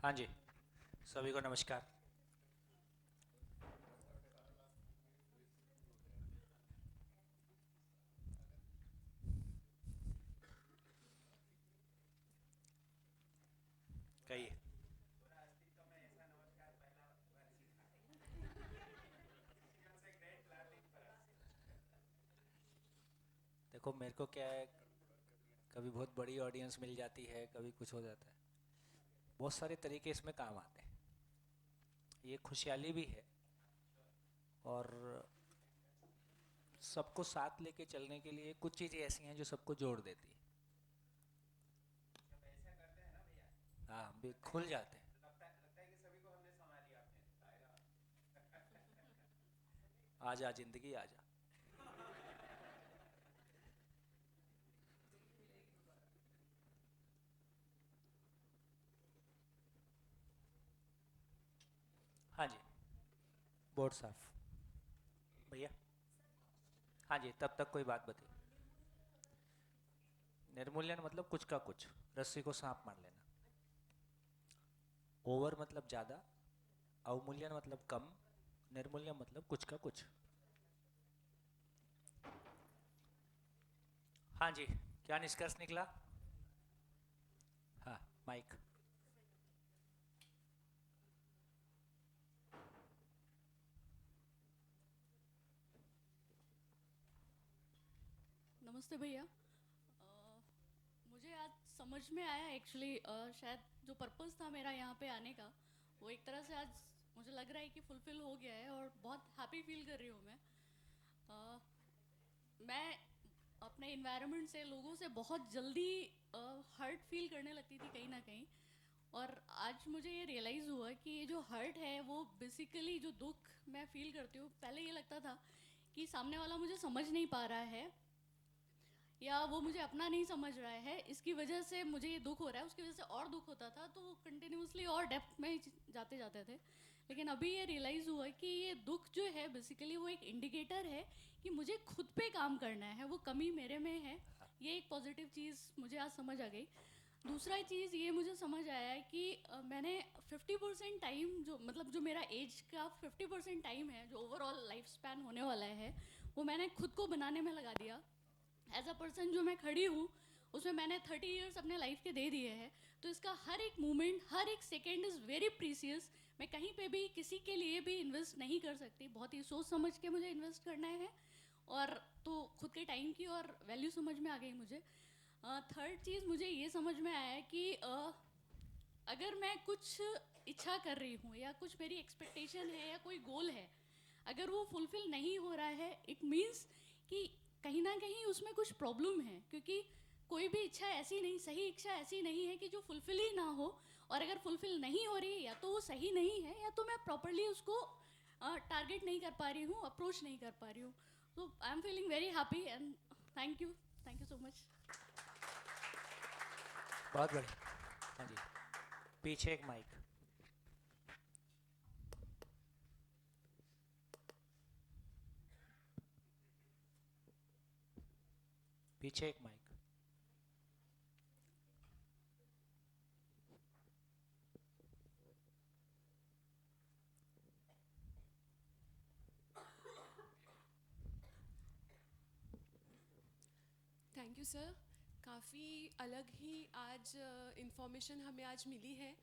हाँ जी, सभी को नमस्कार। कहिए। देखो, मेरे को क्या है, कभी बहुत बड़ी ऑडियंस मिल जाती है, कभी कुछ हो जाता है। बहुत सारे तरीके इसमें काम आते हैं। ये खुशहाली भी है, और सबको साथ लेके चलने के लिए कुछ चीज़ें ऐसी हैं जो सबको जोड़ देती है। हाँ, भी खुल जाते हैं। आजा जिंदगी आजा। हाँ जी, बोर्ड साफ। भैया। हाँ जी, तब तक कोई बात बताइए। निर्मूल्यन मतलब कुछ का कुछ, रस्सी को सांप मार लेना। ओवर मतलब ज़्यादा, अवमूल्यन मतलब कम, निर्मूल्यन मतलब कुछ का कुछ। हाँ जी, क्या निष्कर्ष निकला? हाँ, माइक। नमस्ते भैया। मुझे आज समझ में आया एक्चुअली, शायद जो पर्पस था मेरा यहाँ पे आने का, वो एक तरह से आज मुझे लग रहा है कि फुलफिल हो गया है और बहुत हैप्पी फील कर रही हूँ मैं। अ, मैं अपने इन्वायरमेंट से, लोगों से बहुत जल्दी हर्ट फील करने लगती थी कहीं ना कहीं। और आज मुझे ये रियलाइज़ हुआ कि ये जो हर्ट है वो बेसिकली जो दुख मैं फील करती हूँ, पहले ये लगता था कि सामने वाला मुझे समझ नहीं पा रहा है या वो मुझे अपना नहीं समझ रहा है, इसकी वजह से मुझे ये दुख हो रहा है, उसकी वजह से और दुख होता था, तो वो कंटिन्यूसली और डेप्थ में जाते जाते थे। लेकिन अभी ये रियलाइज़ हुआ कि ये दुख जो है बेसिकली वो एक इंडिकेटर है कि मुझे खुद पे काम करना है, वो कमी मेरे में है। ये एक पॉजिटिव चीज़ मुझे आज समझ आ गई। दूसरा चीज़ ये मुझे समझ आया है कि मैंने 50% टाइम, जो मतलब जो मेरा एज का 50% टाइम है, जो ओवरऑल लाइफ स्पैन होने वाला है, वो मैंने खुद को बनाने में लगा दिया। एज अ पर्सन जो मैं खड़ी हूँ, उसमें मैंने 30 ईयर्स अपने लाइफ के दे दिए हैं। तो इसका हर एक मोमेंट, हर एक सेकेंड इज़ वेरी प्रीसियस। मैं कहीं पे भी किसी के लिए भी इन्वेस्ट नहीं कर सकती, बहुत ही सोच समझ के मुझे इन्वेस्ट करना है। और तो खुद के टाइम की और वैल्यू समझ में आ गई मुझे। थर्ड चीज़ मुझे ये समझ में आया है कि अगर मैं कुछ इच्छा कर रही हूँ या कुछ मेरी एक्सपेक्टेशन है या कोई गोल है, अगर वो फुलफिल नहीं हो रहा है, इट मीन्स कि कहीं ना कहीं उसमें कुछ प्रॉब्लम है, क्योंकि कोई भी इच्छा ऐसी नहीं, सही इच्छा ऐसी नहीं है कि जो फुलफिल ही ना हो। और अगर फुलफिल नहीं हो रही है, या तो वो सही नहीं है या तो मैं प्रॉपरली उसको टारगेट नहीं कर पा रही हूँ, अप्रोच नहीं कर पा रही हूँ। तो I am feeling very happy and thank you. Thank you so much. बहुत बढ़िया। हाँ जी, पीछे एक माइक। पीछे एक माइक। Thank you sir. काफ़ी अलग ही आज इन्फॉर्मेशन हमें आज मिली है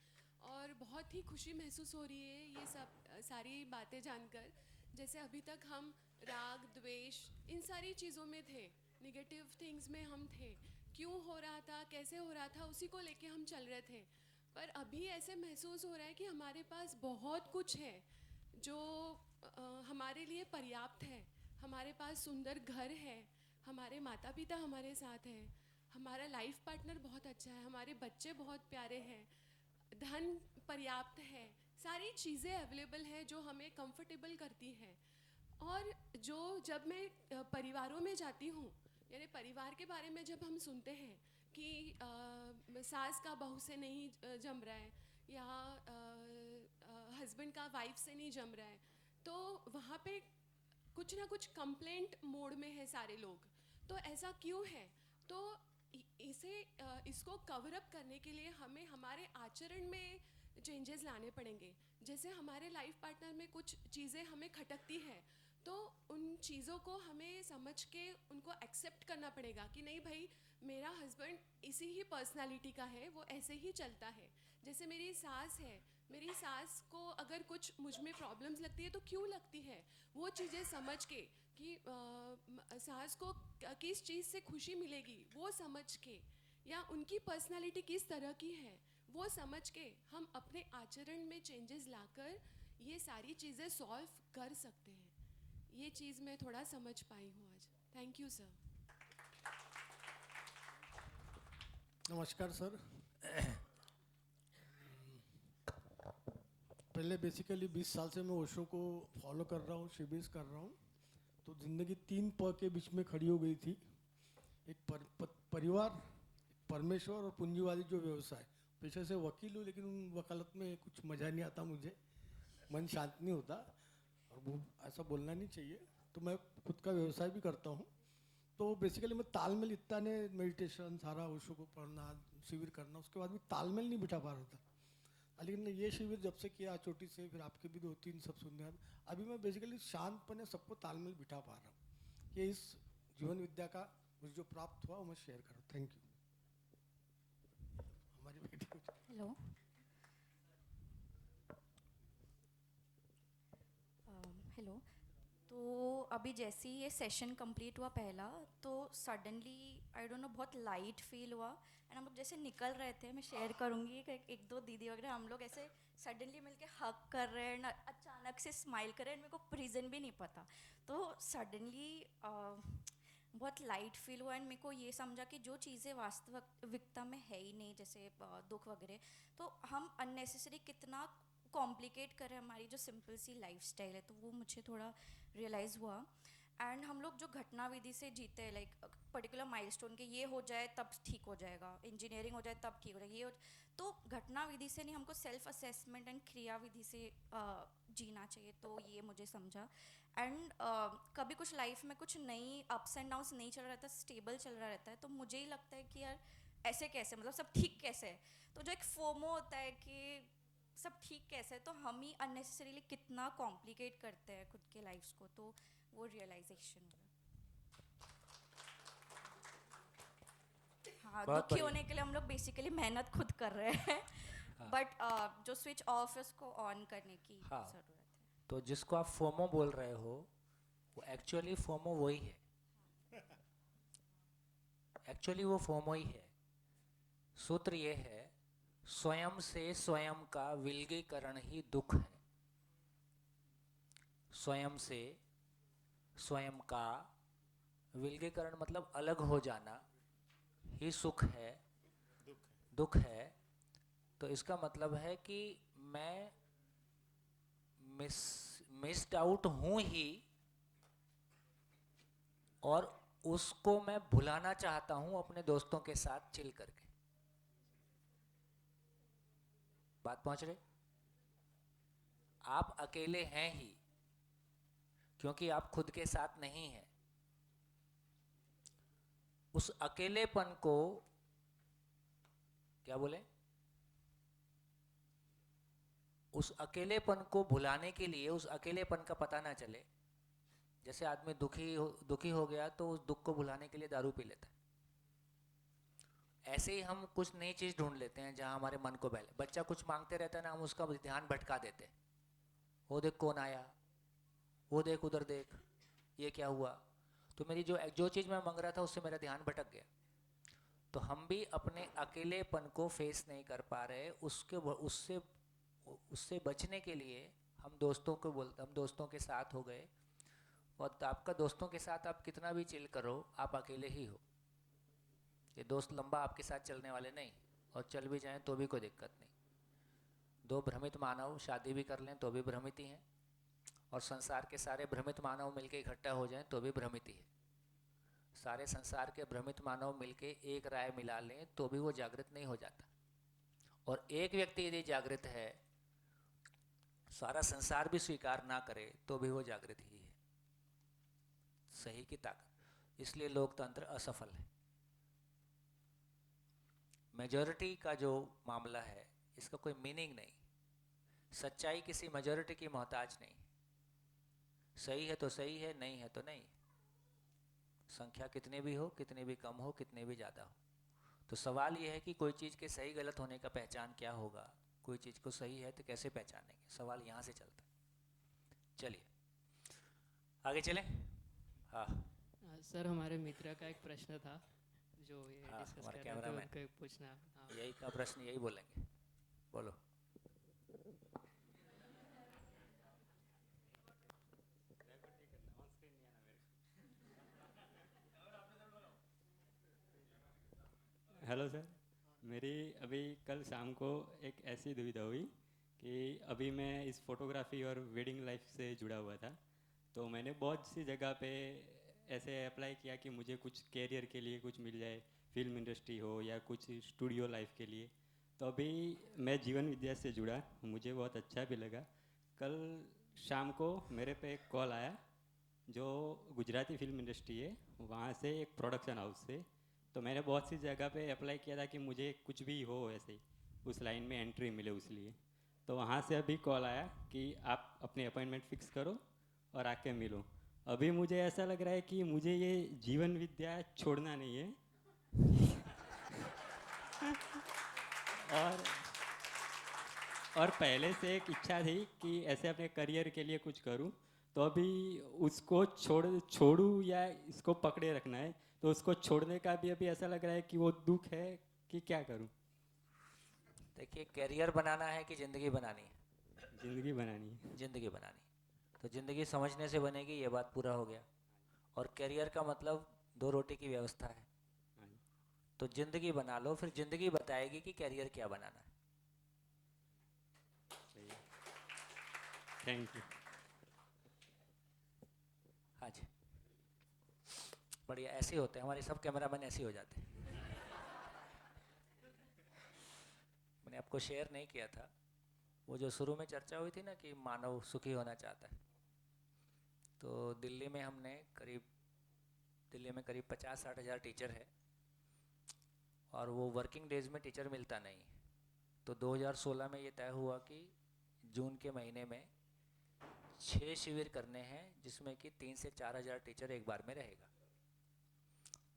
और बहुत ही खुशी महसूस हो रही है ये सब सारी बातें जानकर। जैसे अभी तक हम राग द्वेष इन सारी चीज़ों में थे, निगेटिव थिंग्स में हम थे, क्यों हो रहा था, कैसे हो रहा था, उसी को लेके हम चल रहे थे। पर अभी ऐसे महसूस हो रहा है कि हमारे पास बहुत कुछ है जो हमारे लिए पर्याप्त है। हमारे पास सुंदर घर है, हमारे माता पिता हमारे साथ हैं, हमारा लाइफ पार्टनर बहुत अच्छा है, हमारे बच्चे बहुत प्यारे हैं, धन पर्याप्त है, सारी चीज़ें अवेलेबल हैं जो हमें कंफर्टेबल करती हैं। और जो जब मैं परिवारों में जाती हूँ, यानी परिवार के बारे में जब हम सुनते हैं कि सास का बहू से नहीं जम रहा है, या हस्बैंड का वाइफ से नहीं जम रहा है, तो वहाँ पे कुछ ना कुछ कंप्लेंट मोड में है सारे लोग। तो ऐसा क्यों है? तो इसको कवर अप करने के लिए हमें हमारे आचरण में चेंजेस लाने पड़ेंगे। जैसे हमारे लाइफ पार्टनर में कुछ चीज़ें हमें खटकती है, तो उन चीज़ों को हमें समझ के उनको एक्सेप्ट करना पड़ेगा कि नहीं भाई, मेरा हस्बैंड इसी ही पर्सनालिटी का है, वो ऐसे ही चलता है। जैसे मेरी सास है, मेरी सास को अगर कुछ मुझ में प्रॉब्लम्स लगती है तो क्यों लगती है, वो चीज़ें समझ के कि सास को किस चीज़ से खुशी मिलेगी वो समझ के, या उनकी पर्सनालिटी किस तरह की है वो समझ के हम अपने आचरण में चेंजेस लाकर ये सारी चीज़ें सॉल्व कर सकते हैं। ये चीज़ मैं थोड़ा समझ पाई हूँ आज। Thank you sir. नमस्कार सर। पहले बेसिकली 20 साल से मैं ओशो को फॉलो कर रहा हूँ, शिबिर कर रहा हूँ। तो ज़िंदगी 3 प के बीच में खड़ी हो गई थी। एक परिवार, परमेश्वर और पूंजीवादी जो व्यवसाय। पेशे से वकील हूँ, लेकिन उन वकालत में कुछ मज़ा नहीं आता मुझे, मन शांत नहीं होता, और वो ऐसा बोलना नहीं चाहिए। तो मैं खुद का व्यवसाय भी करता हूँ। तो बेसिकली मैं तालमेल इतना ने मेडिटेशन सारा ओशो को पढ़ना, शिविर करना, उसके बाद भी तालमेल नहीं बिठा पा रहा था। लेकिन ये शिविर जब से किया चोटी से, फिर आपके भी 2-3 सब सुनने बाद अभी मैं बेसिकली शांतपने सबको तालमेल बिठा पा रहा हूँ। ये इस जीवन विद्या का मुझे जो प्राप्त हुआ वो मैं शेयर करूँ। Thank you. हमारी बेटी को हेलो, हेलो। तो अभी जैसे ही ये सेशन कंप्लीट हुआ पहला, तो सडनली आई डोंट नो बहुत लाइट फील हुआ। एंड हम लोग जैसे निकल रहे थे, मैं शेयर करूँगी कि एक दो दीदी वगैरह हम लोग ऐसे सडनली मिलके हग कर रहे हैं, अचानक से स्माइल कर रहे हैं, मेरे को रीज़न भी नहीं पता। तो सडनली बहुत लाइट फील हुआ। एंड मेरे को ये समझा कि जो चीज़ें वास्तविकता में है ही नहीं, जैसे दुख वगैरह, तो हम अननेसेसरी कितना कॉम्प्लिकेट कर रहे हैं हमारी जो सिंपल सी लाइफस्टाइल है। तो वो मुझे थोड़ा रियलाइज़ हुआ। एंड हम लोग जो घटना विधि से जीते हैं, लाइक पर्टिकुलर माइलस्टोन के ये हो जाए तब ठीक हो जाएगा, इंजीनियरिंग हो जाए तब ठीक हो जाएगा, ये हो, तो घटना विधि से नहीं, हमको सेल्फ असेसमेंट एंड क्रिया विधि से जीना चाहिए। तो ये मुझे समझा। एंड कभी कुछ लाइफ में कुछ नई अप्स एंड डाउन्स नहीं चल रहा रहता, स्टेबल चल रहा रहता है, तो मुझे ही लगता है कि यार ऐसे कैसे, मतलब सब ठीक कैसे है। तो जो एक फोमो होता है कि सब ठीक कैसे है, तो हम ही अननेसेसरीली कितना कॉम्प्लिकेट करते हैं खुद के लाइफ्स को। तो वो रियलाइजेशन हुआ। हाँ, बहुत दुखी बढ़िया। होने के लिए हम लोग बेसिकली मेहनत खुद कर रहे हैं, हाँ। बट जो स्विच ऑफ है उसको ऑन करने की हाँ। ज़रूरत है। तो जिसको आप फोमो बोल रहे हो, वो एक्चुअली फोमो वही है। एक्चुअली वो फोमो ही है। सूत्र ये है, स्वयं से स्वयं का विलगीकरण ही दुख है। स्वयं से स्वयं का विलगीकरण मतलब अलग हो जाना ही सुख है, दुख है। तो इसका मतलब है कि मैं मिस्ड आउट हूं ही, और उसको मैं भुलाना चाहता हूं अपने दोस्तों के साथ चिल करके। बात पहुंच रही? आप अकेले हैं ही, क्योंकि आप खुद के साथ नहीं हैं। उस अकेलेपन को क्या बोले, उस अकेलेपन को भुलाने के लिए, उस अकेलेपन का पता ना चले। जैसे आदमी दुखी हो गया तो उस दुख को भुलाने के लिए दारू पी लेता है। ऐसे ही हम कुछ नई चीज ढूंढ लेते हैं जहां हमारे मन को बहले। बच्चा कुछ मांगते रहता है ना, हम उसका ध्यान भटका देते हैं। वो देख कौन आया, वो देख उधर देख, ये क्या हुआ। तो मेरी जो चीज मैं मांग रहा था उससे मेरा ध्यान भटक गया। तो हम भी अपने अकेलेपन को फेस नहीं कर पा रहे, उससे बचने के लिए हम दोस्तों के साथ हो गए। और आपका दोस्तों के साथ आप कितना भी चिल करो, आप अकेले ही हो। ये दोस्त लंबा आपके साथ चलने वाले नहीं, और चल भी जाएं तो भी कोई दिक्कत नहीं। दो भ्रमित मानव शादी भी कर लें तो भी भ्रमित ही हैं, और संसार के सारे भ्रमित मानव मिलके इकट्ठा हो जाएं तो भी भ्रमित ही है। सारे संसार के भ्रमित मानव मिलके एक राय मिला लें तो भी वो जागृत नहीं हो जाता। और एक व्यक्ति यदि जागृत है, सारा संसार भी स्वीकार ना करे तो भी वो जागृत ही है। सही की ताकत। इसलिए लोकतंत्र असफल है। मेजॉरिटी का जो मामला है, इसका कोई मीनिंग नहीं। सच्चाई किसी मेजॉरिटी की मोहताज नहीं। सही है तो सही है, नहीं है तो नहीं। संख्या कितनी भी हो, कितनी भी कम हो, कितनी भी ज़्यादा हो। तो सवाल यह है कि कोई चीज़ के सही गलत होने का पहचान क्या होगा, कोई चीज़ को सही है तो कैसे पहचानेंगे, सवाल यहाँ से चलता है। चलिए आगे चलें। हाँ सर, हमारे मित्र का एक प्रश्न था जो ये हाँ, डिस्कस हमारे कर रहे थे, कैमरामैन उनको एक पूछना। हाँ। यही का प्रश्न यही बोलेंगे, बोलो। हेलो सर, मेरी अभी कल शाम को एक ऐसी दुविधा हुई कि अभी मैं इस फोटोग्राफी और वेडिंग लाइफ से जुड़ा हुआ था, तो मैंने बहुत सी जगह पे ऐसे अप्लाई किया कि मुझे कुछ कैरियर के लिए कुछ मिल जाए, फिल्म इंडस्ट्री हो या कुछ स्टूडियो लाइफ के लिए। तो अभी मैं जीवन विद्या से जुड़ा, मुझे बहुत अच्छा भी लगा। कल शाम को मेरे पे एक कॉल आया जो गुजराती फिल्म इंडस्ट्री है, वहाँ से एक प्रोडक्शन हाउस से। तो मैंने बहुत सी जगह पे अप्लाई किया था कि मुझे कुछ भी हो ऐसे उस लाइन में एंट्री मिले उस लिए। तो वहाँ से अभी कॉल आया कि आप अपनी अपॉइंटमेंट फिक्स करो और आके मिलो। अभी मुझे ऐसा लग रहा है कि मुझे ये जीवन विद्या छोड़ना नहीं है और और पहले से एक इच्छा थी कि ऐसे अपने करियर के लिए कुछ करूं। तो अभी उसको छोड़ूं या इसको पकड़े रखना है, तो उसको छोड़ने का भी अभी ऐसा लग रहा है कि वो दुख है कि क्या करूं। देखिए, करियर बनाना है कि ज़िंदगी बनानी है? ज़िंदगी बनानी है। ज़िंदगी बनानी। तो ज़िंदगी समझने से बनेगी, ये बात पूरा हो गया। और करियर का मतलब दो रोटी की व्यवस्था है। हाँ जी। तो ज़िंदगी बना लो, फिर ज़िंदगी बताएगी कि करियर क्या बनाना है। सही है, थैंक यू। हाँ जी, बढ़िया। ऐसे ही होते हैं हमारे सब कैमरामैन, ऐसे ही हो जाते हैं। मैंने आपको शेयर नहीं किया था वो जो शुरू में चर्चा हुई थी ना कि मानव सुखी होना चाहता है। तो दिल्ली में करीब 50-60 हज़ार टीचर है और वो वर्किंग डेज में टीचर मिलता नहीं। तो 2016 में ये तय हुआ कि जून के महीने में 6 शिविर करने हैं जिसमें कि 3 से 4 हज़ार टीचर एक बार में रहेगा।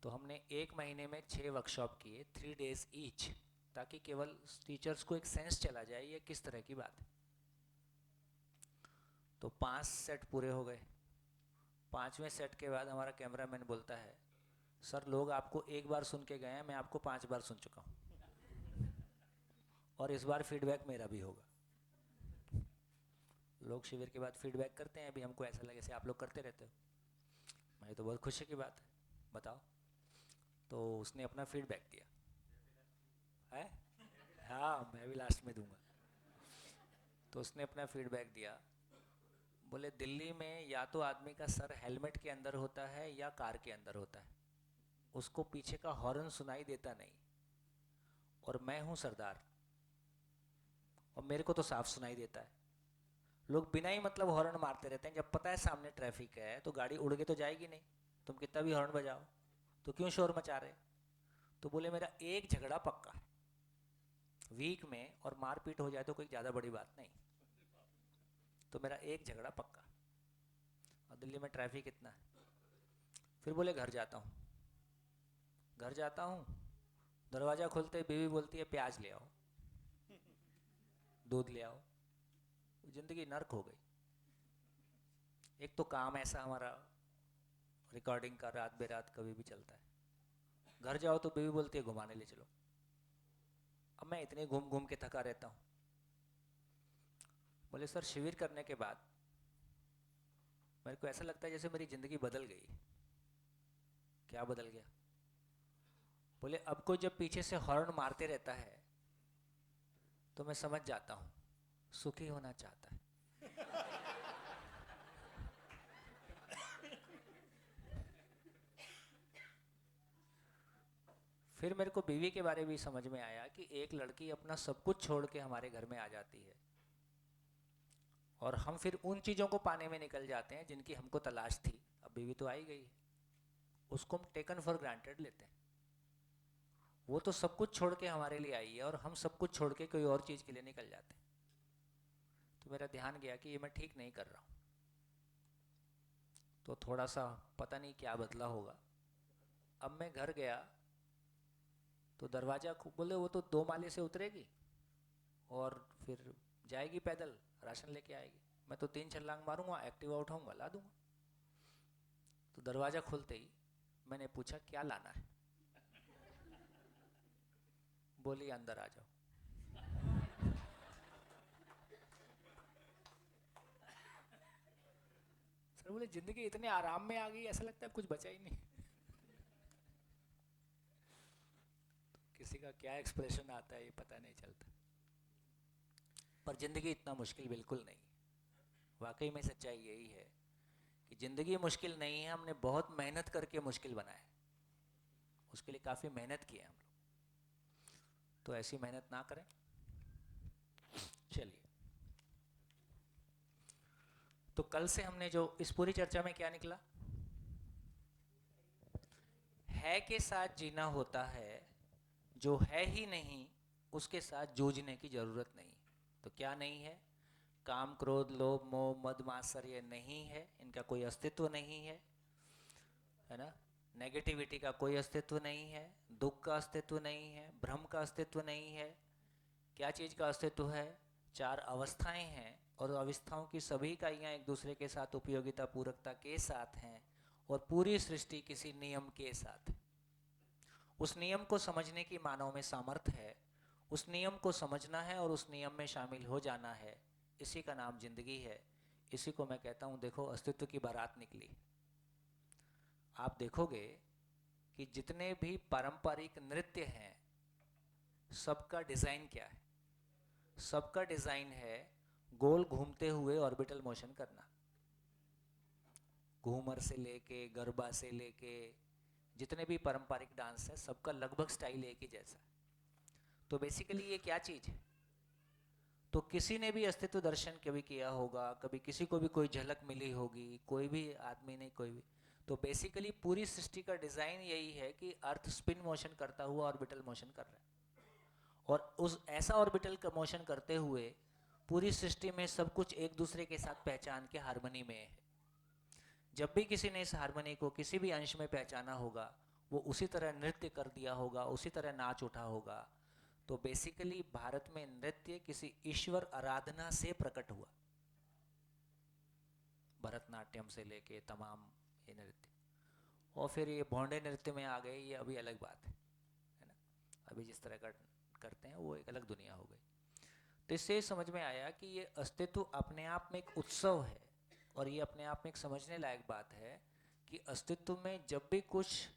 तो हमने एक महीने में 6 वर्कशॉप किए, 3 days ईच, ताकि केवल टीचर्स को एक सेंस चला जाए ये किस तरह की बात है। तो 5 सेट पूरे हो गए। 5वें सेट के बाद हमारा कैमरामैन बोलता है, सर लोग आपको एक बार सुन के गए हैं, मैं आपको 5 बार सुन चुका हूँ और इस बार फीडबैक मेरा भी होगा। लोग शिविर के बाद फीडबैक करते हैं, अभी हमको ऐसा लगे जैसे आप लोग करते रहते हो। मैं तो बहुत खुशी की बात है, बताओ। तो उसने अपना फीडबैक दिया है। हाँ, मैं भी लास्ट में दूंगा। तो उसने अपना फीडबैक दिया, बोले दिल्ली में या तो आदमी का सर हेलमेट के अंदर होता है या कार के अंदर होता है, उसको पीछे का हॉर्न सुनाई देता नहीं। और मैं हूँ सरदार और मेरे को तो साफ सुनाई देता है। लोग बिना ही मतलब हॉर्न मारते रहते हैं, जब पता है सामने ट्रैफिक है तो गाड़ी उड़ के तो जाएगी नहीं, तुम कितना भी हॉर्न बजाओ, तो क्यों शोर मचा रहे। तो बोले मेरा एक झगड़ा पक्का है, वीक में और मारपीट हो जाए तो कोई ज़्यादा बड़ी बात नहीं, तो मेरा एक झगड़ा पक्का। और दिल्ली में ट्रैफिक इतना है। फिर बोले घर जाता हूँ। घर जाता हूँ, दरवाज़ा खोलते ही बीवी बोलती है प्याज ले आओ, दूध ले आओ। ज़िंदगी नर्क हो गई। एक तो काम ऐसा हमारा रिकॉर्डिंग का रात बेरात कभी भी चलता है। घर जाओ तो बीवी बोलती है घुमाने ले चलो। अब मैं इतने घूम घूम के थका रहता हूँ। बोले सर शिविर करने के बाद मेरे को ऐसा लगता है जैसे मेरी ज़िंदगी बदल गई। क्या बदल गया? बोले अब कोई जब पीछे से हॉर्न मारते रहता है तो मैं समझ जाता हूँ सुखी होना चाहता है। फिर मेरे को बीवी के बारे में भी समझ में आया कि एक लड़की अपना सब कुछ छोड़ के हमारे घर में आ जाती है और हम फिर उन चीज़ों को पाने में निकल जाते हैं जिनकी हमको तलाश थी। अब बीवी तो आई गई है, उसको हम टेकन फॉर ग्रांटेड लेते हैं। वो तो सब कुछ छोड़ के हमारे लिए आई है और हम सब कुछ छोड़ के कोई और चीज़ के लिए निकल जाते हैं। तो मेरा ध्यान गया कि ये मैं ठीक नहीं कर रहा हूँ। तो थोड़ा सा पता नहीं क्या बदला होगा। अब मैं घर गया तो दरवाज़ा बोले वो तो 2 माले से उतरेगी और फिर जाएगी पैदल, राशन लेके आएगी। मैं तो 3 छलांग मारूंगा, एक्टिवा उठाऊंगा, ला दूंगा। तो दरवाज़ा खुलते ही मैंने पूछा क्या लाना है। बोली अंदर आ जाओ। सर बोले जिंदगी इतने आराम में आ गई, ऐसा लगता है कुछ बचा ही नहीं। किसी का क्या एक्सप्रेशन आता है ये पता नहीं चलता, पर जिंदगी इतना मुश्किल बिल्कुल नहीं। वाकई में सच्चाई यही है कि जिंदगी मुश्किल नहीं है, हमने बहुत मेहनत करके मुश्किल बनाया, उसके लिए काफ़ी मेहनत की है हम लोग। तो ऐसी मेहनत ना करें। चलिए, तो कल से हमने जो इस पूरी चर्चा में क्या निकला है के साथ जीना होता है, जो है ही नहीं उसके साथ जूझने की जरूरत नहीं। तो क्या नहीं है? काम, क्रोध, लोभ, मोह, मद, मात्सर्य नहीं है, इनका कोई अस्तित्व नहीं है, है ना। नेगेटिविटी का कोई अस्तित्व नहीं है, दुख का अस्तित्व नहीं है, भ्रम का अस्तित्व नहीं है। क्या चीज़ का अस्तित्व है? 4 अवस्थाएं हैं और अवस्थाओं की सभी इकाइयाँ एक दूसरे के साथ उपयोगिता पूरकता के साथ हैं और पूरी सृष्टि किसी नियम के साथ है। उस नियम को समझने की मानव में सामर्थ्य है, उस नियम को समझना है और उस नियम में शामिल हो जाना है। इसी का नाम जिंदगी है। इसी को मैं कहता हूँ, देखो अस्तित्व की बारात निकली। आप देखोगे कि जितने भी पारंपरिक नृत्य हैं सबका डिज़ाइन क्या है? सबका डिज़ाइन है गोल घूमते हुए ऑर्बिटल मोशन करना। घूमर से लेके गरबा से लेके जितने भी पारंपरिक डांस है सबका लगभग स्टाइल एक ही जैसा। तो बेसिकली ये क्या चीज़ है? तो किसी ने भी अस्तित्व दर्शन कभी किया होगा, कभी किसी को भी कोई झलक मिली होगी, कोई भी आदमी ने, कोई भी। तो बेसिकली पूरी सृष्टि का डिज़ाइन यही है कि अर्थ स्पिन मोशन करता हुआ ऑर्बिटल मोशन कर रहा है और उस ऐसा ऑर्बिटल का मोशन करते हुए पूरी सृष्टि में सब कुछ एक दूसरे के साथ पहचान के हार्मनी में है। जब भी किसी ने इस हार्मनी को किसी भी अंश में पहचाना होगा वो उसी तरह नृत्य कर दिया होगा, उसी तरह नाच उठा होगा। तो बेसिकली भारत में नृत्य किसी ईश्वर आराधना से प्रकट हुआ, भरतनाट्यम से लेके तमाम ये नृत्य। और फिर ये भौंडे नृत्य में आ गए, ये अभी अलग बात है ना। अभी जिस तरह करते हैं वो एक अलग दुनिया हो गई। तो इससे समझ में आया कि ये अस्तित्व अपने आप में एक उत्सव है और ये अपने आप में एक समझने लायक बात है कि अस्तित्व में जब भी कुछ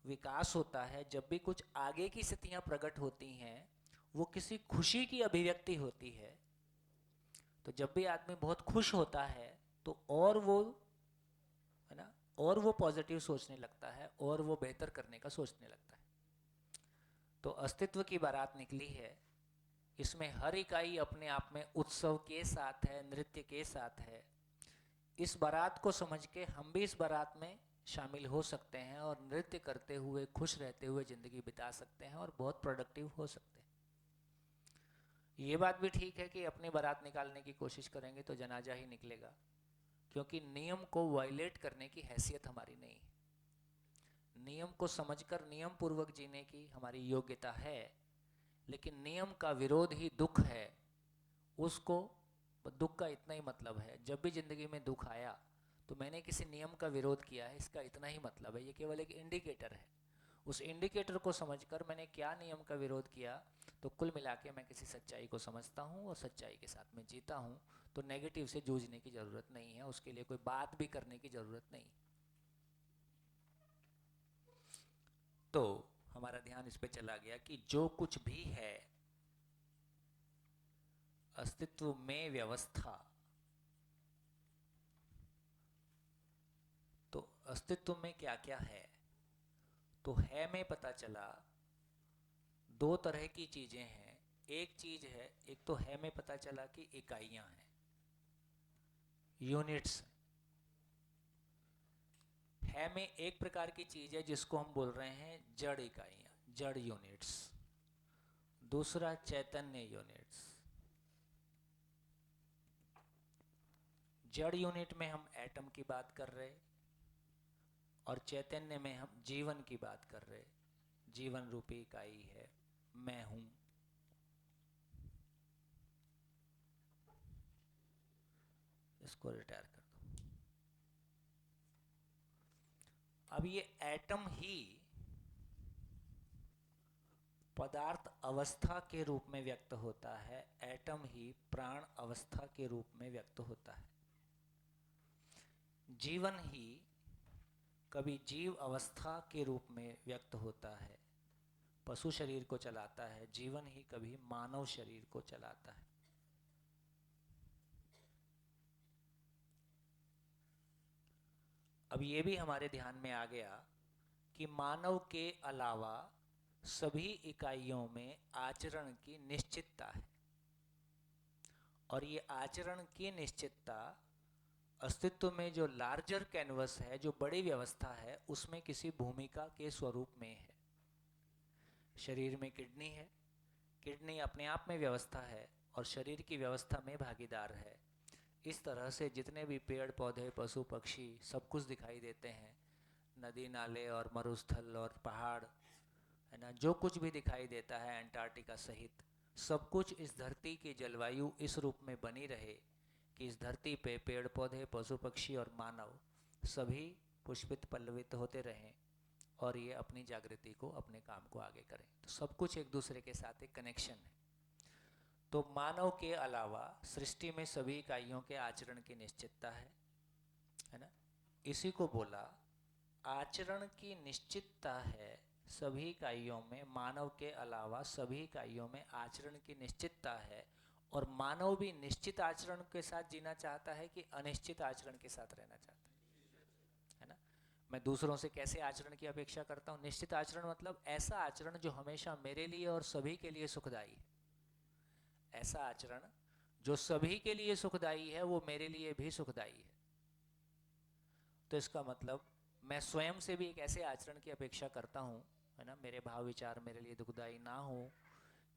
विकास होता है, जब भी कुछ आगे की स्थितियां प्रकट होती हैं, वो किसी खुशी की अभिव्यक्ति होती है। तो जब भी आदमी बहुत खुश होता है तो और वो, है ना, और वो पॉजिटिव सोचने लगता है और वो बेहतर करने का सोचने लगता है। तो अस्तित्व की बारात निकली है, इसमें हर इकाई अपने आप में उत्सव के साथ है, नृत्य के साथ है। इस बारात को समझ के हम भी इस बारात में शामिल हो सकते हैं और नृत्य करते हुए, खुश रहते हुए ज़िंदगी बिता सकते हैं और बहुत प्रोडक्टिव हो सकते हैं। ये बात भी ठीक है कि अपनी बारात निकालने की कोशिश करेंगे तो जनाजा ही निकलेगा, क्योंकि नियम को वायलेट करने की हैसियत हमारी नहीं है। नियम को समझकर नियम पूर्वक जीने की हमारी योग्यता है, लेकिन नियम का विरोध ही दुख है। उसको दुख का इतना ही मतलब है, जब भी जिंदगी में दुख आया तो मैंने किसी नियम का विरोध किया है, इसका इतना ही मतलब है। ये केवल एक इंडिकेटर है। उस इंडिकेटर को समझकर मैंने क्या नियम का विरोध किया, तो कुल मिला के मैं किसी सच्चाई को समझता हूँ और सच्चाई के साथ में जीता हूँ। तो नेगेटिव से जूझने की ज़रूरत नहीं है, उसके लिए कोई बात भी करने की ज़रूरत नहीं। तो हमारा ध्यान इस पे चला गया कि जो कुछ भी है अस्तित्व में व्यवस्था, तो अस्तित्व में क्या क्या है? तो है में पता चला 2 तरह की चीजें हैं। एक चीज है, एक तो है में पता चला कि इकाइयां हैं, यूनिट्स। है में एक प्रकार की चीज है जिसको हम बोल रहे हैं जड़ इकाइयां, जड़ यूनिट्स। दूसरा चैतन्य यूनिट्स। जड़ यूनिट में हम एटम की बात कर रहे और चैतन्य में हम जीवन की बात कर रहे। जीवन रूपी इकाई है मैं हूं। इसको रिटायर कर दो। अब ये एटम ही पदार्थ अवस्था के रूप में व्यक्त होता है, एटम ही प्राण अवस्था के रूप में व्यक्त होता है। जीवन ही कभी जीव अवस्था के रूप में व्यक्त होता है, पशु शरीर को चलाता है। जीवन ही कभी मानव शरीर को चलाता है। अब ये भी हमारे ध्यान में आ गया कि मानव के अलावा सभी इकाइयों में आचरण की निश्चितता है और ये आचरण की निश्चितता अस्तित्व में जो लार्जर कैनवस है, जो बड़ी व्यवस्था है, उसमें किसी भूमिका के स्वरूप में है। शरीर में किडनी है, किडनी अपने आप में व्यवस्था है और शरीर की व्यवस्था में भागीदार है। इस तरह से जितने भी पेड़ पौधे पशु पक्षी सब कुछ दिखाई देते हैं, नदी नाले और मरुस्थल और पहाड़ है ना, जो कुछ भी दिखाई देता है अंटार्कटिका सहित, सब कुछ इस धरती की जलवायु इस रूप में बनी रहे कि इस धरती पे पेड़ पौधे पशु पक्षी और मानव सभी पुष्पित पल्लवित होते रहें और ये अपनी जागृति को, अपने काम को आगे करें। तो सब कुछ एक दूसरे के साथ एक कनेक्शन है। तो मानव के अलावा सृष्टि में सभी इकाइयों के आचरण की निश्चितता है ना। इसी को बोला आचरण की निश्चितता है सभी इकाइयों में। मानव के अलावा सभी इकाइयों में आचरण की निश्चितता है और मानव भी निश्चित आचरण के साथ जीना चाहता है कि अनिश्चित आचरण के साथ रहना चाहता है ना। मैं दूसरों से कैसे आचरण की अपेक्षा करता हूँ? निश्चित आचरण मतलब ऐसा आचरण जो हमेशा मेरे लिए और सभी के लिए सुखदायी है। ऐसा आचरण जो सभी के लिए सुखदायी है वो मेरे लिए भी सुखदायी है। तो इसका मतलब मैं स्वयं से भी एक ऐसे आचरण की अपेक्षा करता हूँ, है ना, मेरे भाव विचार मेरे लिए दुखदायी ना हो,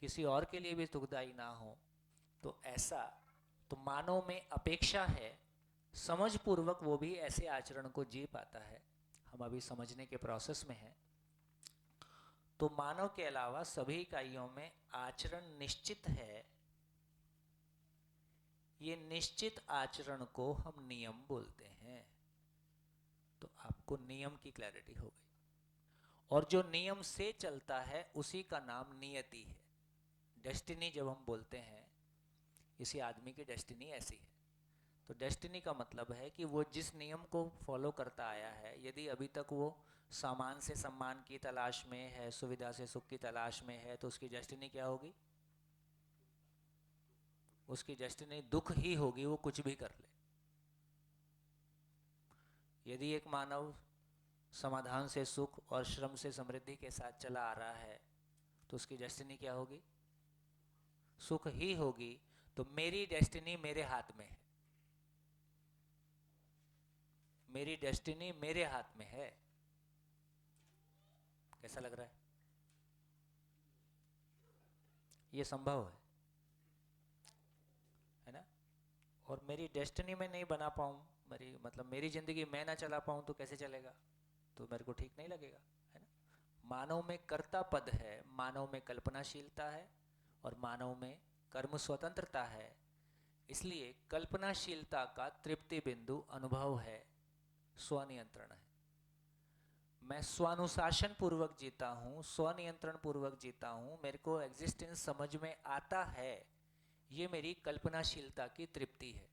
किसी और के लिए भी दुखदायी ना हो। तो ऐसा तो मानव में अपेक्षा है, समझ पूर्वक वो भी ऐसे आचरण को जी पाता है। हम अभी समझने के प्रोसेस में हैं। तो मानव के अलावा सभी इकाइयों में आचरण निश्चित है। ये निश्चित आचरण को हम नियम बोलते हैं। तो आपको नियम की क्लैरिटी हो गई। और जो नियम से चलता है उसी का नाम नियति है। डेस्टिनी जब हम बोलते हैं, इसी आदमी की डेस्टिनी ऐसी है। तो डेस्टिनी का मतलब है कि वो जिस नियम को फॉलो करता आया है, यदि अभी तक वो सामान से सम्मान की तलाश में है, सुविधा से सुख की तलाश में है, तो उसकी डेस्टिनी क्या होगी? उसकी डेस्टिनी दुख ही होगी, वो कुछ भी कर ले। यदि एक मानव समाधान से सुख और श्रम से समृद्धि के साथ चला आ रहा है, तो उसकी डेस्टिनी क्या होगी? सुख ही होगी। तो मेरी डेस्टिनी मेरे हाथ में है। मेरी डेस्टिनी मेरे हाथ में है। कैसा लग रहा है? ये संभव है ना। और मेरी डेस्टिनी में नहीं बना पाऊं, मेरी जिंदगी मैं ना चला पाऊं तो कैसे चलेगा? तो मेरे को ठीक नहीं लगेगा, है ना। मानव में कर्ता पद है, मानव में कल्पनाशीलता है और मानव में कर्म स्वतंत्रता है। इसलिए कल्पनाशीलता का तृप्ति बिंदु अनुभव है, स्वनियंत्रण है। मैं स्वानुशासन पूर्वक जीता हूँ, स्वनियंत्रण पूर्वक जीता हूँ, मेरे को एग्जिस्टेंस समझ में आता है, ये मेरी कल्पनाशीलता की तृप्ति है।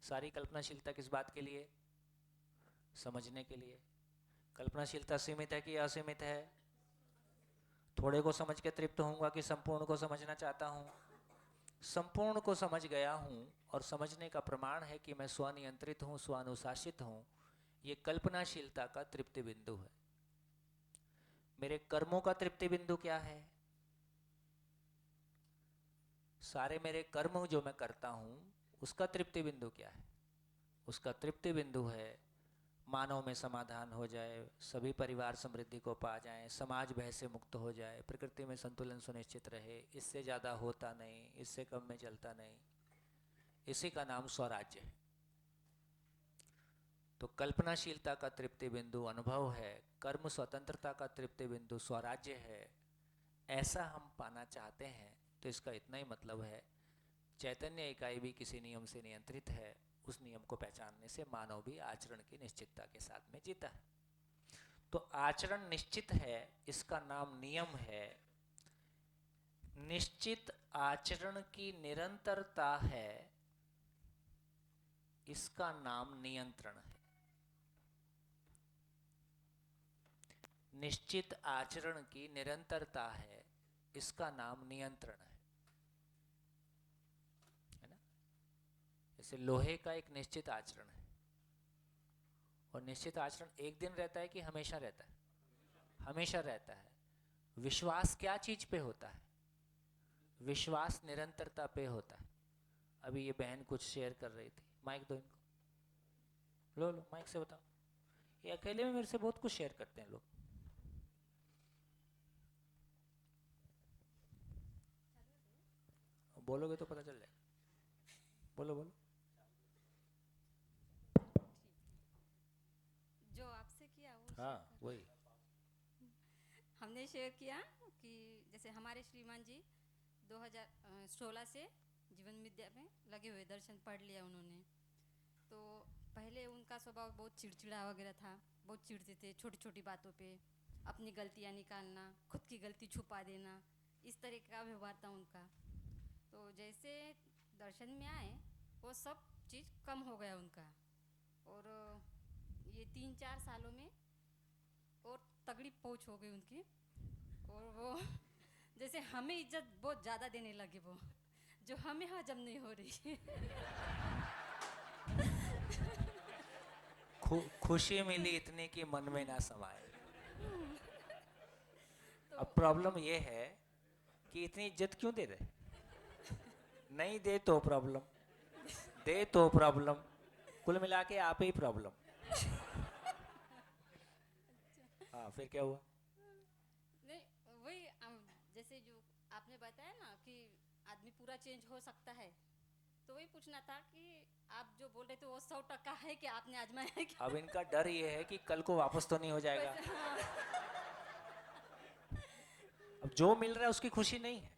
सारी कल्पनाशीलता किस बात के लिए? समझने के लिए। कल्पनाशीलता सीमित है कि असीमित है? थोड़े को समझ के तृप्त होऊंगा कि संपूर्ण को समझना चाहता हूँ? संपूर्ण को समझ गया हूँ और समझने का प्रमाण है कि मैं स्वनियंत्रित हूँ, स्वानुशासित हूँ। ये कल्पनाशीलता का तृप्ति बिंदु है। मेरे कर्मों का तृप्ति बिंदु क्या है? सारे मेरे कर्म जो मैं करता हूँ उसका तृप्ति बिंदु क्या है? उसका तृप्ति बिंदु है मानव में समाधान हो जाए, सभी परिवार समृद्धि को पा जाएं, समाज भय से मुक्त हो जाए, प्रकृति में संतुलन सुनिश्चित रहे, इससे ज़्यादा होता नहीं, इससे कम में चलता नहीं। इसी का नाम स्वराज्य है। तो कल्पनाशीलता का तृप्ति बिंदु अनुभव है, कर्म स्वतंत्रता का तृप्ति बिंदु स्वराज्य है, ऐसा हम पाना चाहते हैं। तो इसका इतना ही मतलब है, चैतन्य इकाई भी किसी नियम से नियंत्रित है। उस नियम को पहचानने से मानव भी आचरण की निश्चितता के साथ में जीता है। तो आचरण निश्चित है, इसका नाम नियम है। निश्चित आचरण की निरंतरता है, इसका नाम नियंत्रण है। निश्चित आचरण की निरंतरता है, इसका नाम नियंत्रण है ना। जैसे लोहे का एक निश्चित आचरण है, और निश्चित आचरण एक दिन रहता है कि हमेशा रहता है? हमेशा रहता है। विश्वास क्या चीज पे होता है? विश्वास निरंतरता पे होता है। अभी ये बहन कुछ शेयर कर रही थी, माइक दो इनको, लो लो माइक से बताओ। ये अकेले में मेरे से बहुत कुछ शेयर करते हैं लोग। बोलोगे तो पता चल जाएगा। बोलो बोलो। जो आपसे किया वो हाँ शेयर वही। हमने शेयर किया कि जैसे हमारे श्रीमान जी 2016 से जीवन विद्या में लगे हुए, दर्शन पढ़ लिया उन्होंने। तो पहले उनका स्वभाव बहुत चिड़चिड़ा वगैरह था, बहुत चिढ़ते थे छोटी छोटी बातों पे, अपनी गलतियाँ निकालना, खुद की गलती छुपा देना, इस तरह का व्यवहार था उनका। तो जैसे दर्शन में आए वो सब चीज़ कम हो गया उनका, और ये 3-4 सालों में और तगड़ी पहुँच हो गई उनकी। और वो जैसे हमें इज्जत बहुत ज़्यादा देने लगे वो, जो हमें हजम नहीं हो रही। खुशी मिली इतनी कि मन में ना समाए। तो अब प्रॉब्लम ये है कि इतनी इज्जत क्यों दे रहे? नहीं दे तो प्रॉब्लम, दे तो प्रॉब्लम, कुल मिला के आप ही प्रॉब्लम। हाँ फिर क्या हुआ? नहीं, वही जैसे जो आपने बताया ना कि आदमी पूरा चेंज हो सकता है, तो वही पूछना था कि आप जो बोल रहे थे वो 100% है कि आपने आजमाया है क्या? अब इनका डर ये है कि कल को वापस तो नहीं हो जाएगा। अब जो मिल रहा है उसकी खुशी नहीं है,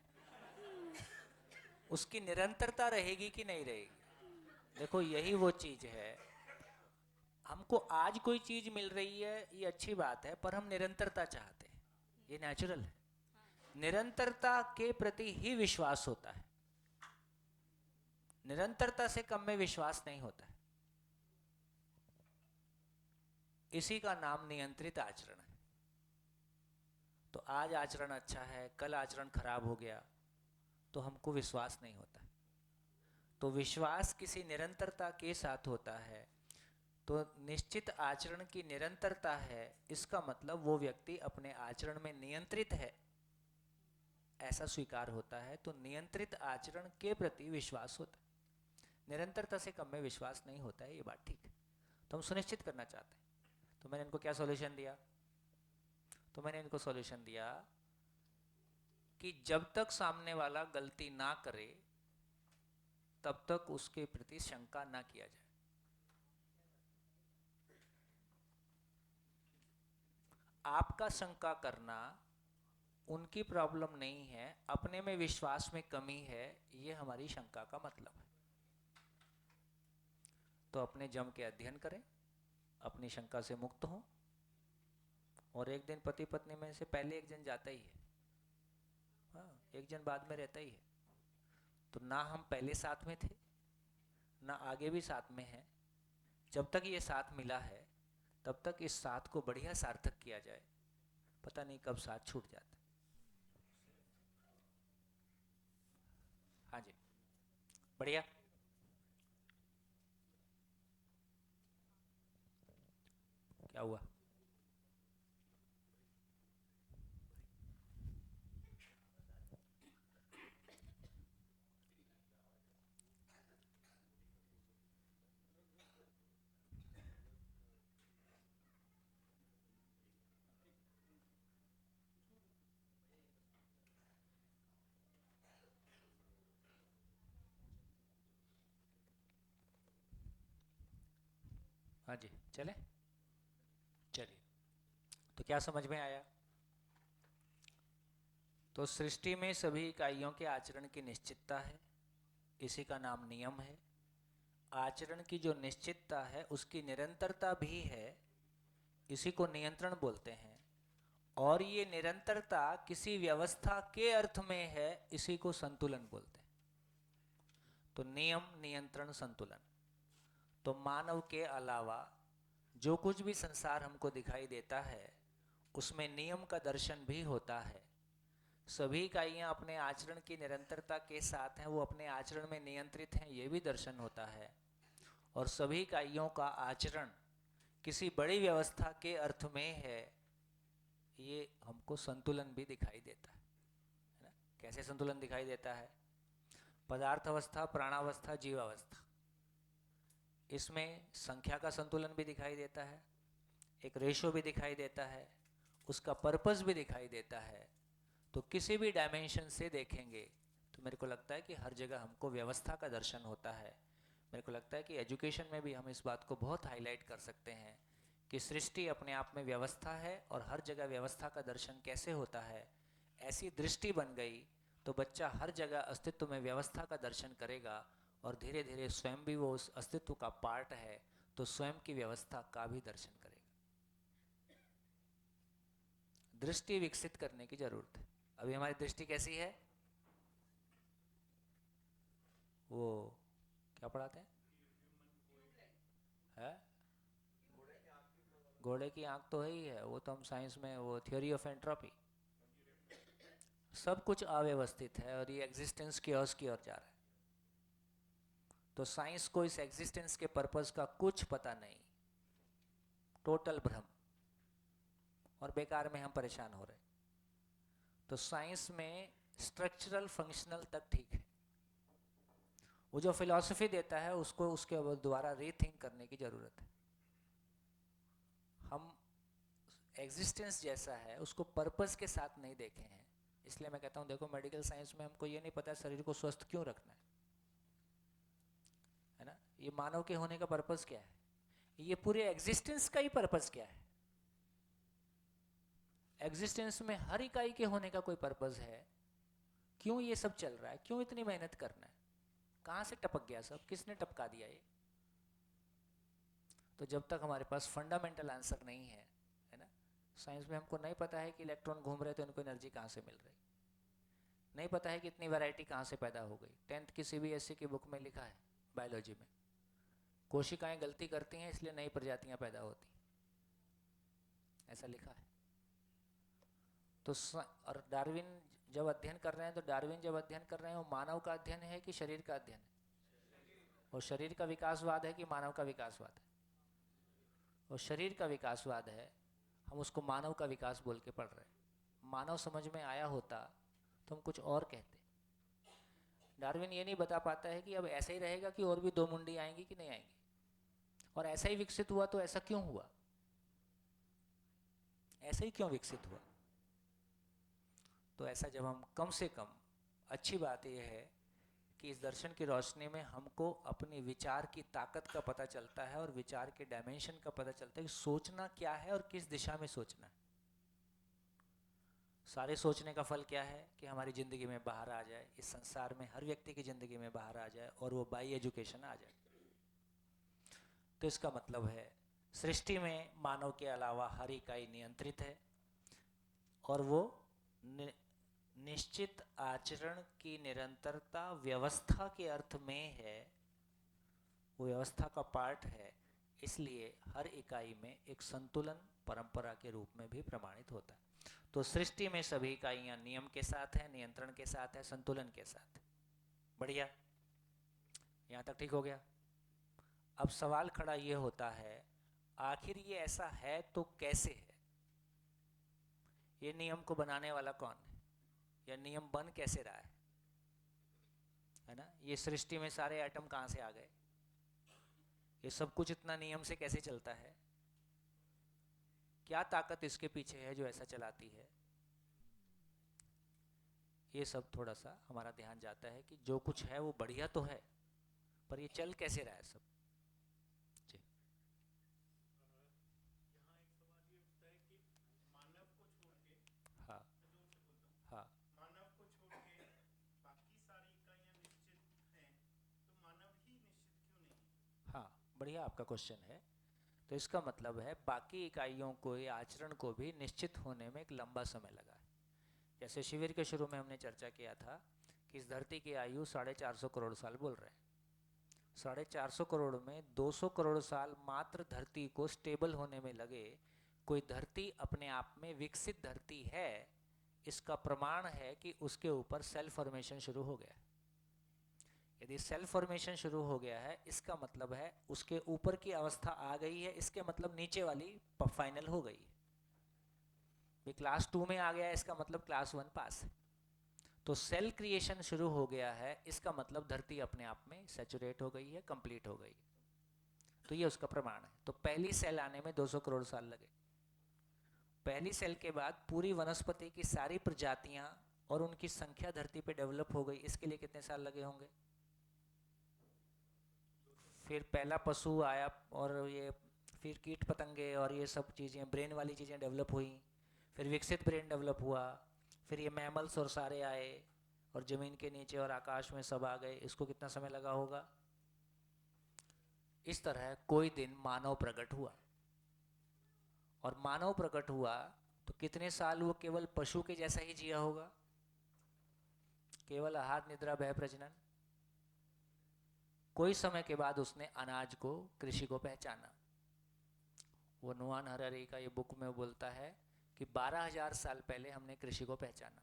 उसकी निरंतरता रहेगी कि नहीं रहेगी। देखो यही वो चीज है, हमको आज कोई चीज मिल रही है ये अच्छी बात है, पर हम निरंतरता चाहते हैं, ये नेचुरल है। निरंतरता के प्रति ही विश्वास होता है, निरंतरता से कम में विश्वास नहीं होता है। इसी का नाम नियंत्रित आचरण है। तो आज आचरण अच्छा है, कल आचरण खराब हो गया तो हमको विश्वास नहीं होता। तो विश्वास किसी निरंतरता के साथ होता है। तो निश्चित आचरण की निरंतरता है, इसका मतलब वो व्यक्ति अपने आचरण में नियंत्रित है, ऐसा स्वीकार होता है। तो नियंत्रित आचरण के प्रति विश्वास होता है, निरंतरता से कम में विश्वास नहीं होता है, ये बात ठीक है। तो हम सुनिश्चित करना चाहते हैं। तो मैंने इनको क्या सॉल्यूशन दिया? तो मैंने इनको सॉल्यूशन दिया कि जब तक सामने वाला गलती ना करे तब तक उसके प्रति शंका ना किया जाए। आपका शंका करना उनकी प्रॉब्लम नहीं है, अपने में विश्वास में कमी है, ये हमारी शंका का मतलब है। तो अपने जम के अध्ययन करें, अपनी शंका से मुक्त हों। और एक दिन पति पत्नी में से पहले एक जन जाता ही है, हाँ, एक जन बाद में रहता ही है। तो ना हम पहले साथ में थे, ना आगे भी साथ में है। जब तक ये साथ मिला है तब तक इस साथ को बढ़िया सार्थक किया जाए, पता नहीं कब साथ छूट जाता है। हाँ जी, बढ़िया। क्या हुआ? हाँ जी, चले चलिए। तो क्या समझ में आया? तो सृष्टि में सभी इकाइयों के आचरण की निश्चितता है, इसी का नाम नियम है। आचरण की जो निश्चितता है उसकी निरंतरता भी है, इसी को नियंत्रण बोलते हैं। और ये निरंतरता किसी व्यवस्था के अर्थ में है, इसी को संतुलन बोलते हैं। तो नियम, नियंत्रण, संतुलन। तो मानव के अलावा जो कुछ भी संसार हमको दिखाई देता है उसमें नियम का दर्शन भी होता है। सभी इकाइयाँ अपने आचरण की निरंतरता के साथ हैं, वो अपने आचरण में नियंत्रित हैं, ये भी दर्शन होता है। और सभी इकाइयों का आचरण किसी बड़ी व्यवस्था के अर्थ में है, ये हमको संतुलन भी दिखाई देता है ना? कैसे संतुलन दिखाई देता है? पदार्थ अवस्था, प्राणावस्था, जीवावस्था, इसमें संख्या का संतुलन भी दिखाई देता है, एक रेशो भी दिखाई देता है, उसका पर्पस भी दिखाई देता है। तो किसी भी डायमेंशन से देखेंगे तो मेरे को लगता है कि हर जगह हमको व्यवस्था का दर्शन होता है। मेरे को लगता है कि एजुकेशन में भी हम इस बात को बहुत हाईलाइट कर सकते हैं कि सृष्टि अपने आप में व्यवस्था है और हर जगह व्यवस्था का दर्शन कैसे होता है। ऐसी दृष्टि बन गई तो बच्चा हर जगह अस्तित्व में व्यवस्था का दर्शन करेगा और धीरे धीरे स्वयं भी वो उस अस्तित्व का पार्ट है, तो स्वयं की व्यवस्था का भी दर्शन करेगा। दृष्टि विकसित करने की जरूरत है। अभी हमारी दृष्टि कैसी है? वो क्या पढ़ाते हैं? है? घोड़े की आंख तो है ही है, वो तो हम साइंस में, वो थ्योरी ऑफ एंट्रोपी। सब कुछ अव्यवस्थित है और ये एग्जिस्टेंस क्योस की ओर जा रहा है। तो साइंस को इस एग्जिस्टेंस के पर्पस का कुछ पता नहीं, टोटल भ्रम, और बेकार में हम परेशान हो रहे। तो साइंस में स्ट्रक्चरल फंक्शनल तक ठीक है, वो जो फिलॉसफी देता है उसको उसके द्वारा रीथिंक करने की जरूरत है। हम एग्जिस्टेंस जैसा है उसको पर्पस के साथ नहीं देखे हैं। इसलिए मैं कहता हूँ देखो, मेडिकल साइंस में हमको ये नहीं पता शरीर को स्वस्थ क्यों रखना है ना? ये मानव के होने का पर्पस क्या है? ये पूरे एग्जिस्टेंस का ही पर्पस क्या है? एग्जिस्टेंस में हर इकाई के होने का कोई पर्पस है? क्यों ये सब चल रहा है? क्यों इतनी मेहनत करना है? कहाँ से टपक गया सब? किसने टपका दिया ये? तो जब तक हमारे पास फंडामेंटल आंसर नहीं है, है ना? साइंस में हमको नहीं पता है कि इलेक्ट्रॉन घूम रहे तो इनको एनर्जी कहाँ से मिल रही, नहीं पता है कि इतनी वैरायटी कहाँ से पैदा हो गई। 10th की CBSE की बुक में लिखा है बायोलॉजी में, कोशिकाएं गलती करती हैं इसलिए नई प्रजातियां पैदा होती, ऐसा लिखा है। तो और डार्विन जब अध्ययन कर रहे हैं, तो डार्विन जब अध्ययन कर रहे हैं वो मानव का अध्ययन है कि शरीर का अध्ययन है? और शरीर का विकासवाद है कि मानव का विकासवाद है? और शरीर का विकासवाद है, हम उसको मानव का विकास बोल के पढ़ रहे हैं। मानव समझ में आया होता तो हम कुछ और कहते। डार्विन ये नहीं बता पाता है कि अब ऐसा ही रहेगा कि और भी 2 मुंडी आएंगी कि नहीं आएंगी, और ऐसा ही विकसित हुआ तो ऐसा क्यों हुआ, ऐसा ही क्यों विकसित हुआ। तो ऐसा जब हम कम से कम, अच्छी बात यह है कि इस दर्शन की रोशनी में हमको अपनी विचार की ताकत का पता चलता है और विचार के डायमेंशन का पता चलता है कि सोचना क्या है और किस दिशा में सोचना है। सारे सोचने का फल क्या है कि हमारी ज़िंदगी में बाहर आ जाए, इस संसार में हर व्यक्ति की ज़िंदगी में बाहर आ जाए और वो बाई एजुकेशन आ जाए। तो इसका मतलब है सृष्टि में मानव के अलावा हर इकाई नियंत्रित है और वो निश्चित आचरण की निरंतरता व्यवस्था के अर्थ में है, वो व्यवस्था का पार्ट है। इसलिए हर इकाई में एक संतुलन परंपरा के रूप में भी प्रमाणित होता है। तो सृष्टि में सभी इकाइयां नियम के साथ है, नियंत्रण के साथ है, संतुलन के साथ है। बढ़िया, यहाँ तक ठीक हो गया। अब सवाल खड़ा ये होता है, आखिर ये ऐसा है तो कैसे है? ये नियम को बनाने वाला कौन है? या नियम बन कैसे रहा है ना? ये सृष्टि में सारे एटम कहाँ से आ गए? ये सब कुछ इतना नियम से कैसे चलता है? क्या ताकत इसके पीछे है जो ऐसा चलाती है? ये सब थोड़ा सा हमारा ध्यान जाता है कि जो कुछ है वो बढ़िया तो है, पर ये चल कैसे रहा है सब। जी। बढ़िया आपका क्वेश्चन है। तो इसका मतलब है बाकी इकाइयों को या आचरण को भी निश्चित होने में एक लंबा समय लगा है। जैसे शिविर के शुरू में हमने चर्चा किया था कि इस धरती की आयु 450 करोड़ साल बोल रहे हैं। 450 करोड़ में 200 करोड़ साल मात्र धरती को स्टेबल होने में लगे। कोई धरती अपने आप में विकसित धरती है, इसका प्रमाण है कि उसके ऊपर सेल फॉर्मेशन शुरू हो गया। यदि सेल फॉर्मेशन शुरू हो गया है, इसका मतलब है उसके ऊपर की अवस्था आ गई है, इसके मतलब नीचे वाली फाइनल हो गई है। क्लास 2 में आ गया, इसका मतलब क्लास 1 पास है। तो सेल क्रिएशन शुरू हो गया है, इसका मतलब धरती अपने आप में सैचुरेट हो गई है, कंप्लीट हो गई। तो ये उसका प्रमाण है। तो पहली सेल आने में 200 करोड़ साल लगे। पहली सेल के बाद पूरी वनस्पति की सारी प्रजातियां और उनकी संख्या धरती पे डेवलप हो गई। इसके लिए कितने साल लगे होंगे? फिर पहला पशु आया और ये फिर कीट पतंगे और ये सब चीज़ें, ब्रेन वाली चीज़ें डेवलप हुई। फिर विकसित ब्रेन डेवलप हुआ। फिर ये मैमल्स और सारे आए और ज़मीन के नीचे और आकाश में सब आ गए। इसको कितना समय लगा होगा? इस तरह कोई दिन मानव प्रकट हुआ, और मानव प्रकट हुआ तो कितने साल वो केवल पशु के जैसा ही जिया होगा? केवल आहार निद्रा भय प्रजनन। कोई समय के बाद उसने अनाज को, कृषि को पहचाना। वो नुआन हरारी का ये बुक में बोलता है कि 12,000 साल पहले हमने कृषि को पहचाना।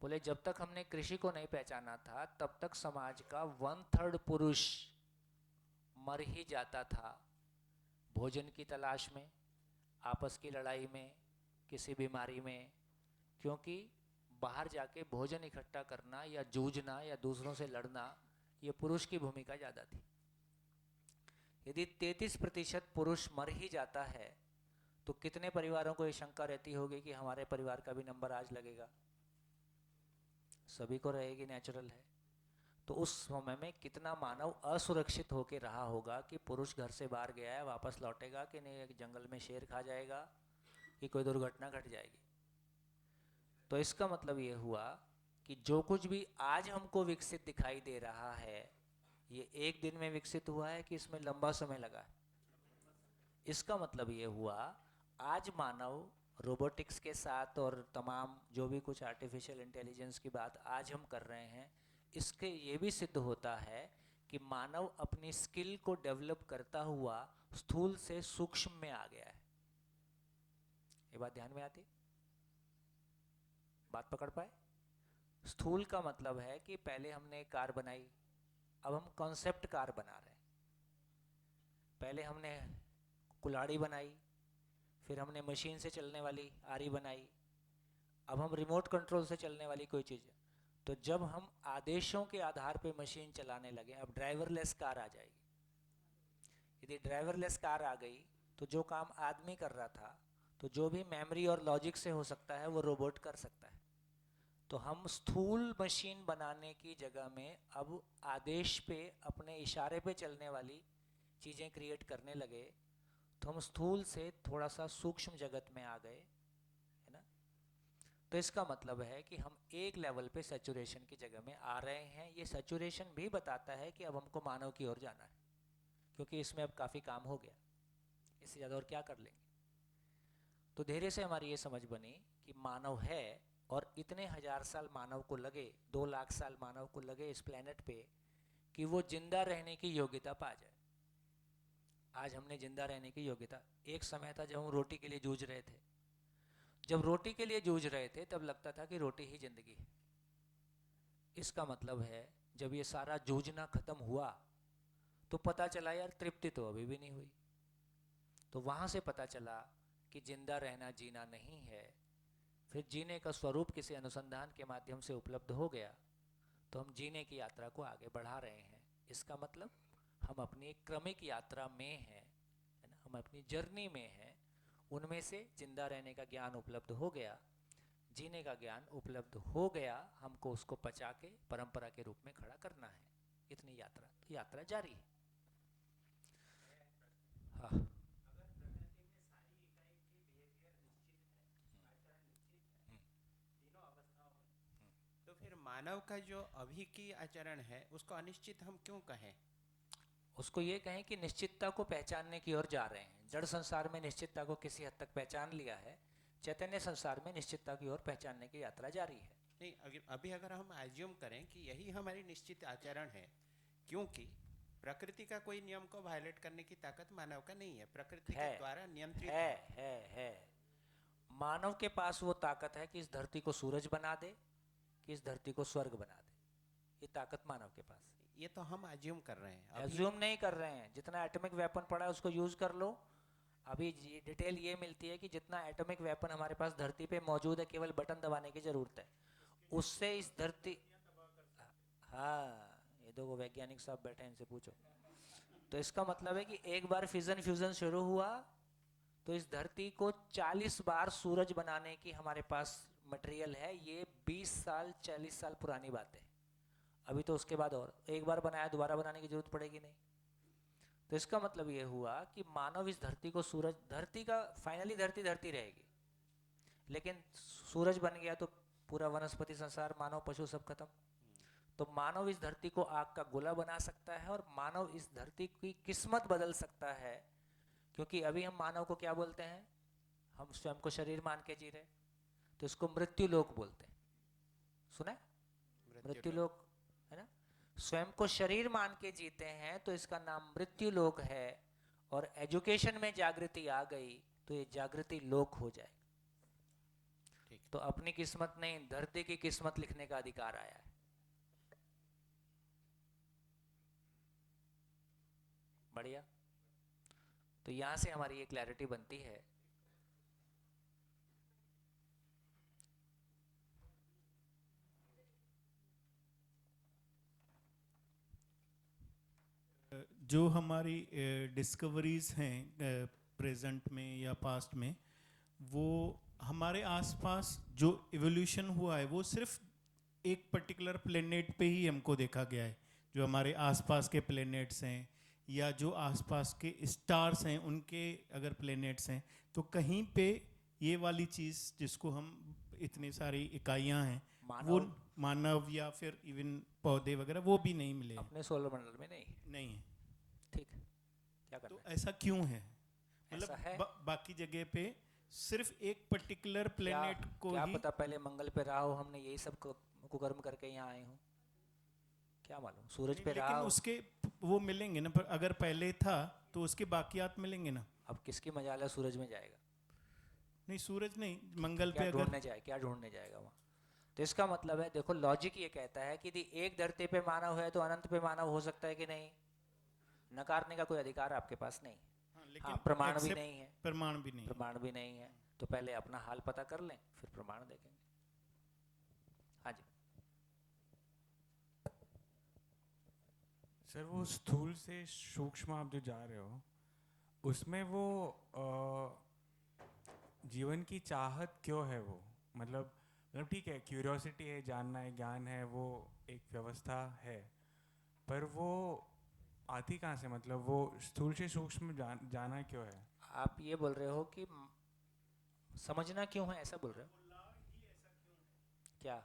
बोले जब तक हमने कृषि को नहीं पहचाना था तब तक समाज का 1/3 पुरुष मर ही जाता था, भोजन की तलाश में, आपस की लड़ाई में, किसी बीमारी में। क्योंकि बाहर जाके भोजन इकट्ठा करना या जूझना या दूसरों से लड़ना, ये पुरुष की भूमिका ज़्यादा थी। यदि 33% पुरुष मर ही जाता है तो कितने परिवारों को ये शंका रहती होगी कि हमारे परिवार का भी नंबर आज लगेगा? सभी को रहेगी, नेचुरल है। तो उस समय में कितना मानव असुरक्षित होकर रहा होगा कि पुरुष घर से बाहर गया है, वापस लौटेगा कि नहीं, एक जंगल में शेर खा जाएगा कि कोई दुर्घटना घट जाएगी। तो इसका मतलब ये हुआ कि जो कुछ भी आज हमको विकसित दिखाई दे रहा है, ये एक दिन में विकसित हुआ है कि इसमें लंबा समय लगा है? इसका मतलब ये हुआ आज मानव रोबोटिक्स के साथ और तमाम जो भी कुछ आर्टिफिशियल इंटेलिजेंस की बात आज हम कर रहे हैं, इसके ये भी सिद्ध होता है कि मानव अपनी स्किल को डेवलप करता हुआ स्थूल से सूक्ष्म में आ गया है। ये बात ध्यान में आती? बात पकड़ पाए? स्थूल का मतलब है कि पहले हमने एक कार बनाई, अब हम कॉन्सेप्ट कार बना रहे हैं। पहले हमने कुल्हाड़ी बनाई, फिर हमने मशीन से चलने वाली आरी बनाई, अब हम रिमोट कंट्रोल से चलने वाली कोई चीज़। तो जब हम आदेशों के आधार पे मशीन चलाने लगे, अब ड्राइवरलेस कार आ जाएगी। यदि ड्राइवरलेस कार आ गई तो जो काम आदमी कर रहा था, तो जो भी मेमोरी और लॉजिक से हो सकता है वो रोबोट कर सकता है। तो हम स्थूल मशीन बनाने की जगह में अब आदेश पे, अपने इशारे पे चलने वाली चीज़ें क्रिएट करने लगे। तो हम स्थूल से थोड़ा सा सूक्ष्म जगत में आ गए, है ना? तो इसका मतलब है कि हम एक लेवल पे सैचुरेशन की जगह में आ रहे हैं। ये सैचुरेशन भी बताता है कि अब हमको मानव की ओर जाना है, क्योंकि इसमें अब काफ़ी काम हो गया, इससे ज़्यादा और क्या कर लेंगे। तो धीरे से हमारी ये समझ बनी कि मानव है, और इतने हजार साल मानव को लगे, 2 लाख साल मानव को लगे इस प्लेनेट पे कि वो जिंदा रहने की योग्यता पा जाए। आज हमने जिंदा रहने की योग्यता, एक समय था जब हम रोटी के लिए जूझ रहे थे। जब रोटी के लिए जूझ रहे थे तब लगता था कि रोटी ही जिंदगी है। इसका मतलब है जब ये सारा जूझना खत्म हुआ तो पता चला यार तृप्ति तो अभी भी नहीं हुई। तो वहां से पता चला कि जिंदा रहना जीना नहीं है। फिर जीने का स्वरूप किसी अनुसंधान के माध्यम से उपलब्ध हो गया, तो हम जीने की यात्रा को आगे बढ़ा रहे हैं। इसका मतलब हम अपनी एक क्रमिक यात्रा में हैं, है ना? हम अपनी जर्नी में हैं। उनमें से जिंदा रहने का ज्ञान उपलब्ध हो गया, जीने का ज्ञान उपलब्ध हो गया, हमको उसको पचा के परंपरा के रूप में खड़ा करना है। इतनी यात्रा, तो यात्रा जारी है। हाँ, तो फिर मानव का जो अभी की आचरण है उसको अनिश्चित हम क्यों कहें? उसको ये कहें कि निश्चितता को पहचानने की ओर जा रहे हैं। जड़ संसार में निश्चितता को किसी हद तक पहचान लिया है, चैतन्य संसार में निश्चितता की ओर पहचानने की यात्रा जारी है। नहीं, अभी अगर हम एज्यूम करें कि यही हमारी निश्चित आचरण है, क्योंकि प्रकृति का कोई नियम को वायलेट करने की ताकत मानव का नहीं है, प्रकृति के द्वारा नियंत्रित है। मानव के पास वो ताकत है कि इस धरती को सूरज बना दे, कि इस धरती को स्वर्ग बना दे। ये ताकत मानव के पास है। ये तो हम एज्यूम कर रहे हैं। एज्यूम नहीं कर रहे हैं। जितना एटॉमिक वेपन पड़ा है उसको यूज कर लो। अभी डिटेल ये मिलती है कि जितना एटॉमिक वेपन हमारे पास धरती पे मौजूद है, केवल बटन दबाने की जरूरत है। उससे इस धरती, हाँ, ये दो वैज्ञानिक साहब बैठे हैं, इनसे पूछो। तो इसका मतलब है कि एक बार फिजन फ्यूजन शुरू हुआ तो इस धरती को 40 बार सूरज बनाने की हमारे पास मटेरियल है। ये 20 साल 40 साल पुरानी बात है। अभी तो उसके बाद और एक बार बनाया, दोबारा बनाने की जरूरत पड़ेगी नहीं। तो इसका मतलब ये हुआ कि मानव इस धरती को सूरज, धरती का फाइनली धरती रहेगी, लेकिन सूरज बन गया तो पूरा वनस्पति संसार, मानव, पशु सब खत्म। तो मानव इस धरती को आग का गोला बना सकता है और मानव इस धरती की किस्मत बदल सकता है। क्योंकि अभी हम मानव को क्या बोलते हैं? हम स्वयं को शरीर मान के जी रहे, तो इसको मृत्यु लोक बोलते हैं। सुना है? मृत्यु लोक है ना। स्वयं को शरीर मान के जीते हैं तो इसका नाम मृत्यु लोक है। और एजुकेशन में जागृति आ गई तो ये जागृति लोक हो जाए। तो अपनी किस्मत नहीं, धरती की किस्मत लिखने का अधिकार आया है। बढ़िया। तो यहां से हमारी ये क्लैरिटी बनती है। जो हमारी डिस्कवरीज हैं प्रेजेंट में या पास्ट में, वो हमारे आसपास जो इवोल्यूशन हुआ है वो सिर्फ एक पर्टिकुलर प्लेनेट पे ही हमको देखा गया है। जो हमारे आसपास के प्लेनेट्स हैं या जो आसपास के स्टार्स हैं उनके अगर प्लेनेट्स हैं, तो कहीं पे ये वाली चीज़ जिसको हम इतनी सारी इकाइयां हैं, वो मानव या फिर इवन पौधे वगैरह वो भी नहीं मिले अपने सोलर मंडल में नहीं है। ठीक, क्या करना तो ऐसा क्यों है? ऐसा है? बाकी जगह पे सिर्फ एक पर्टिकुलर प्लेनेट को क्या ही पता पहले मंगल पे रहा हो, हमने यही सब कुकर्म करके यहाँ आए हो, क्या मालूम। सूरज पे रहा हो, उसके वो मिलेंगे ना, पर अगर पहले था तो उसके बाकियात मिलेंगे ना। अब किसकी मजाल है सूरज में जाएगा? नहीं, सूरज नहीं, मंगल पे ढूंढने जाए, क्या ढूंढने जाएगा वहाँ? तो इसका मतलब है, देखो लॉजिक ये कहता है कि यदि एक धरती पे मानव है तो अनंत पे मानव हो सकता है कि नहीं? नकारने का कोई अधिकार आपके पास नहीं। हाँ, प्रमाण भी नहीं है। प्रमाण भी नहीं है। तो पहले अपना हाल पता कर लें, फिर प्रमाण देखेंगे। हाँ जी सर, वो स्थूल से सूक्ष्म आप जो जा रहे हो, उसमें वो जीवन की चाहत क्यों है? वो मतलब ठीक है, क्यूरियोसिटी है, जानना है, ज्ञान है, वो एक व्यवस्था है, पर वो आती कहाँ से? मतलब वो स्थूल से सूक्ष्म जाना क्यों है? आप ये बोल रहे हो कि समझना क्यों है, ऐसा बोल रहे हो? क्या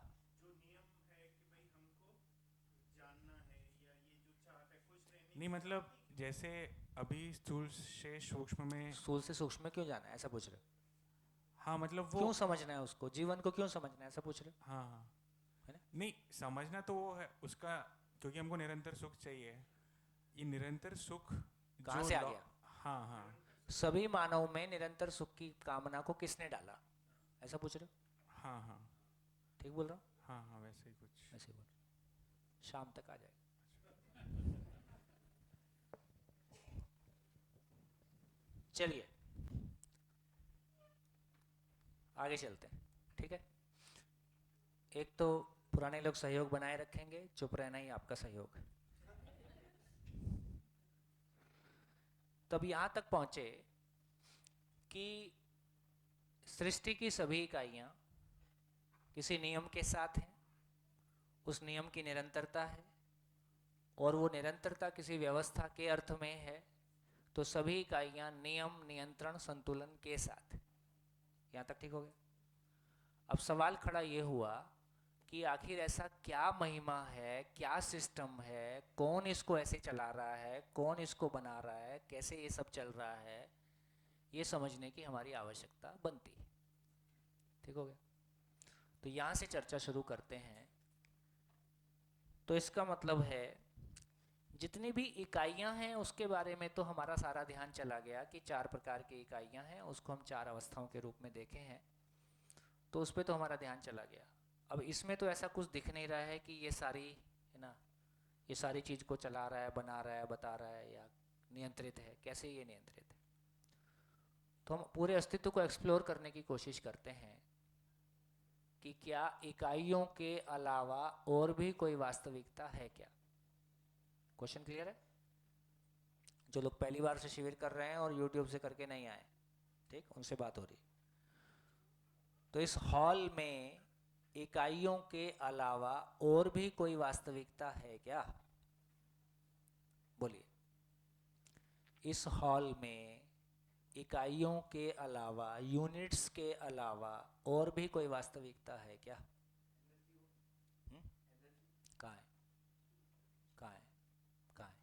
जो नियम है कि भाई हमको जानना है या ये जो चाहत है खुश रहने नहीं, मतलब जैसे अभी स्थूल से सूक्ष्म में, स्थूल से सूक्ष्म में क्यों जाना है, ऐसा पूछ रहे हो? हाँ, मतलब वो क्यों समझना है उसको, जीवन को क्यों समझना है, ऐसा पूछ रहे हो? हाँ है ना? नहीं, समझना तो वो है उसका, क्योंकि हमको निरंतर सुख चाहिए। ये निरंतर सुख कहाँ से आ गया? हाँ, सभी मानव में निरंतर सुख की कामना को किसने डाला, ऐसा पूछ रहे हो? हाँ, ठीक बोल रहा हूँ? हाँ, वैसे ही कुछ ऐसे बोल। शाम तक आ जाएगा। चलिए आगे चलते हैं, ठीक है। एक तो पुराने लोग सहयोग बनाए रखेंगे, चुप रहना ही आपका सहयोग है। तब यहां तक पहुंचे कि सृष्टि की सभी इकाइयां किसी नियम के साथ हैं, उस नियम की निरंतरता है, और वो निरंतरता किसी व्यवस्था के अर्थ में है। तो सभी इकाइयां नियम, नियंत्रण, संतुलन के साथ। यहां तक ठीक हो गया? अब सवाल खड़ा ये हुआ कि आखिर ऐसा क्या महिमा है, क्या सिस्टम है, कौन इसको ऐसे चला रहा है, कौन इसको बना रहा है, कैसे ये सब चल रहा है, ये समझने की हमारी आवश्यकता बनती है। ठीक हो गया? तो यहाँ से चर्चा शुरू करते हैं। तो इसका मतलब है जितनी भी इकाइयाँ हैं उसके बारे में तो हमारा सारा ध्यान चला गया कि 4 प्रकार की इकाइयाँ हैं, उसको हम 4 अवस्थाओं के रूप में देखे हैं, तो उस पर तो हमारा ध्यान चला गया। अब इसमें तो ऐसा कुछ दिख नहीं रहा है कि ये सारी, है ना, ये सारी चीज़ को चला रहा है, बना रहा है, बता रहा है या नियंत्रित है। कैसे ये नियंत्रित है? तो हम पूरे अस्तित्व को एक्सप्लोर करने की कोशिश करते हैं कि क्या इकाइयों के अलावा और भी कोई वास्तविकता है क्या। क्वेश्चन क्लियर है? जो लोग पहली बार से शिविर कर रहे हैं और यूट्यूब से करके नहीं आए, ठीक, उनसे बात हो रही। तो इस हॉल में इकाइयों के अलावा और भी कोई वास्तविकता है क्या? बोलिए। इस हॉल में इकाइयों के अलावा, यूनिट्स के अलावा और भी कोई वास्तविकता है क्या? कहाँ है? कहाँ है? कहाँ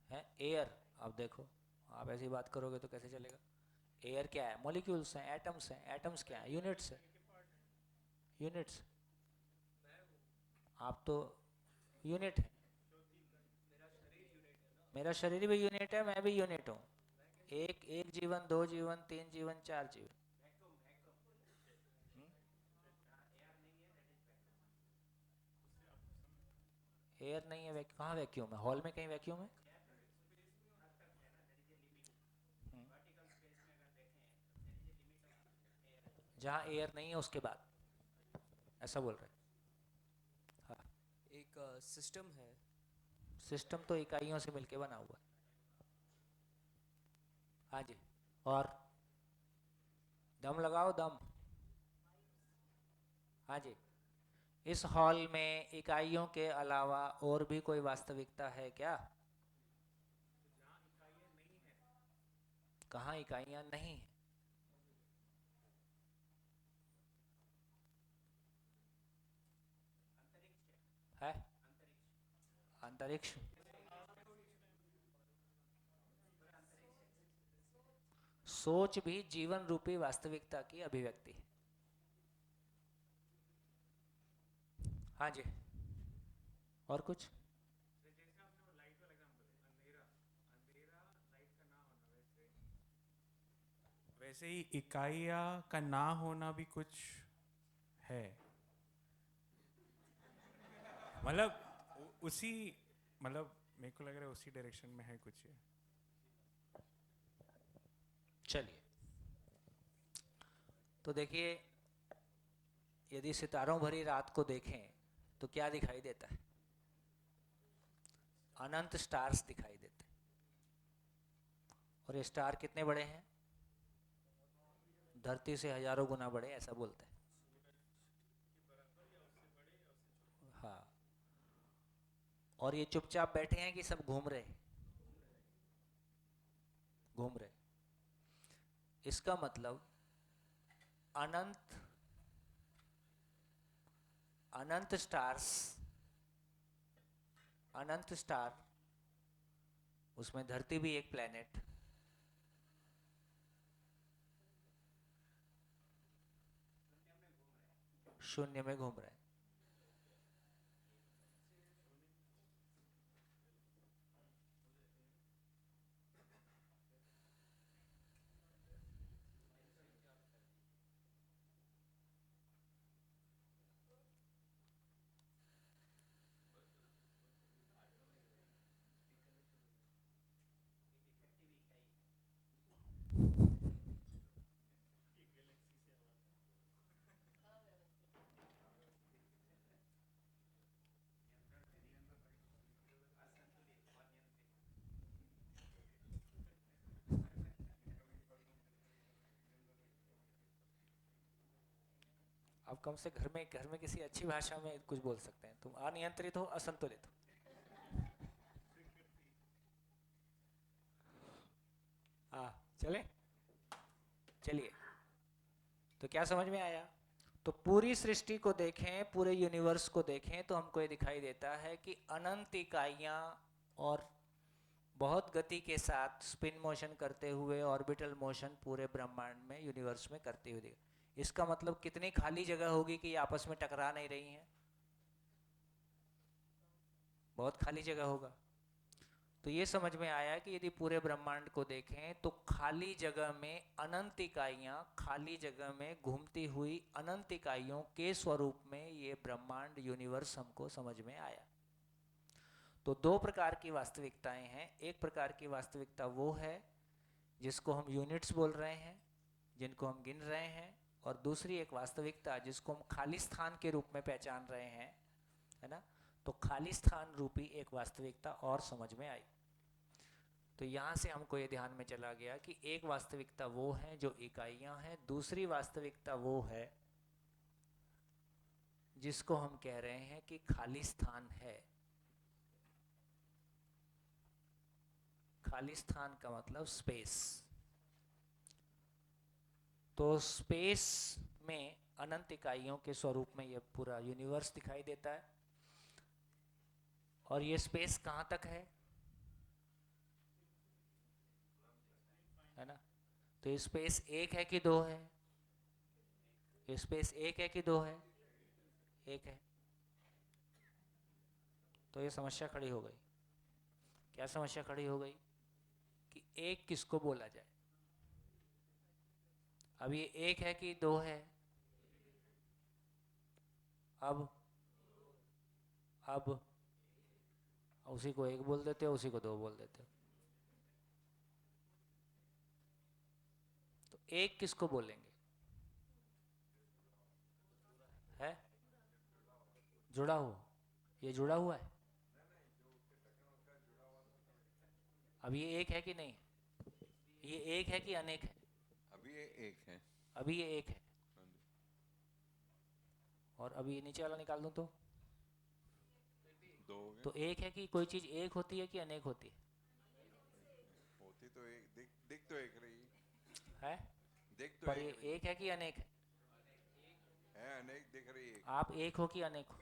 है? एयर। अब देखो, आप ऐसी बात करोगे तो कैसे चलेगा? एयर क्या है? मॉलिक्यूल्स हैं, एटम्स हैं। एटम्स क्या है? यूनिट्स है। यूनिट्स। आप तो यूनिट है। मेरा शरीर भी यूनिट है, मैं भी यूनिट हूँ। एक जीवन, 2 जीवन, 3 जीवन, 4 जीवन। एयर नहीं है, कहाँ वैक्यूम है? हॉल में कहीं वैक्यूम है? जहाँ एयर नहीं है उसके बाद, ऐसा बोल रहे? हाँ। एक सिस्टम है। सिस्टम तो इकाइयों से मिलके बना हुआ है। हाँ जी। और दम लगाओ, दम। हाँ जी। इस हॉल में इकाइयों के अलावा और भी कोई वास्तविकता है क्या? कहाँ इकाइयाँ नहीं है? है अंतरिक्ष। सोच भी जीवन रूपी वास्तविकता की अभिव्यक्ति है। हाँ जी। और कुछ? वैसे ही इकाइया का ना होना भी कुछ है, मतलब उसी, मतलब मेरे को लग रहा है उसी डायरेक्शन में है कुछ ये। चलिए, तो देखिए, यदि सितारों भरी रात को देखें तो क्या दिखाई देता है? अनंत स्टार्स दिखाई देते हैं। और ये स्टार कितने बड़े हैं? धरती से हजारों गुना बड़े, ऐसा बोलते हैं। हाँ। और ये चुपचाप बैठे हैं कि सब घूम रहे? घूम रहे। इसका मतलब अनंत अनंत स्टार्स, अनंत स्टार, उसमें धरती भी एक प्लेनेट, शून्य में घूम रहे हैं। अब कम से घर में किसी अच्छी भाषा में कुछ बोल सकते हैं। तुम अनियंत्रित हो, असंतुलित हो। हाँ, चले, चलिए। तो क्या समझ में आया? तो पूरी सृष्टि को देखें, पूरे यूनिवर्स को देखें तो हमको ये दिखाई देता है कि अनंत इकाइयाँ और बहुत गति के साथ स्पिन मोशन करते हुए ऑर्बिटल मोशन पूरे ब्रह्मांड में, यूनिवर्स में करती हुई। इसका मतलब कितनी खाली जगह होगी कि ये आपस में टकरा नहीं रही हैं? बहुत खाली जगह होगा। तो ये समझ में आया कि यदि पूरे ब्रह्मांड को देखें तो खाली जगह में अनंत इकाइयाँ, खाली जगह में घूमती हुई अनंत इकाइयों के स्वरूप में ये ब्रह्मांड, यूनिवर्स हमको समझ में आया। तो दो प्रकार की वास्तविकताएं हैं। एक प्रकार की वास्तविकता वो है जिसको हम यूनिट्स बोल रहे हैं, जिनको हम गिन रहे हैं, और दूसरी एक वास्तविकता जिसको हम खाली स्थान के रूप में पहचान रहे हैं, है ना? तो खाली स्थान रूपी एक वास्तविकता और समझ में आई। तो यहाँ से हमको ये ध्यान में चला गया कि एक वास्तविकता वो है जो इकाइयाँ हैं, दूसरी वास्तविकता वो है जिसको हम कह रहे हैं कि खाली स्थान है। खाली स्थान का मतलब स्पेस। तो स्पेस में अनंत इकाइयों के स्वरूप में ये पूरा यूनिवर्स दिखाई देता है। और ये स्पेस कहाँ तक है ना? तो ये स्पेस एक है कि दो है? ये स्पेस एक है कि दो है? एक है। तो ये समस्या खड़ी हो गई। क्या समस्या खड़ी हो गई? कि एक किसको बोला जाए? अब ये एक है कि दो है? अब उसी को एक बोल देते हो, उसी को दो बोल देते हो। तो एक किसको बोलेंगे? है जुड़ा हुआ। ये जुड़ा हुआ है। अब ये एक है कि नहीं? ये एक है कि अनेक है? अभी ये एक है। अभी ये एक है। और अभी ये नीचे वाला निकाल दूं तो दो हो गए। तो एक है कि कोई चीज एक होती है कि अनेक होती है? होती तो एक, दिख तो एक रही है। दिख तो पर एक ये रही एक है कि अनेक है? अनेक दिख रही है। आप एक हो कि अनेक हो?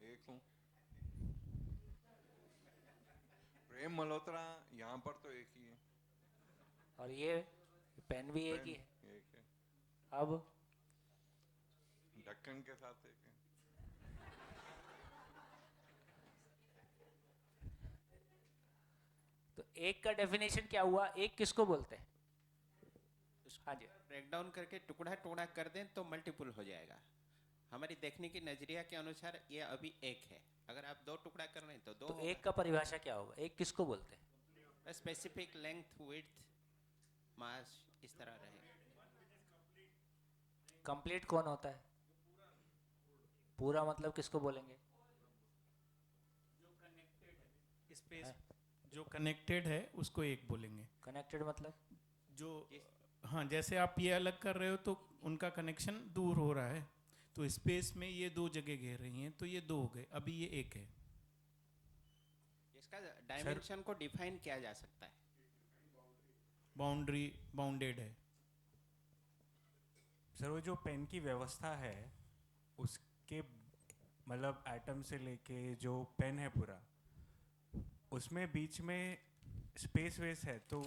एक हूँ। प्रेम मल्होत्रा यहाँ पर तो एक ही है। और ये पेन भी एक ही है। एक है। अब ढक्कन के साथ एक है। तो एक का डेफिनेशन क्या हुआ? एक किसको बोलते हैं? हाँ जी। ब्रेक डाउन करके टुकड़ा टुकड़ा कर दें तो मल्टीपल हो जाएगा। हमारी देखने की नजरिया के अनुसार ये अभी एक है। अगर आप दो टुकड़ा कर रहे हैं तो दो। तो एक का परिभाषा क्या होगा? एक किसको बोलते हैं? स्पेसिफिक लेंथ, विड्थ, मास इस तरह रहेगा। कंप्लीट कौन होता है? पूरा मतलब किसको बोलेंगे? स्पेस जो कनेक्टेड है उसको एक बोलेंगे। कनेक्टेड मतलब जो, हाँ, जैसे आप ये अलग कर रहे हो तो उनका कनेक्शन दूर हो रहा है, तो स्पेस में ये दो जगह घेर रही हैं, तो ये दो हो गए, अभी ये एक है। इसका डायमेंशन को डिफाइन किया जा सकता है। बाउंड्री बाउंडेड है। सर वो जो पेन की व्यवस्था है उसके मतलब एटम से लेके जो पेन है पूरा, उसमें बीच में स्पेस वेस है तो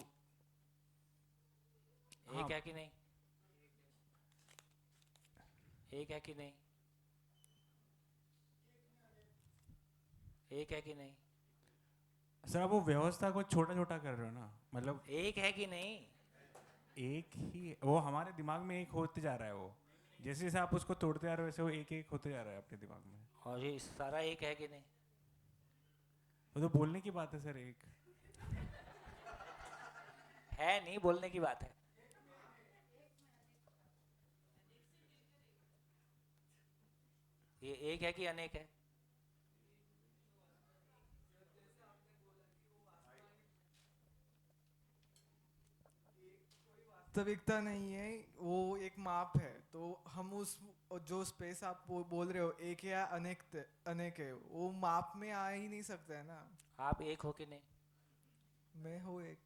एक है कि नहीं? एक है कि नहीं? एक है कि नहीं? सर आप वो व्यवस्था को छोटा छोटा कर रहे हो ना, मतलब एक है कि नहीं? एक ही वो हमारे दिमाग में एक होते जा रहा है। वो जैसे जैसे आप उसको तोड़ते जा रहे हो वैसे वो एक एक होते जा रहा है अपने दिमाग में। और ये सारा एक है कि नहीं? वो तो बोलने की बात है सर। एक है नहीं, बोलने की बात है। ये एक है कि अनेक है? वास्तविकता नहीं है, वो एक माप है। तो हम उस जो स्पेस आप बोल रहे हो एक या अनेक है, वो माप में आ ही नहीं सकता है ना। आप एक हो कि नहीं? मैं हूँ एक।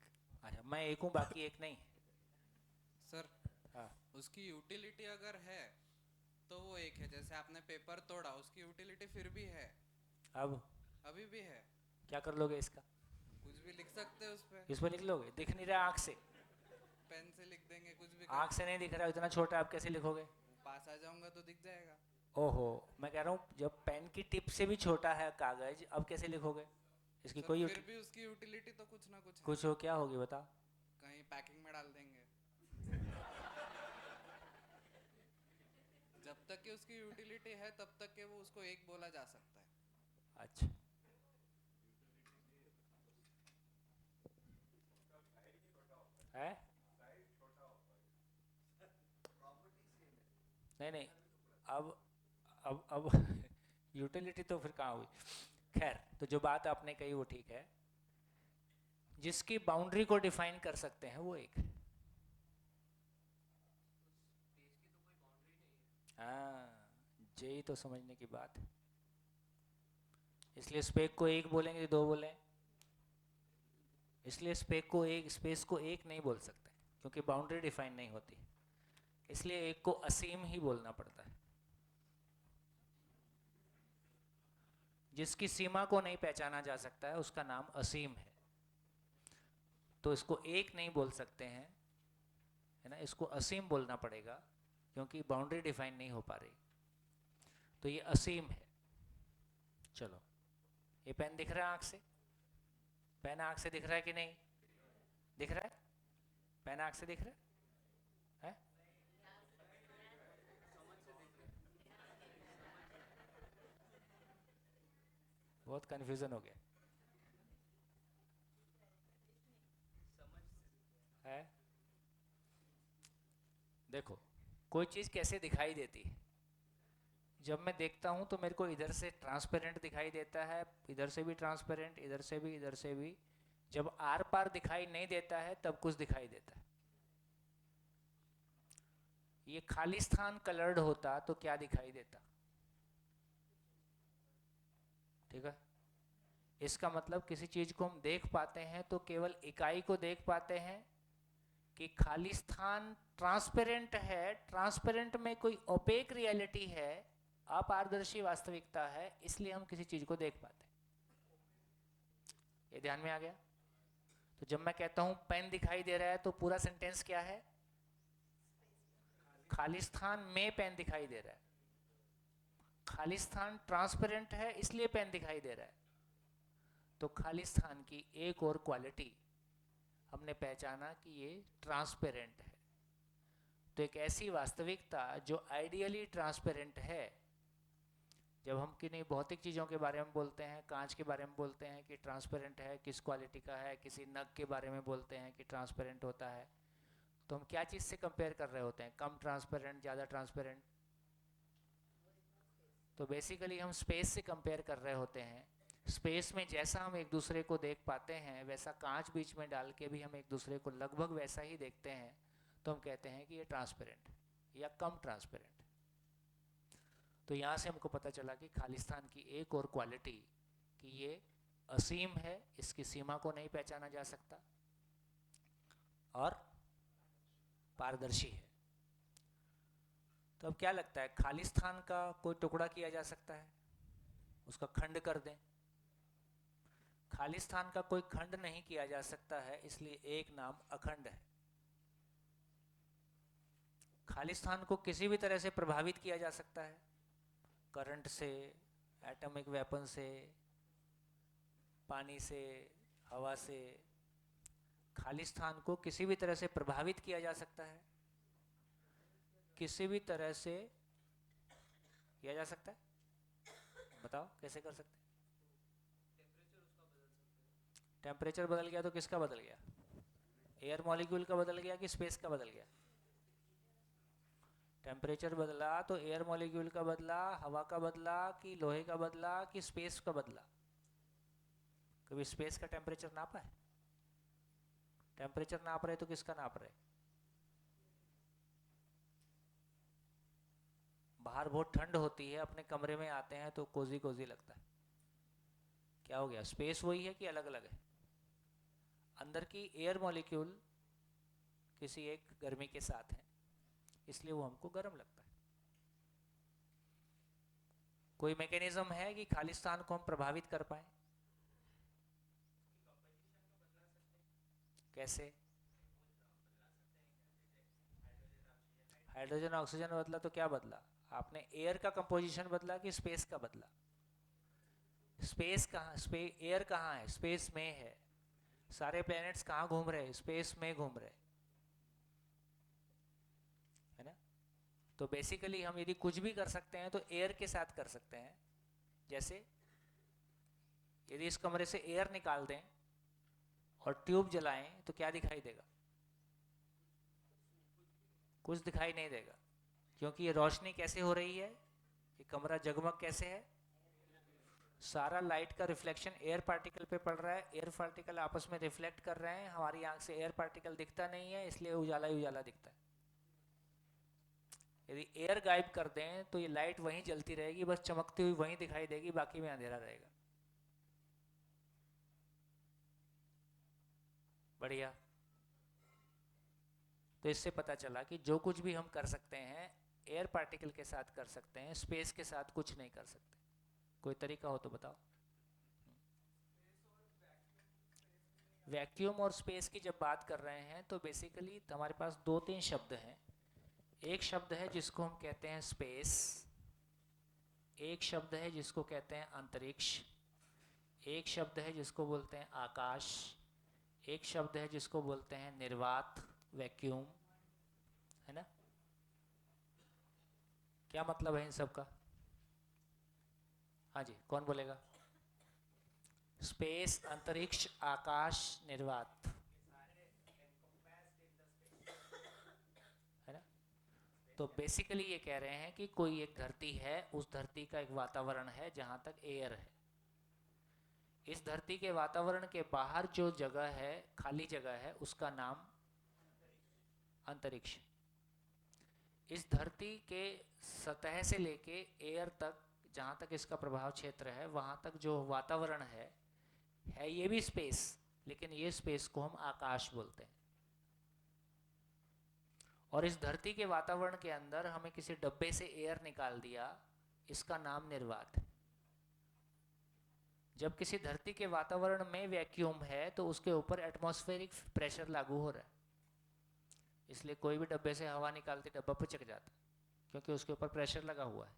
अच्छा, मैं एक हूँ बाकी एक नहीं। सर हाँ उसकी यूटिलिटी अगर है तो वो एक है। जैसे आपने पेपर तोड़ा, उसकी यूटिलिटी फिर भी है, अब अभी भी है। क्या कर लोगे इसका? कुछ भी लिख सकते हैं उस पे, इस पर लिख लोगे? दिख नहीं रहा आँख से? पेन से लिख देंगे, कुछ भी आँख से नहीं दिख रहा, इतना छोटा, आप कैसे लिखोगे? पास आ जाऊंगा तो दिख जाएगा। ओहो, मैं कह रहा हूँ जब पेन की टिप से भी छोटा है कागज, अब कैसे लिखोगे? इसकी सर, कोई फिर भी उसकी यूटिलिटी तो कुछ ना कुछ है। कुछ हो, क्या होगी बताओ? कहीं पैकिंग में डाल देंगे। जब तक कि उसकी यूटिलिटी है तब तक के वो उसको एक बोला जा सकता है। अच्छा, है? नहीं नहीं, अब यूटिलिटी तो फिर कहाँ हुई? खैर, तो जो बात आपने कही वो ठीक है। जिसकी बाउंड्री को डिफाइन कर सकते हैं वो एक। हाँ, यही तो समझने की बात है। इसलिए स्पेस को एक बोलेंगे, दो बोले, इसलिए स्पेस को एक नहीं बोल सकते क्योंकि बाउंड्री डिफाइन नहीं होती, इसलिए एक को असीम ही बोलना पड़ता है। जिसकी सीमा को नहीं पहचाना जा सकता है उसका नाम असीम है। तो इसको एक नहीं बोल सकते हैं, है ना, इसको असीम बोलना पड़ेगा क्योंकि बाउंड्री डिफाइन नहीं हो पा रही, तो ये असीम है। चलो, ये पेन दिख रहा है आँख से? पेन आँख से दिख रहा है कि नहीं दिख रहा है? पेन आँख से दिख रहा है? बहुत कंफ्यूजन हो गया है। देखो, कोई चीज़ कैसे दिखाई देती है? जब मैं देखता हूँ तो मेरे को इधर से ट्रांसपेरेंट दिखाई देता है, इधर से भी ट्रांसपेरेंट, इधर से भी, इधर से भी। जब आर पार दिखाई नहीं देता है तब कुछ दिखाई देता है। ये खाली स्थान कलर्ड होता तो क्या दिखाई देता? ठीक है, इसका मतलब किसी चीज को हम देख पाते हैं तो केवल इकाई को देख पाते हैं कि खाली स्थान ट्रांसपेरेंट है, ट्रांसपेरेंट में कोई ओपेक रियलिटी है, अपारदर्शी वास्तविकता है, इसलिए हम किसी चीज को देख पाते हैं। ये ध्यान में आ गया? तो जब मैं कहता हूं पेन दिखाई दे रहा है तो पूरा सेंटेंस क्या है? खाली स्थान में पेन दिखाई दे रहा है। खाली स्थान ट्रांसपेरेंट है इसलिए पेन दिखाई दे रहा है। तो खाली स्थान की एक और क्वालिटी हमने पहचाना कि ये ट्रांसपेरेंट है। तो एक ऐसी वास्तविकता जो आइडियली ट्रांसपेरेंट है, जब हम किन्हीं भौतिक चीज़ों के बारे में बोलते हैं, कांच के बारे में बोलते हैं कि ट्रांसपेरेंट है, किस क्वालिटी का है, किसी नग के बारे में बोलते हैं कि ट्रांसपेरेंट होता है, तो हम क्या चीज़ से कंपेयर कर रहे होते हैं? कम ट्रांसपेरेंट, ज़्यादा ट्रांसपेरेंट? तो बेसिकली हम स्पेस से कंपेयर कर रहे होते हैं। स्पेस में जैसा हम एक दूसरे को देख पाते हैं वैसा कांच बीच में डाल के भी हम एक दूसरे को लगभग वैसा ही देखते हैं, तो हम कहते हैं कि ये ट्रांसपेरेंट या कम ट्रांसपेरेंट। तो यहाँ से हमको पता चला कि खालिस्तान की एक और क्वालिटी कि ये असीम है, इसकी सीमा को नहीं पहचाना जा सकता, और पारदर्शी है। तो अब क्या लगता है, खालिस्तान का कोई टुकड़ा किया जा सकता है? उसका खंड कर दें? खालिस्तान का कोई खंड नहीं किया जा सकता है, इसलिए एक नाम अखंड है। खालिस्तान को किसी भी तरह से प्रभावित किया जा सकता है, करंट से, एटॉमिक वेपन से, पानी से, हवा से। खालिस्तान को किसी भी तरह से प्रभावित किया जा सकता है, किसी भी तरह से किया जा सकता है? बताओ कैसे कर सकते हैं? टेम्परेचर बदल गया तो किसका बदल गया? एयर मॉलिक्यूल का बदल गया कि स्पेस का बदल गया? टेम्परेचर बदला तो एयर मॉलिक्यूल का बदला, हवा का बदला, कि लोहे का बदला, कि स्पेस का बदला? कभी स्पेस का टेम्परेचर नापा है? टेम्परेचर नाप रहे तो किसका नाप रहे? बाहर बहुत ठंड होती है, अपने कमरे में आते हैं तो कोजी कोजी लगता है। क्या हो गया? स्पेस वही है कि अलग अलग है? अंदर की एयर मॉलिक्यूल किसी एक गर्मी के साथ है, इसलिए वो हमको गर्म लगता है। कोई मैकेनिज्म है कि खालिस्तान को हम प्रभावित कर पाए? कैसे? हाइड्रोजन ऑक्सीजन बदला तो क्या बदला? आपने एयर का कंपोजिशन बदला कि स्पेस का बदला? स्पेस कहाँ, एयर कहाँ है? स्पेस में है। सारे प्लैनेट्स कहाँ घूम रहे हैं? स्पेस में घूम रहे, है ना? तो बेसिकली हम यदि कुछ भी कर सकते हैं तो एयर के साथ कर सकते हैं। जैसे यदि इस कमरे से एयर निकाल दें और ट्यूब जलाएं तो क्या दिखाई देगा? कुछ दिखाई नहीं देगा, क्योंकि ये रोशनी कैसे हो रही है? ये कमरा जगमग कैसे है? सारा लाइट का रिफ्लेक्शन एयर पार्टिकल पे पड़ रहा है, एयर पार्टिकल आपस में रिफ्लेक्ट कर रहे हैं, हमारी आंख से एयर पार्टिकल दिखता नहीं है, इसलिए उजाला ही उजाला दिखता है। यदि एयर गायब कर दें तो ये लाइट वहीं जलती रहेगी, बस चमकती हुई वहीं दिखाई देगी, बाकी में अंधेरा रहेगा। बढ़िया। तो इससे पता चला कि जो कुछ भी हम कर सकते हैं एयर पार्टिकल के साथ कर सकते हैं, स्पेस के साथ कुछ नहीं कर सकते। कोई तरीका हो तो बताओ। वैक्यूम और स्पेस की जब बात कर रहे हैं तो बेसिकली हमारे पास 2-3 शब्द हैं। एक शब्द है जिसको हम कहते हैं स्पेस, एक शब्द है जिसको कहते हैं अंतरिक्ष, एक शब्द है जिसको बोलते हैं आकाश, एक शब्द है जिसको बोलते हैं निर्वात, वैक्यूम, है ना? क्या मतलब है इन सब का? हाँ जी, कौन बोलेगा? स्पेस, अंतरिक्ष, आकाश, निर्वात, है ना? तो बेसिकली ये कह रहे हैं कि कोई एक धरती है, उस धरती का एक वातावरण है जहाँ तक एयर है। इस धरती के वातावरण के बाहर जो जगह है, खाली जगह है, उसका नाम अंतरिक्ष। इस धरती के सतह से लेके एयर तक, जहाँ तक इसका प्रभाव क्षेत्र है, वहाँ तक जो वातावरण है ये भी स्पेस, लेकिन ये स्पेस को हम आकाश बोलते हैं। और इस धरती के वातावरण के अंदर हमें किसी डब्बे से एयर निकाल दिया, इसका नाम निर्वात है। जब किसी धरती के वातावरण में वैक्यूम है तो उसके ऊपर एटमॉस्फेरिक प्रेशर लागू हो रहा है, इसलिए कोई भी डब्बे से हवा निकालते डब्बा पिचक जाता है, क्योंकि उसके ऊपर प्रेशर लगा हुआ है।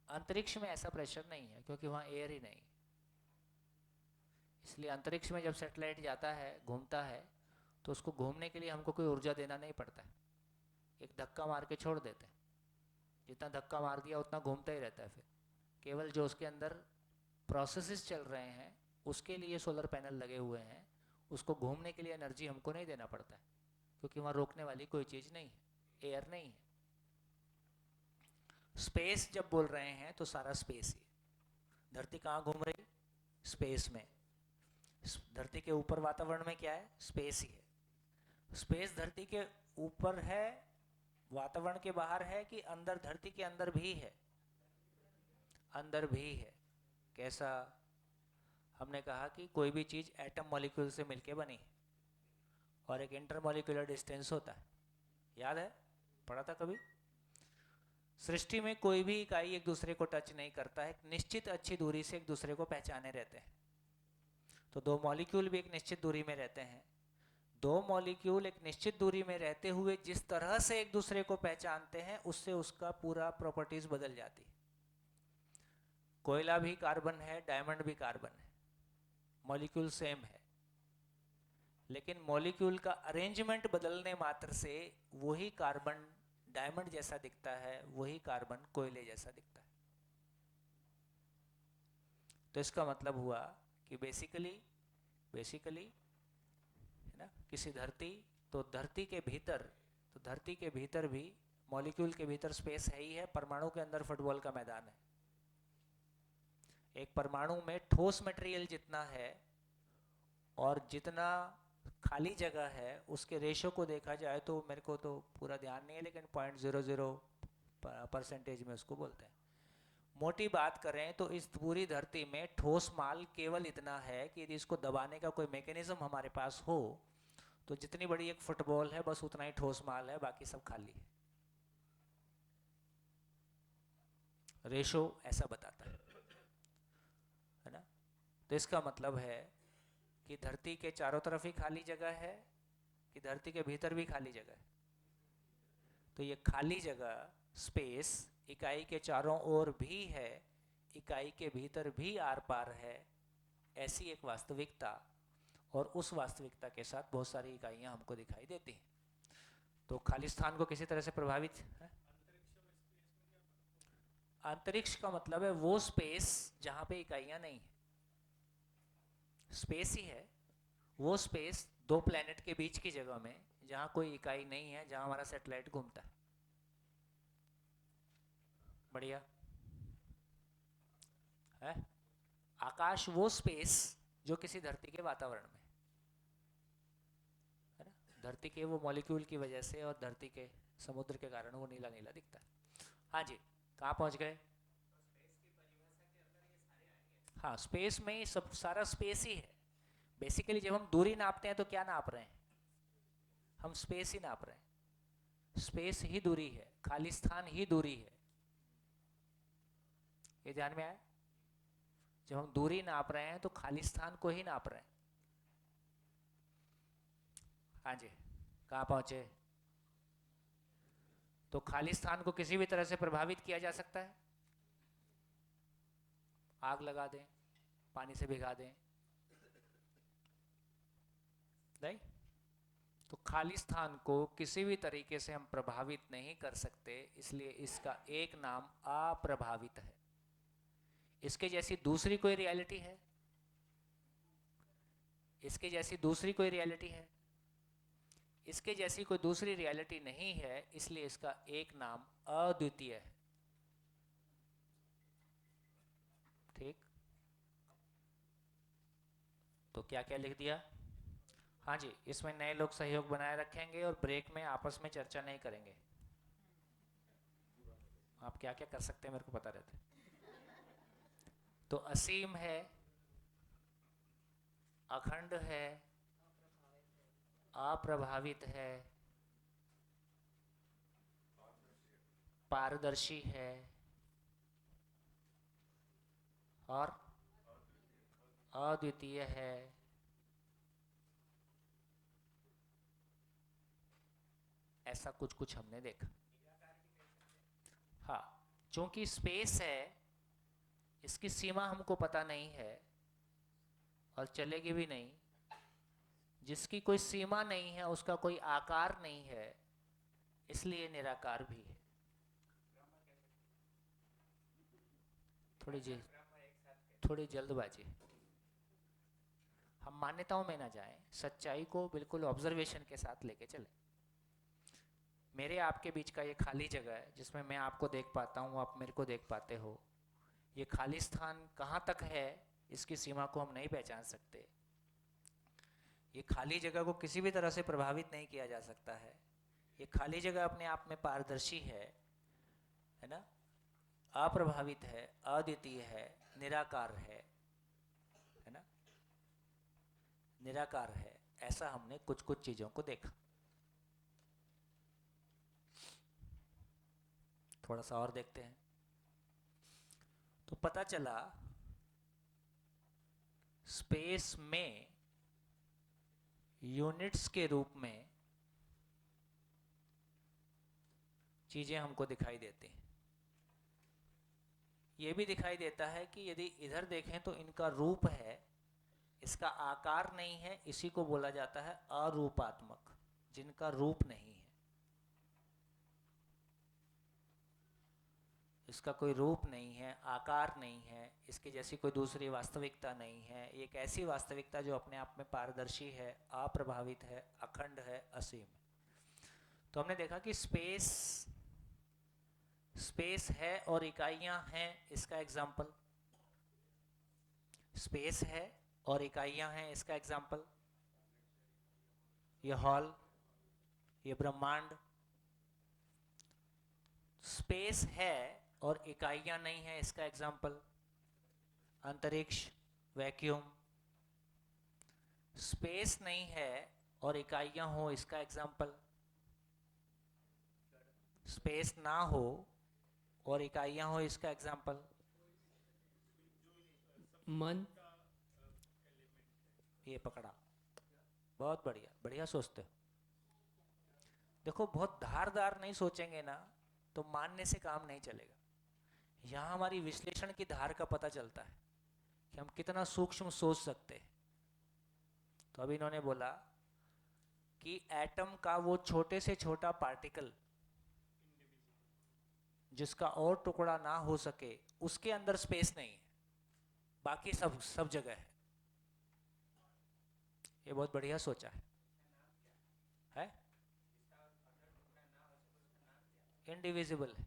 अंतरिक्ष में ऐसा प्रेशर नहीं है, क्योंकि वहाँ एयर ही नहीं। इसलिए अंतरिक्ष में जब सैटेलाइट जाता है, घूमता है, तो उसको घूमने के लिए हमको कोई ऊर्जा देना नहीं पड़ता है, एक धक्का मार के छोड़ देते हैं। जितना धक्का मार दिया उतना घूमता ही रहता है। फिर केवल जो उसके अंदर प्रोसेसेस चल रहे हैं उसके लिए सोलर पैनल लगे हुए हैं, उसको घूमने के लिए एनर्जी हमको नहीं देना पड़ता है, क्योंकि वहाँ रोकने वाली कोई चीज़ नहीं है, एयर नहीं है। स्पेस जब बोल रहे हैं तो सारा स्पेस ही। धरती कहाँ घूम रही? स्पेस में। धरती के ऊपर वातावरण में क्या है? स्पेस ही है। स्पेस धरती के ऊपर है, वातावरण के बाहर है, कि अंदर धरती के अंदर भी है? अंदर भी है। कैसा? हमने कहा कि कोई भी चीज़ एटम मॉलिक्यूल से मिलके बनी है और एक इंटरमॉलिक्यूलर डिस्टेंस होता है, याद है? पढ़ा था कभी? सृष्टि में कोई भी इकाई एक दूसरे को टच नहीं करता है, एक निश्चित अच्छी दूरी से एक दूसरे को पहचाने रहते हैं। तो दो मॉलिक्यूल भी एक निश्चित दूरी में रहते हैं। दो मॉलिक्यूल एक निश्चित दूरी में रहते हुए जिस तरह से एक दूसरे को पहचानते हैं, उससे उसका पूरा प्रॉपर्टीज बदल जाती है। कोयला भी कार्बन है, डायमंड भी कार्बन है, मॉलिक्यूल सेम है, लेकिन मॉलिक्यूल का अरेंजमेंट बदलने मात्र से वही कार्बन डायमंड जैसा दिखता है, वही कार्बन कोयले जैसा दिखता है। तो इसका मतलब हुआ कि बेसिकली है ना, किसी धरती, तो धरती के भीतर भी मॉलिक्यूल के भीतर स्पेस है ही है। परमाणु के अंदर फुटबॉल का मैदान है। एक परमाणु में ठोस मटेरियल जितना है और जितना खाली जगह है, उसके रेशो को देखा जाए तो मेरे को तो पूरा ध्यान नहीं है, लेकिन 0.00% में उसको बोलते हैं। मोटी बात करें तो इस पूरी धरती में ठोस माल केवल इतना है कि यदि इसको दबाने का कोई मैकेनिज्म हमारे पास हो तो जितनी बड़ी एक फुटबॉल है बस उतना ही ठोस माल है, बाकी सब खाली है। रेशो ऐसा बताता है ना। तो इसका मतलब है कि धरती के चारों तरफ ही खाली जगह है कि धरती के भीतर भी खाली जगह है। तो ये खाली जगह स्पेस इकाई के चारों ओर भी है, इकाई के भीतर भी आर पार है, ऐसी एक वास्तविकता, और उस वास्तविकता के साथ बहुत सारी इकाइयां हमको दिखाई देती हैं। तो खाली स्थान को किसी तरह से प्रभावित है। अंतरिक्ष का मतलब है वो स्पेस जहां पे इकाइयां नहीं है, स्पेस ही है वो स्पेस दो प्लेनेट के बीच की जगह में जहां कोई इकाई नहीं है, जहां हमारा सैटेलाइट घूमता है। बढ़िया है। आकाश वो स्पेस जो किसी धरती के वातावरण में है ना, धरती के वो मॉलिक्यूल की वजह से और धरती के समुद्र के कारण वो नीला नीला दिखता है। हाँ जी, कहाँ पहुंच गए? हाँ, स्पेस में ही सब सारा स्पेस ही है। बेसिकली जब हम दूरी नापते हैं तो क्या नाप रहे हैं? हम स्पेस ही नाप रहे हैं। स्पेस ही दूरी है, खाली स्थान ही दूरी है। ये ध्यान में आया? जब हम दूरी नाप रहे हैं तो खाली स्थान को ही नाप रहे हैं। हाँ जी, कहाँ पहुंचे? तो खाली स्थान को किसी भी तरह से प्रभावित किया जा सकता है। आग लगा दें, पानी से भिगा दें, नहीं? तो खाली स्थान को किसी भी तरीके से हम प्रभावित नहीं कर सकते, इसलिए इसका एक नाम अप्रभावित है। इसके जैसी दूसरी कोई रियलिटी है? इसके जैसी दूसरी कोई रियलिटी है? इसके जैसी कोई दूसरी रियलिटी नहीं है, इसलिए इसका एक नाम अद्वितीय है। ठीक? तो क्या क्या लिख दिया? हाँ जी, इसमें नए लोग सहयोग बनाए रखेंगे और ब्रेक में आपस में चर्चा नहीं करेंगे। आप क्या क्या कर सकते हैं मेरे को पता रहता है। तो असीम है, अखंड है, अप्रभावित है, पारदर्शी है और अद्वितीय है। ऐसा कुछ कुछ हमने देखा। हाँ, चूंकि स्पेस है, इसकी सीमा हमको पता नहीं है और चलेगी भी नहीं। जिसकी कोई सीमा नहीं है, उसका कोई आकार नहीं है, इसलिए निराकार भी है। थोड़ी जल्दबाजी। हम मान्यताओं में ना जाएं, सच्चाई को बिल्कुल ऑब्जर्वेशन के साथ लेके चले। मेरे आपके बीच का ये खाली जगह है जिसमें मैं आपको देख पाता हूँ, आप मेरे को देख पाते हो। ये खाली स्थान कहाँ तक है, इसकी सीमा को हम नहीं पहचान सकते। ये खाली जगह को किसी भी तरह से प्रभावित नहीं किया जा सकता है। ये खाली जगह अपने आप में पारदर्शी है ना, अप्रभावित है, अद्वितीय है, निराकार है ना, निराकार है। ऐसा हमने कुछ कुछ चीजों को देखा। थोड़ा सा और देखते हैं तो पता चला स्पेस में यूनिट्स के रूप में चीजें हमको दिखाई देती हैं। ये भी दिखाई देता है कि यदि इधर देखें तो इनका रूप है, इसका आकार नहीं है, इसी को बोला जाता है अरूपात्मक, जिनका रूप नहीं है। इसका कोई रूप नहीं है, आकार नहीं है, इसकी जैसी कोई दूसरी वास्तविकता नहीं है। एक ऐसी वास्तविकता जो अपने आप में पारदर्शी है, अप्रभावित है, अखंड है, असीम है। तो हमने देखा कि स्पेस है और इकाइयां हैं, इसका एग्जाम्पल। स्पेस है और इकाइयां हैं, इसका एग्जाम्पल। ये हॉल, ये ब्रह्मांड। स्पेस है और इकाइयां नहीं है, इसका एग्जाम्पल अंतरिक्ष, वैक्यूम। स्पेस नहीं है और इकाइयां हो, इसका एग्जाम्पल स्पेस ना हो और इकाइयां हो इसका एग्जाम्पल? मन। ये पकड़ा, बहुत बढ़िया, बढ़िया सोचते हो। देखो बहुत धारदार नहीं सोचेंगे ना तो मानने से काम नहीं चलेगा। यहाँ हमारी विश्लेषण की धार का पता चलता है कि हम कितना सूक्ष्म सोच सकते हैं। तो अभी इन्होंने बोला कि एटम का वो छोटे से छोटा पार्टिकल जिसका और टुकड़ा ना हो सके, उसके अंदर स्पेस नहीं है, बाकी सब जगह है। ये बहुत बढ़िया सोचा है? इनडिविजिबल है,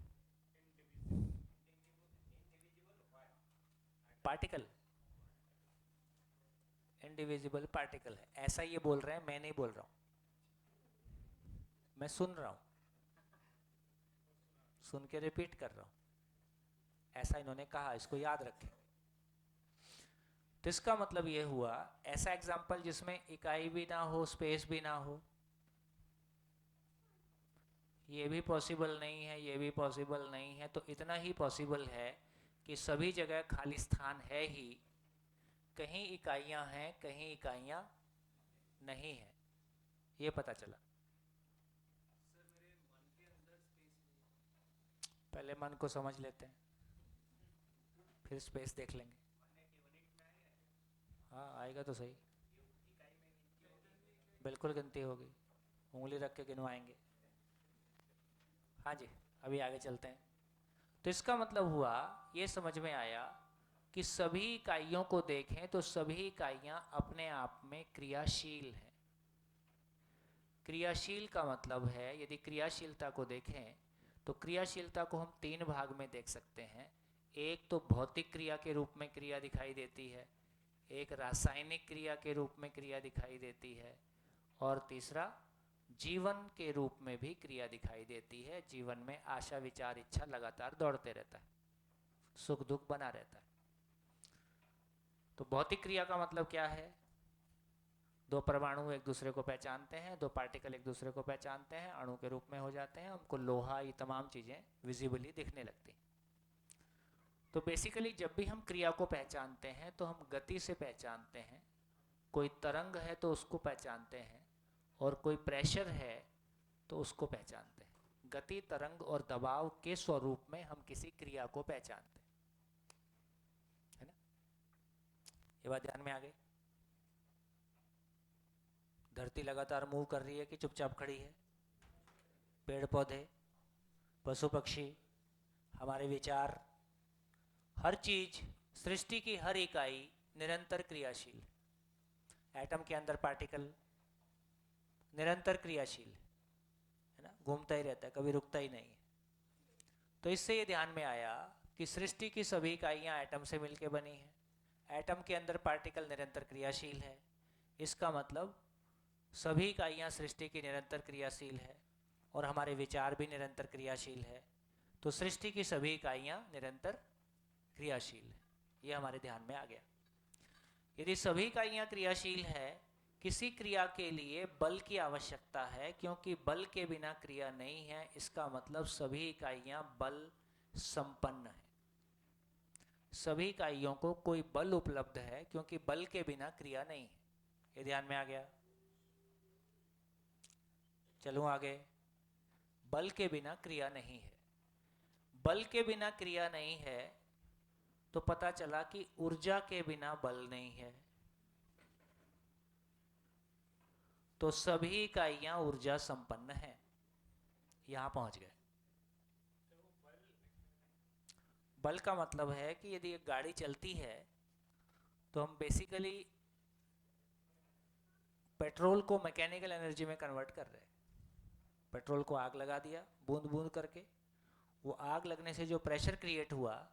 पार्टिकल, इनडिविजिबल पार्टिकल है, ऐसा ये बोल रहे हैं, मैं नहीं बोल रहा हूं, मैं सुन रहा हूं, सुन के रिपीट कर रहा हूं। ऐसा इन्होंने कहा, इसको याद रखें। तो इसका मतलब ये हुआ, ऐसा एग्जाम्पल जिसमें इकाई भी ना हो, स्पेस भी ना हो, ये भी पॉसिबल नहीं है, ये भी पॉसिबल नहीं है। तो इतना ही पॉसिबल है कि सभी जगह खाली स्थान है ही, कहीं इकाइयां हैं, कहीं इकाइयां नहीं है, ये पता चला। पहले मन को समझ लेते हैं, फिर स्पेस देख लेंगे। हाँ आएगा तो सही, बिल्कुल गिनती होगी, उंगली रख के गिनवाएंगे। हाँ जी, अभी आगे चलते हैं। तो इसका मतलब हुआ, ये समझ में आया कि सभी इकाइयों को देखें तो सभी इकाइयां अपने आप में क्रियाशील हैं। क्रियाशील का मतलब है, यदि क्रियाशीलता को देखें तो क्रियाशीलता को हम 3 भाग में देख सकते हैं। एक तो भौतिक क्रिया के रूप में क्रिया दिखाई देती है, एक रासायनिक क्रिया के रूप में क्रिया दिखाई देती है, और तीसरा जीवन के रूप में भी क्रिया दिखाई देती है। जीवन में आशा, विचार, इच्छा लगातार दौड़ते रहता है, सुख दुख बना रहता है। तो भौतिक क्रिया का मतलब क्या है? 2 परमाणु एक दूसरे को पहचानते हैं, 2 पार्टिकल एक दूसरे को पहचानते हैं, अणु के रूप में हो जाते हैं, हमको लोहा, ये तमाम चीजें विजिबली दिखने लगती। तो बेसिकली जब भी हम क्रिया को पहचानते हैं तो हम गति से पहचानते हैं। कोई तरंग है तो उसको पहचानते हैं, और कोई प्रेशर है तो उसको पहचानते हैं। गति, तरंग और दबाव के स्वरूप में हम किसी क्रिया को पहचानते हैं, है ना? ये बात ध्यान में आ गई? धरती लगातार मूव कर रही है कि चुपचाप खड़ी है? पेड़ पौधे, पशु पक्षी, हमारे विचार, हर चीज, सृष्टि की हर इकाई निरंतर क्रियाशील है। एटम के अंदर पार्टिकल निरंतर क्रियाशील है ना, घूमता ही रहता है, कभी रुकता ही नहीं है। तो इससे ये ध्यान में आया कि सृष्टि की सभी इकाइयां एटम से मिलकर बनी है। एटम के अंदर पार्टिकल निरंतर क्रियाशील है, इसका मतलब सभी इकाइयां सृष्टि की निरंतर क्रियाशील है, और हमारे विचार भी निरंतर क्रियाशील है। तो सृष्टि की सभी इकाइयां निरंतर क्रियाशील है, ये हमारे ध्यान में आ गया। यदि सभी इकाइयां क्रियाशील है, किसी क्रिया के लिए बल की आवश्यकता है, क्योंकि बल के बिना क्रिया नहीं है। इसका मतलब सभी इकाइयां बल संपन्न है, सभी इकाइयों को कोई बल उपलब्ध है, क्योंकि बल के बिना क्रिया नहीं है। ये ध्यान में आ गया? चलूं आगे। बल के बिना क्रिया नहीं है, बल के बिना क्रिया नहीं है, तो पता चला कि ऊर्जा के बिना बल नहीं है। तो सभी इकाइयां ऊर्जा संपन्न है। यहां पहुंच गए। बल का मतलब है कि यदि एक गाड़ी चलती है तो हम बेसिकली पेट्रोल को मैकेनिकल एनर्जी में कन्वर्ट कर रहे हैं। पेट्रोल को आग लगा दिया बूंद बूंद करके, वो आग लगने से जो प्रेशर क्रिएट हुआ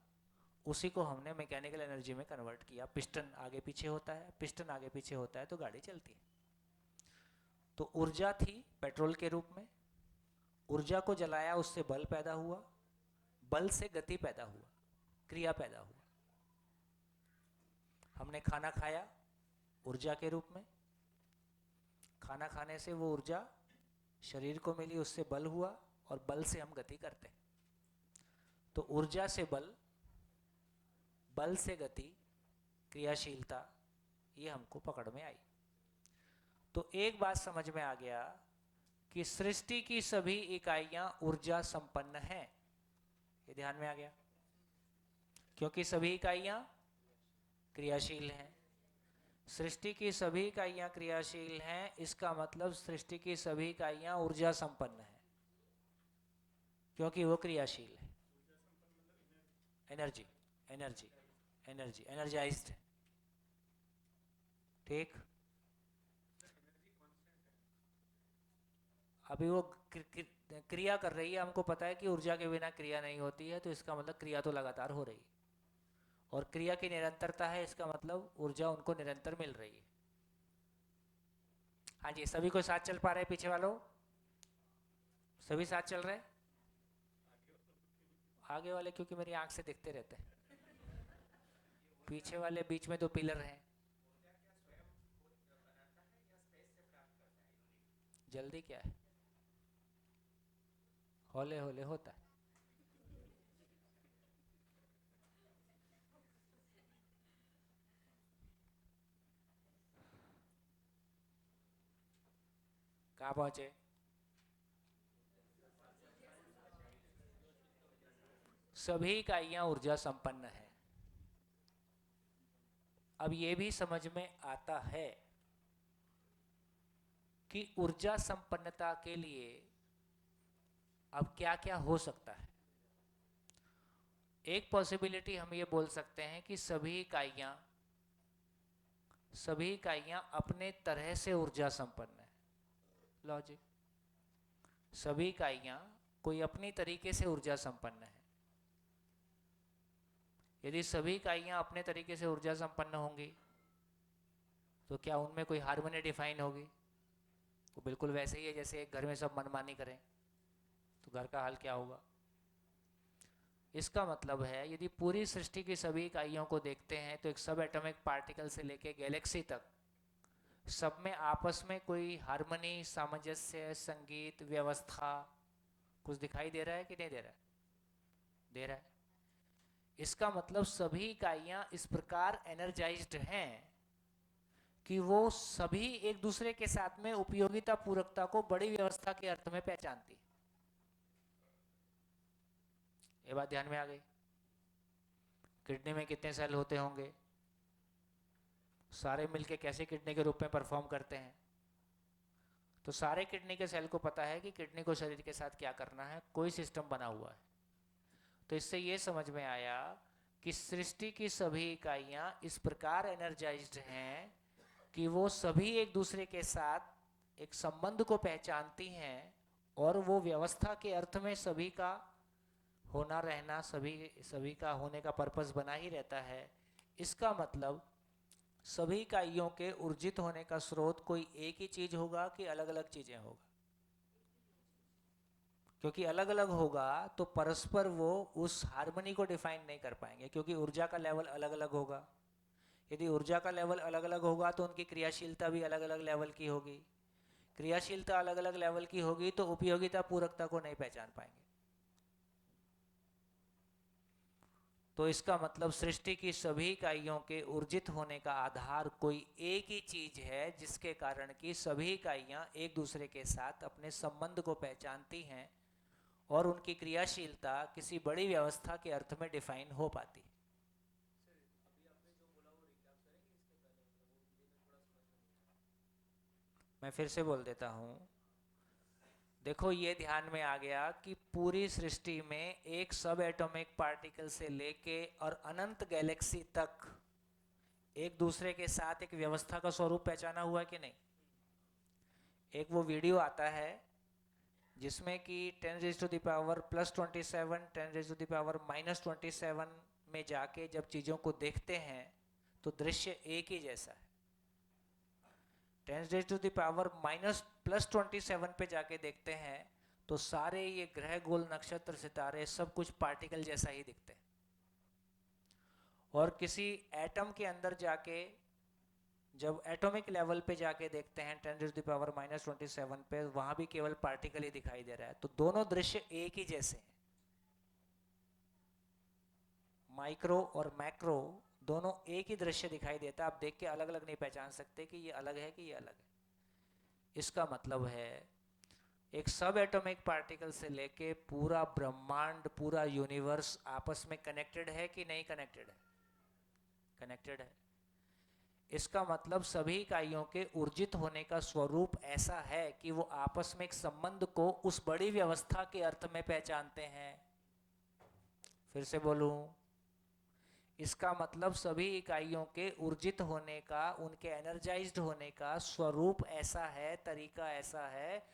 उसी को हमने मैकेनिकल एनर्जी में कन्वर्ट किया। पिस्टन आगे पीछे होता है, पिस्टन आगे पीछे होता है तो गाड़ी चलती है। तो ऊर्जा थी पेट्रोल के रूप में, ऊर्जा को जलाया, उससे बल पैदा हुआ, बल से गति पैदा हुआ, क्रिया पैदा हुआ। हमने खाना खाया ऊर्जा के रूप में, खाना खाने से वो ऊर्जा शरीर को मिली, उससे बल हुआ, और बल से हम गति करते हैं। तो ऊर्जा से बल, बल से गति, क्रियाशीलता, ये हमको पकड़ में आई। तो एक बात समझ में आ गया कि सृष्टि की सभी इकाइयां ऊर्जा संपन्न हैं। ये ध्यान में आ गया, क्योंकि सभी इकाइयां क्रियाशील हैं। सृष्टि की सभी इकाइयां क्रियाशील हैं, इसका मतलब सृष्टि की सभी इकाइयां ऊर्जा संपन्न हैं, क्योंकि वो क्रियाशील है। एनर्जी, एनर्जी, एनर्जी, एनर्जाइज्ड है। ठीक। अभी वो क्रिया कर रही है, हमको पता है कि ऊर्जा के बिना क्रिया नहीं होती है, तो इसका मतलब क्रिया तो लगातार हो रही है, और क्रिया की निरंतरता है, इसका मतलब ऊर्जा उनको निरंतर मिल रही है। हाँ जी, सभी को साथ चल पा रहे हैं? पीछे वालों सभी साथ चल रहे हैं? आगे वाले क्योंकि मेरी आंख से दिखते रहते हैं, पीछे वाले बीच में 2 पिलर हैं। जल्दी क्या है, हौले हौले होता है। कहाँ पहुंचे? सभी इकाइयां ऊर्जा संपन्न है। अब ये भी समझ में आता है कि ऊर्जा संपन्नता के लिए अब क्या क्या हो सकता है। एक पॉसिबिलिटी हम ये बोल सकते हैं कि सभी इकाइयां अपने तरह से ऊर्जा संपन्न है। लॉजिक, सभी इकाइयां कोई अपनी तरीके से ऊर्जा संपन्न है। यदि सभी इकाइयां अपने तरीके से ऊर्जा संपन्न होंगी तो क्या उनमें कोई हार्मनी डिफाइन होगी? वो बिल्कुल वैसे ही है जैसे एक घर में सब मनमानी करें, तो घर का हाल क्या होगा? इसका मतलब है यदि पूरी सृष्टि की सभी इकाइयों को देखते हैं तो एक सब एटॉमिक पार्टिकल से लेके गैलेक्सी तक सब में आपस में कोई हार्मनी, सामंजस्य, संगीत, व्यवस्था कुछ दिखाई दे रहा है कि नहीं दे रहा है? दे रहा है। इसका मतलब सभी इकाइयां इस प्रकार एनर्जाइज्ड हैं कि वो सभी एक दूसरे के साथ में उपयोगिता पूरकता को बड़ी व्यवस्था के अर्थ में पहचानती है। ये बात ध्यान में आ गई? किडनी में कितने सेल होते होंगे, सारे मिलके कैसे किडनी के रूप में परफॉर्म करते हैं? तो सारे किडनी के सेल को पता है कि किडनी को शरीर के साथ क्या करना है, कोई सिस्टम बना हुआ है। तो इससे ये समझ में आया कि सृष्टि की सभी इकाइयां इस प्रकार एनर्जाइज्ड हैं कि वो सभी एक दूसरे के साथ एक संबंध को पहचानती हैं, और वो व्यवस्था के अर्थ में सभी का होना रहना, सभी का होने का पर्पस बना ही रहता है। इसका मतलब सभी इकाइयों के ऊर्जित होने का स्रोत कोई एक ही चीज होगा कि अलग अलग चीजें होगा? क्योंकि अलग अलग होगा तो परस्पर वो उस हार्मनी को डिफाइन नहीं कर पाएंगे, क्योंकि ऊर्जा का लेवल अलग अलग होगा। यदि ऊर्जा का लेवल अलग अलग होगा तो उनकी क्रियाशीलता भी अलग अलग लेवल की होगी। क्रियाशीलता अलग अलग लेवल की होगी तो उपयोगिता पूरकता को नहीं पहचान पाएंगे। तो इसका मतलब सृष्टि की सभी इकाइयों के ऊर्जित होने का आधार कोई एक ही चीज है, जिसके कारण कि सभी इकाइयां एक दूसरे के साथ अपने संबंध को पहचानती हैं और उनकी क्रियाशीलता किसी बड़ी व्यवस्था के अर्थ में डिफाइन हो पाती है। मैं फिर से बोल देता हूं, देखो ये ध्यान में आ गया कि पूरी सृष्टि में एक सब एटॉमिक पार्टिकल से लेके और अनंत गैलेक्सी तक एक दूसरे के साथ एक व्यवस्था का स्वरूप पहचाना हुआ है कि नहीं? एक वो वीडियो आता है जिसमें कि 10⁻+27 10⁻⁻27 में जाके जब चीजों को देखते हैं तो दृश्य एक ही जैसा है। 10⁻⁻+27 पे जाके देखते हैं तो सारे ये ग्रह, गोल, नक्षत्र, सितारे सब कुछ पार्टिकल जैसा ही दिखते हैं। और किसी एटम के अंदर जाके जब एटॉमिक लेवल पे जाके देखते हैं 10⁻⁻27 पे, वहां भी केवल पार्टिकल ही दिखाई दे रहा है। तो दोनों दृश्य एक ही जैसे हैं। माइक्रो और मैक्रो दोनों एक ही दृश्य दिखाई देता है, आप देख के अलग अलग नहीं पहचान सकते कि ये अलग है कि ये अलग है। इसका मतलब है एक सब एटॉमिक पार्टिकल से लेके पूरा ब्रह्मांड, पूरा यूनिवर्स आपस में कनेक्टेड है कि नहीं कनेक्टेड है? कनेक्टेड है। इसका मतलब सभी इकाइयों के ऊर्जित होने का स्वरूप ऐसा है कि वो आपस में एक संबंध को उस बड़ी व्यवस्था के अर्थ में पहचानते हैं। फिर से बोलूं, इसका मतलब सभी इकाइयों के ऊर्जित होने का, उनके एनर्जाइज्ड होने का स्वरूप ऐसा है, तरीका ऐसा है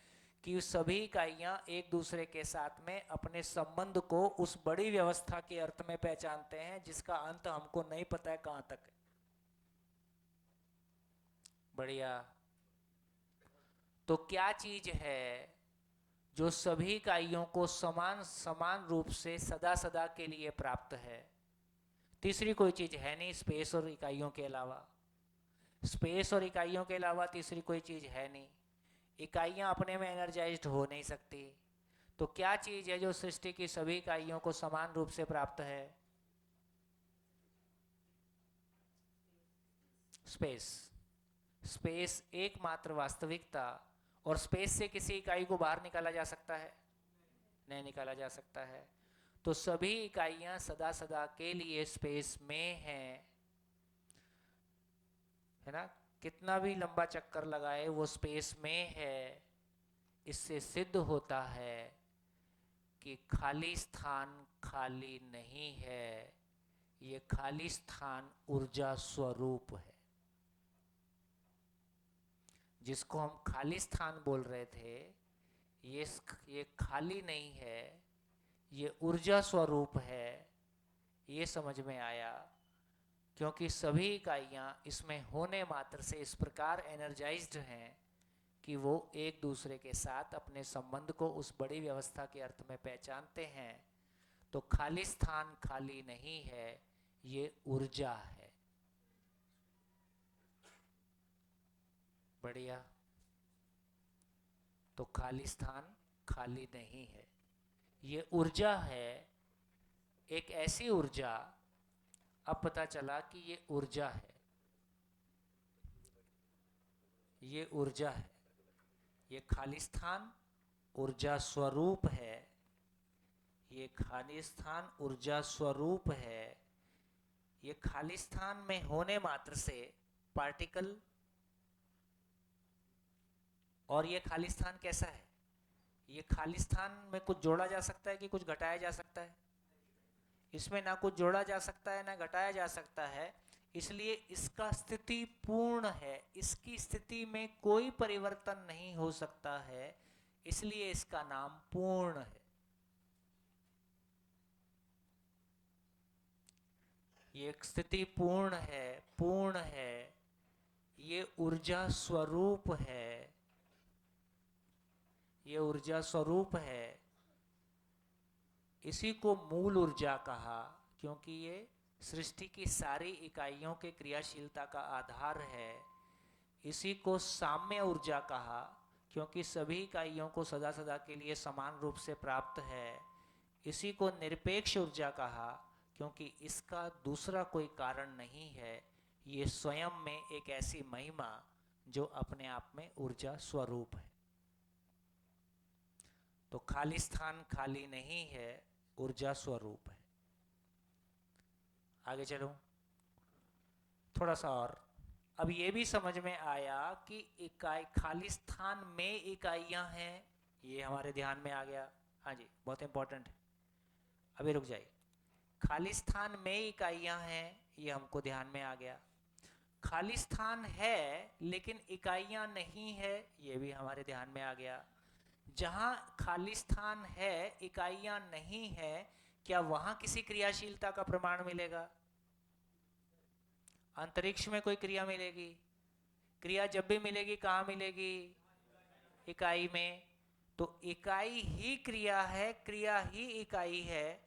कि सभी इकाइयां एक दूसरे के साथ में अपने संबंध को उस बड़ी व्यवस्था के अर्थ में पहचानते हैं, जिसका अंत हमको नहीं पता है कहां तक है। बढ़िया। तो क्या चीज है जो सभी इकाइयों को समान समान रूप से सदा सदा के लिए प्राप्त है? तीसरी कोई चीज है नहीं स्पेस और इकाइयों के अलावा। स्पेस और इकाइयों के अलावा तीसरी कोई चीज है नहीं। इकाइयां अपने में एनर्जाइज्ड हो नहीं सकती। तो क्या चीज है जो सृष्टि की सभी इकाइयों को समान रूप से प्राप्त है? स्पेस। स्पेस एकमात्र वास्तविकता। और स्पेस से किसी इकाई को बाहर निकाला जा सकता है? नहीं निकाला जा सकता है। तो सभी इकाइयां सदा सदा के लिए स्पेस में हैं, है ना? कितना भी लंबा चक्कर लगाए वो स्पेस में है। इससे सिद्ध होता है कि खाली स्थान खाली नहीं है, ये खाली स्थान ऊर्जा स्वरूप है। जिसको हम खाली स्थान बोल रहे थे, ये खाली नहीं है, ये ऊर्जा स्वरूप है। ये समझ में आया क्योंकि सभी इकाइयां इसमें होने मात्र से इस प्रकार एनर्जाइज्ड हैं कि वो एक दूसरे के साथ अपने संबंध को उस बड़ी व्यवस्था के अर्थ में पहचानते हैं। तो खाली स्थान खाली नहीं है, ये ऊर्जा है। बढ़िया। तो खाली स्थान खाली नहीं है, ये ऊर्जा है। एक ऐसी ऊर्जा, अब पता चला कि ये ऊर्जा है, ये ऊर्जा है। ये खाली स्थान ऊर्जा स्वरूप है। ये खाली स्थान ऊर्जा स्वरूप है। ये खाली स्थान में होने मात्र से पार्टिकल, और ये खाली स्थान कैसा है? ये खाली स्थान में कुछ जोड़ा जा सकता है कि कुछ घटाया जा सकता है? इसमें ना कुछ जोड़ा जा सकता है ना घटाया जा सकता है, इसलिए इसका स्थिति पूर्ण है। इसकी स्थिति में कोई परिवर्तन नहीं हो सकता है, इसलिए इसका नाम पूर्ण है। ये एक स्थिति पूर्ण है, पूर्ण है। ये ऊर्जा स्वरूप है, ये ऊर्जा स्वरूप है। इसी को मूल ऊर्जा कहा क्योंकि ये सृष्टि की सारी इकाइयों के क्रियाशीलता का आधार है। इसी को साम्य ऊर्जा कहा क्योंकि सभी इकाइयों को सदा सदा के लिए समान रूप से प्राप्त है। इसी को निरपेक्ष ऊर्जा कहा क्योंकि इसका दूसरा कोई कारण नहीं है। ये स्वयं में एक ऐसी महिमा जो अपने आप में ऊर्जा स्वरूप है। तो खाली स्थान खाली नहीं है, ऊर्जा स्वरूप है। आगे चलूं थोड़ा सा और। अब ये भी समझ में आया कि इकाई खाली स्थान में इकाइयां हैं, ये हमारे ध्यान में आ गया। हाँ जी, बहुत इंपॉर्टेंट है। अभी रुक जाइए। खाली स्थान में इकाइयां हैं, ये हमको ध्यान में आ गया। खाली स्थान है लेकिन इकाइयां नहीं है, ये भी हमारे ध्यान में आ गया। जहां खाली स्थान है इकाइयां नहीं है, क्या वहां किसी क्रियाशीलता का प्रमाण मिलेगा? अंतरिक्ष में कोई क्रिया मिलेगी? क्रिया जब भी मिलेगी कहां मिलेगी? इकाई में। तो इकाई ही क्रिया है, क्रिया ही इकाई है।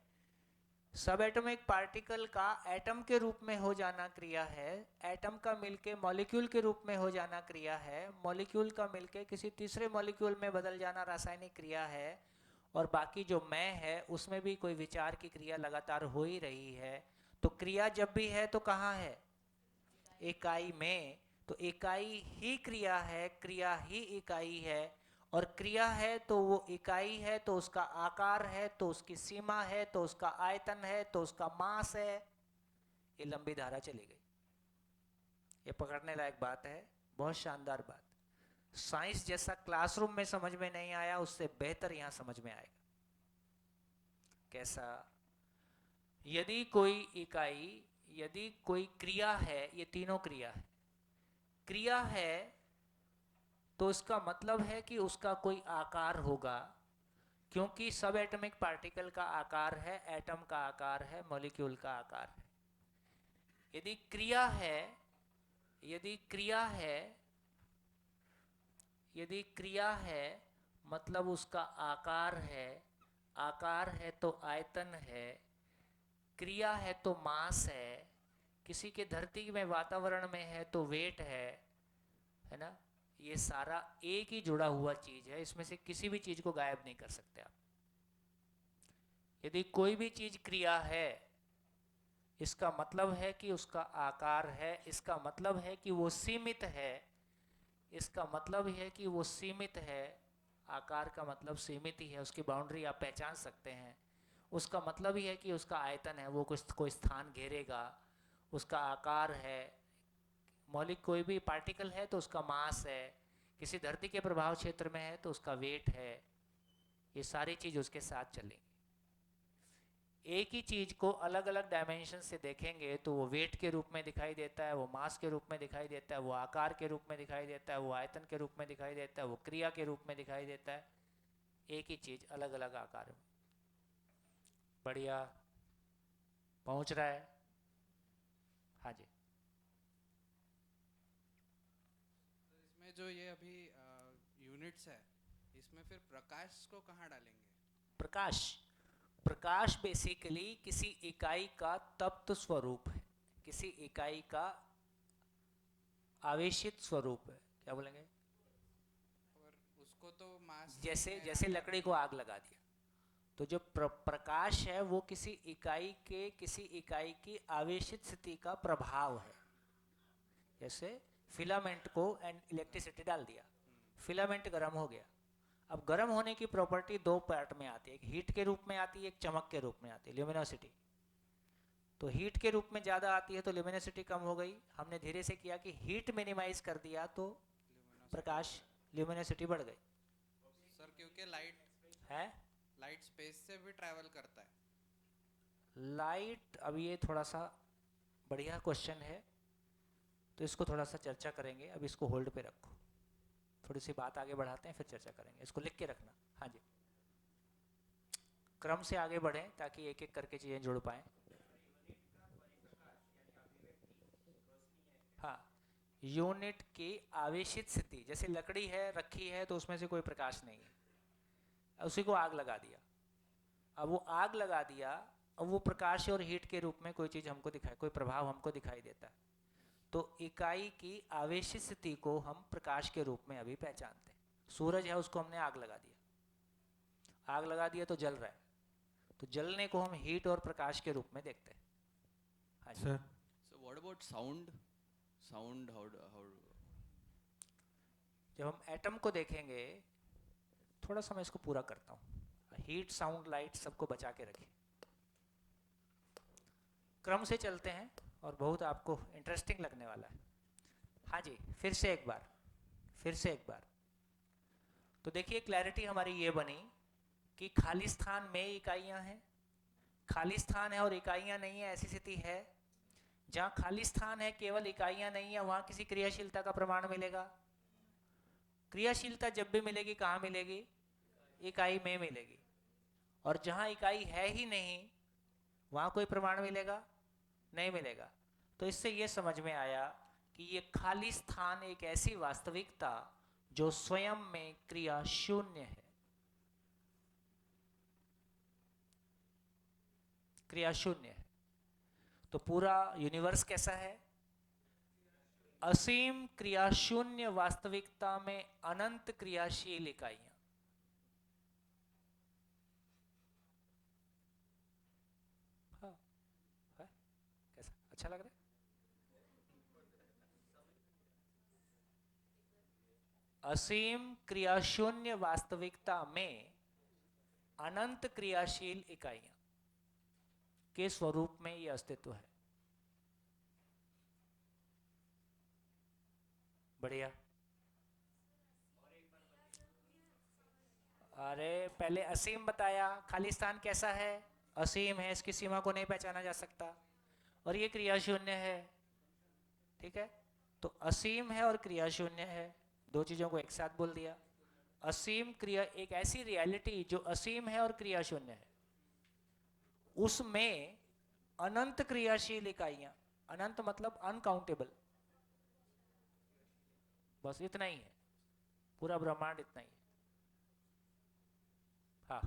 सब एटॉमिक पार्टिकल का एटम के रूप में हो जाना क्रिया है, एटम का मिलके मॉलिक्यूल के रूप में हो जाना क्रिया है, मॉलिक्यूल का मिलके किसी तीसरे मॉलिक्यूल में बदल जाना रासायनिक क्रिया है, और बाकी जो मैं है उसमें भी कोई विचार की क्रिया लगातार हो ही रही है। तो क्रिया जब भी है तो कहाँ है? इकाई में। तो इकाई ही क्रिया है, क्रिया ही इकाई है, और क्रिया है तो वो इकाई है, तो उसका आकार है, तो उसकी सीमा है, तो उसका आयतन है, तो उसका मास है। ये लंबी धारा चली गई। ये पकड़ने लायक बात है, बहुत शानदार बात। साइंस जैसा क्लासरूम में समझ में नहीं आया, उससे बेहतर यहां समझ में आएगा। कैसा? यदि कोई इकाई, यदि कोई क्रिया है, ये तीनों क्रिया है, क्रिया है तो इसका मतलब है कि उसका कोई आकार होगा, क्योंकि सब एटॉमिक पार्टिकल का आकार है, एटम का आकार है, मॉलिक्यूल का आकार है। यदि क्रिया है, यदि क्रिया है, यदि क्रिया है मतलब उसका आकार है, आकार है तो आयतन है, क्रिया है तो मास है, किसी के धरती में वातावरण में है तो वेट है ना। ये सारा एक ही जुड़ा हुआ चीज है, इसमें से किसी भी चीज को गायब नहीं कर सकते आप। यदि कोई भी चीज क्रिया है, इसका मतलब है कि उसका आकार है, इसका मतलब है कि वो सीमित है, इसका मतलब है कि वो सीमित है। आकार का मतलब सीमित ही है, उसकी बाउंड्री आप पहचान सकते हैं। उसका मतलब ही है कि उसका आयतन है, वो कोई स्थान घेरेगा, उसका आकार है। मौलिक कोई भी पार्टिकल है तो उसका मास है, किसी धरती के प्रभाव क्षेत्र में है तो उसका वेट है। ये सारी चीज उसके साथ चलेंगी। एक ही चीज को अलग अलग डायमेंशन से देखेंगे तो वो वेट के रूप में दिखाई देता है, वो मास के रूप में दिखाई देता है, वो आकार के रूप में दिखाई देता है, वो आयतन के रूप में दिखाई देता है, वो क्रिया के रूप में दिखाई देता है। एक ही चीज अलग अलग आकार में। बढ़िया, पहुंच रहा है? हाँ जी। इसमें जो ये अभी यूनिट्स है, इसमें फिर प्रकाश को कहाँ डालेंगे? प्रकाश, प्रकाश बेसिकली किसी इकाई का तप्त स्वरूप है, किसी इकाई का आवेशित स्वरूप है। क्या बोलेंगे? और उसको तो मास जैसे लकड़ी को आग लगा दिया, तो जो प्रकाश है वो किसी इकाई की आवेशित स्थिति का प्रभाव है। जैसे फिलामेंट को इलेक्ट्रिसिटी डाल दिया, फिलामेंट गर्म हो गया। अब गर्म होने की प्रॉपर्टी दो पार्ट में आती है, एक हीट के रूप में आती है, एक चमक के रूप में आती है, ल्यूमिनोसिटी। तो हीट के रूप में ज़्यादा आती है तो ल्यूमिनोसिटी कम हो गई। हमने धीरे से किया कि हीट मिनिमाइज कर दिया तो प्रकाश, ल्यूमिनोसिटी बढ़ गई। सर क्योंकि लाइट है, लाइट स्पेस से भी ट्रैवल करता है। लाइट, अब ये थोड़ा सा बढ़िया क्वेश्चन है, तो इसको थोड़ा सा चर्चा करेंगे। अब इसको होल्ड पे रखो, थोड़ी सी बात आगे बढ़ाते हैं, फिर चर्चा करेंगे। इसको लिख के रखना। हाँ जी, क्रम से आगे बढ़ें ताकि एक एक करके चीज़ें जुड़ पाएं। हाँ, यूनिट की आवेशित स्थिति, जैसे लकड़ी है रखी है तो उसमें से कोई प्रकाश नहीं है, उसी को आग लगा दिया। अब वो आग लगा दिया, अब वो प्रकाश और हीट के रूप में कोई चीज़ हमको दिखाई, कोई प्रभाव हमको दिखाई देता है, तो इकाई की आवेशित स्थिति को हम प्रकाश के रूप में अभी पहचानते हैं। सूरज है, उसको हमने आग लगा दिया, आग लगा दिया तो जल रहा है, तो जलने को हम हीट और प्रकाश के रूप में देखते हैं। हाँ जी sir, so what about sound? Sound, how जब हम एटम को देखेंगे, थोड़ा सा मैं इसको पूरा करता हूँ। हीट, साउंड, लाइट सबको बचा के रखिए। क्रम से चलते हैं और बहुत आपको इंटरेस्टिंग लगने वाला है। हाँ जी, फिर से एक बार। तो देखिए क्लैरिटी हमारी ये बनी कि खाली स्थान में इकाइयाँ हैं, खाली स्थान है और इकाइयाँ नहीं है, ऐसी स्थिति है। जहाँ खाली स्थान है केवल इकाइयाँ नहीं है, वहाँ किसी क्रियाशीलता का प्रमाण मिलेगा। क्रियाशीलता जब भी मिलेगी कहाँ मिलेगी? इकाई में मिलेगी। और जहाँ इकाई है ही नहीं वहाँ कोई प्रमाण मिलेगा? नहीं मिलेगा। तो इससे ये समझ में आया कि ये खाली स्थान एक ऐसी वास्तविकता जो स्वयं में क्रिया शून्य है, क्रिया शून्य है। तो पूरा यूनिवर्स कैसा है? असीम क्रिया शून्य वास्तविकता में अनंत क्रियाशील इकाइयां। अच्छा लग रहा है? असीम क्रियाशून्य वास्तविकता में अनंत क्रियाशील इकाइयां के स्वरूप में यह अस्तित्व है। बढ़िया। अरे पहले असीम बताया, खालिस्तान कैसा है? असीम है, इसकी सीमा को नहीं पहचाना जा सकता, और ये क्रिया शून्य है। ठीक है, तो असीम है और क्रिया शून्य है, दो चीजों को एक साथ बोल दिया। असीम क्रिया, एक ऐसी रियलिटी जो असीम है और क्रिया शून्य है, उसमें अनंत क्रियाशील इकाइयां, अनंत मतलब अनकाउंटेबल, बस इतना ही है, पूरा ब्रह्मांड इतना ही है। हाँ,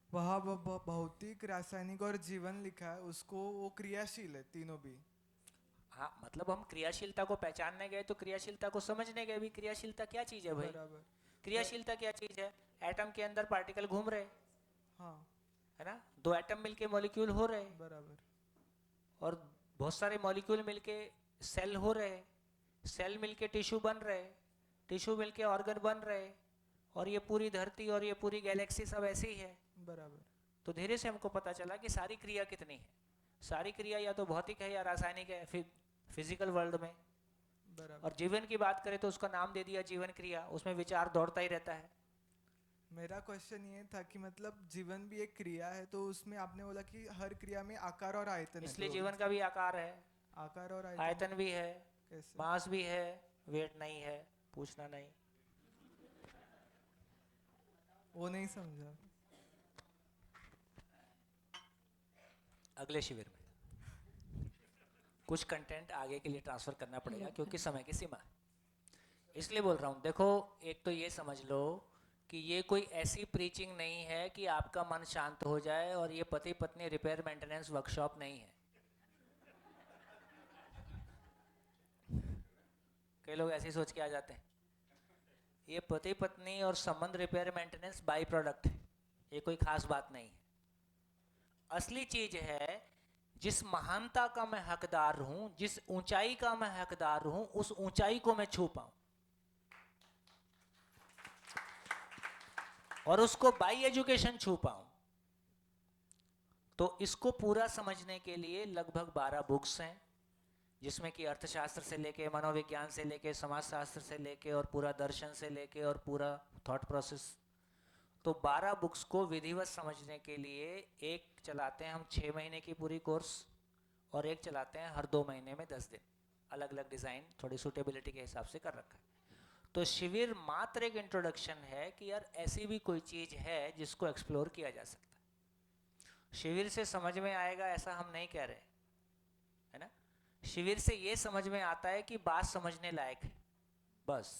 वहाँ भौतिक, रासायनिक और जीवन लिखा है, उसको वो क्रियाशील है तीनों भी। हाँ, मतलब हम क्रियाशीलता को पहचानने गए तो क्रियाशीलता को समझने गए भी, क्रियाशीलता क्या चीज है भाई? बराबर। क्रियाशीलता क्या चीज है? एटम के अंदर पार्टिकल घूम रहे, हाँ, है ना, दो एटम मिलके मॉलिक्यूल हो रहे, बराबर। और बहुत सारे मॉलिक्यूल मिलके सेल हो रहे, सेल मिलके टिश्यू बन रहे, टिश्यू मिलके ऑर्गन बन रहे, और ये पूरी धरती और ये पूरी गैलेक्सी सब ऐसी ही है। बराबर। तो धीरे से हमको पता चला कि सारी क्रिया कितनी है। सारी क्रिया या तो भौतिक है या रासायनिक है, फिजिकल वर्ल्ड में। बराबर। और जीवन की बात करें तो उसका नाम दे दिया जीवन क्रिया, उसमें विचार दौड़ता ही रहता है। मेरा क्वेश्चन ये था कि मतलब जीवन भी एक क्रिया है, तो उसमें आपने बोला कि हर क्रिया में आकार और आयतन है, इसलिए तो जीवन का भी आकार है, आकार और आयतन भी है, कैसे? मास भी है, वेट नहीं है, पूछना नहीं। वो नहीं समझा। अगले शिविर में कुछ कंटेंट आगे के लिए ट्रांसफर करना पड़ेगा क्योंकि समय की सीमा है, इसलिए बोल रहा हूँ। देखो, एक तो ये समझ लो कि ये कोई ऐसी प्रीचिंग नहीं है कि आपका मन शांत हो जाए, और ये पति पत्नी रिपेयर मेंटेनेंस वर्कशॉप नहीं है। कई लोग ऐसे सोच के आ जाते हैं। ये पति पत्नी और संबंध रिपेयर मेंटेनेंस बाई प्रोडक्ट है, ये कोई खास बात नहीं है। असली चीज है, जिस महानता का मैं हकदार हूं, जिस ऊंचाई का मैं हकदार हूं, उस ऊंचाई को मैं छू पाऊं, और उसको बाई एजुकेशन छू पाऊं। तो इसको पूरा समझने के लिए लगभग 12 बुक्स हैं, जिसमें कि अर्थशास्त्र से लेके, मनोविज्ञान से लेके, समाजशास्त्र से लेके, और पूरा दर्शन से लेके, और पूरा थॉट प्रोसेस। तो 12 बुक्स को विधिवत समझने के लिए एक चलाते हैं हम 6 महीने की पूरी कोर्स, और एक चलाते हैं हर 2 महीने में 10 दिन, अलग अलग डिज़ाइन, थोड़ी सूटेबिलिटी के हिसाब से कर रखा है। तो शिविर मात्र एक इंट्रोडक्शन है कि यार ऐसी भी कोई चीज़ है जिसको एक्सप्लोर किया जा सकता है। शिविर से समझ में आएगा ऐसा हम नहीं कह रहे, है ना। शिविर से ये समझ में आता है कि बात समझने लायक है, बस।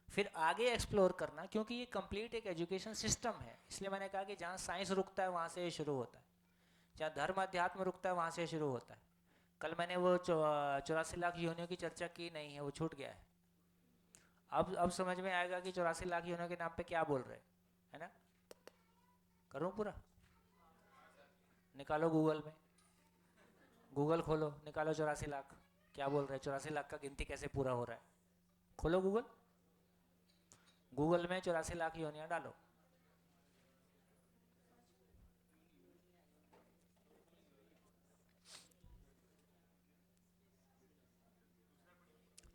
फिर आगे एक्सप्लोर करना, क्योंकि ये कंप्लीट एक एजुकेशन सिस्टम है। इसलिए मैंने कहा कि जहाँ साइंस रुकता है वहाँ से ये शुरू होता है, जहाँ धर्म अध्यात्म रुकता है वहाँ से शुरू होता है। कल मैंने वो 84 लाख योनियों की चर्चा की नहीं है, वो छूट गया है। अब समझ में आएगा कि 84 लाख योनियों के नाम पे क्या बोल रहे, है ना। करूँ पूरा? निकालो गूगल में, गूगल खोलो, निकालो 84 लाख क्या बोल रहे हैं, 84 लाख का गिनती कैसे पूरा हो रहा है। खोलो गूगल, गूगल में 84 लाख योनियां डालो,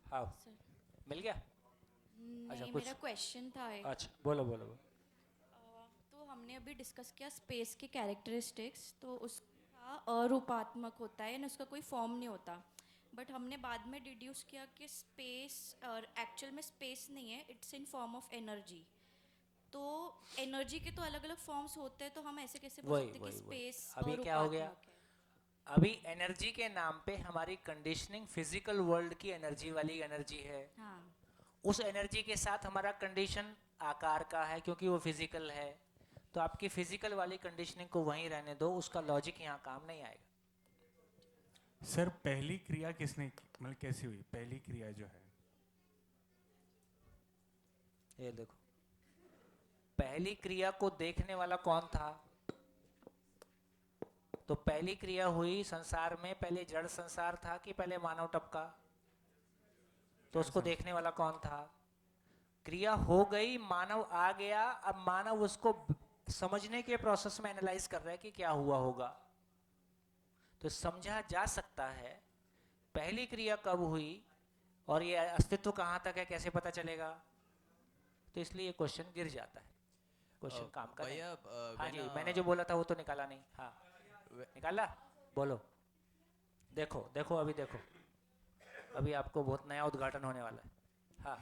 हाँ मिल गया। अच्छा, नहीं, कुछ मेरा क्वेश्चन था एक। अच्छा, बोलो बोलो बोलो। तो हमने अभी डिस्कस किया स्पेस के कैरेक्टरिस्टिक्स, तो उसका अरूपात्मक होता है, यानी उसका कोई फॉर्म नहीं होता। बट हमने बाद में डिड्यूस किया कि स्पेस और एक्चुअल में स्पेस नहीं है, it's in form of energy. तो एनर्जी के तो अलग अलग फॉर्म्स होते हैं, तो हम ऐसे कैसे बोल सकते हैं कि स्पेस अभी क्या हो गया, अभी एनर्जी के नाम पे हमारी कंडीशनिंग फिजिकल वर्ल्ड की एनर्जी वाली एनर्जी है। हाँ। उस एनर्जी के साथ हमारा कंडीशन आकार का है, क्योंकि वो फिजिकल है। तो आपकी फिजिकल वाली कंडीशनिंग को वहीं रहने दो, उसका लॉजिक यहाँ काम नहीं आएगा। सर, पहली क्रिया किसने मतलब कैसी हुई? पहली क्रिया जो है, ये देखो, पहली क्रिया को देखने वाला कौन था? तो पहली क्रिया हुई संसार में, पहले जड़ संसार था कि पहले मानव टपका? तो उसको देखने वाला कौन था? क्रिया हो गई, मानव आ गया, अब मानव उसको समझने के प्रोसेस में एनालाइज कर रहा है कि क्या हुआ होगा। तो समझा जा सकता है पहली क्रिया कब हुई और ये अस्तित्व कहाँ तक है, कैसे पता चलेगा? तो इसलिए ये क्वेश्चन गिर जाता है, क्वेश्चन काम का नहीं। हाँ जी, मैंने जो बोला था वो तो निकाला नहीं। हाँ निकाला, बोलो। देखो देखो अभी देखो, अभी आपको बहुत नया उद्घाटन होने वाला है। हाँ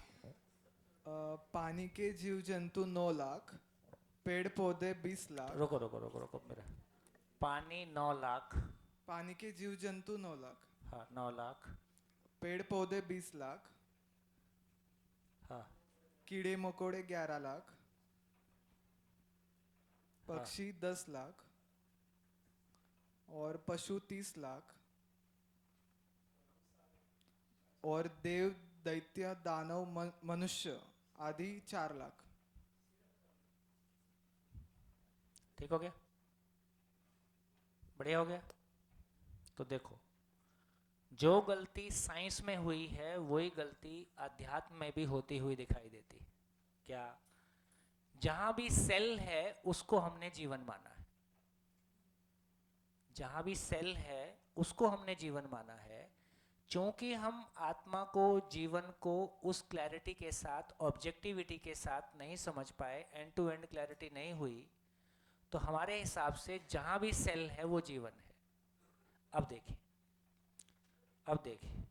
पानी के जीव जंतु 9 लाख, पेड़ पौधे 20 लाख। रुको रुको रुको रुको मेरा, पानी 9 लाख, पानी के जीव जंतु 9 लाख, हाँ 9 लाख, पेड़ पौधे 20 लाख, हाँ कीड़े मकोड़े 11 लाख, पक्षी 10 लाख और पशु 30 लाख और देव दैत्य दानव मनुष्य आदि 4 लाख। ठीक हो गया? बढ़िया हो गया? तो देखो, जो गलती साइंस में हुई है वही गलती अध्यात्म में भी होती हुई दिखाई देती है। क्या? जहां भी सेल है उसको हमने जीवन माना है, जहां भी सेल है उसको हमने जीवन माना है। क्योंकि हम आत्मा को, जीवन को उस क्लैरिटी के साथ, ऑब्जेक्टिविटी के साथ नहीं समझ पाए, एंड टू एंड क्लैरिटी नहीं हुई, तो हमारे हिसाब से जहां भी सेल है वो जीवन है। अब देखिए, अब देखिए,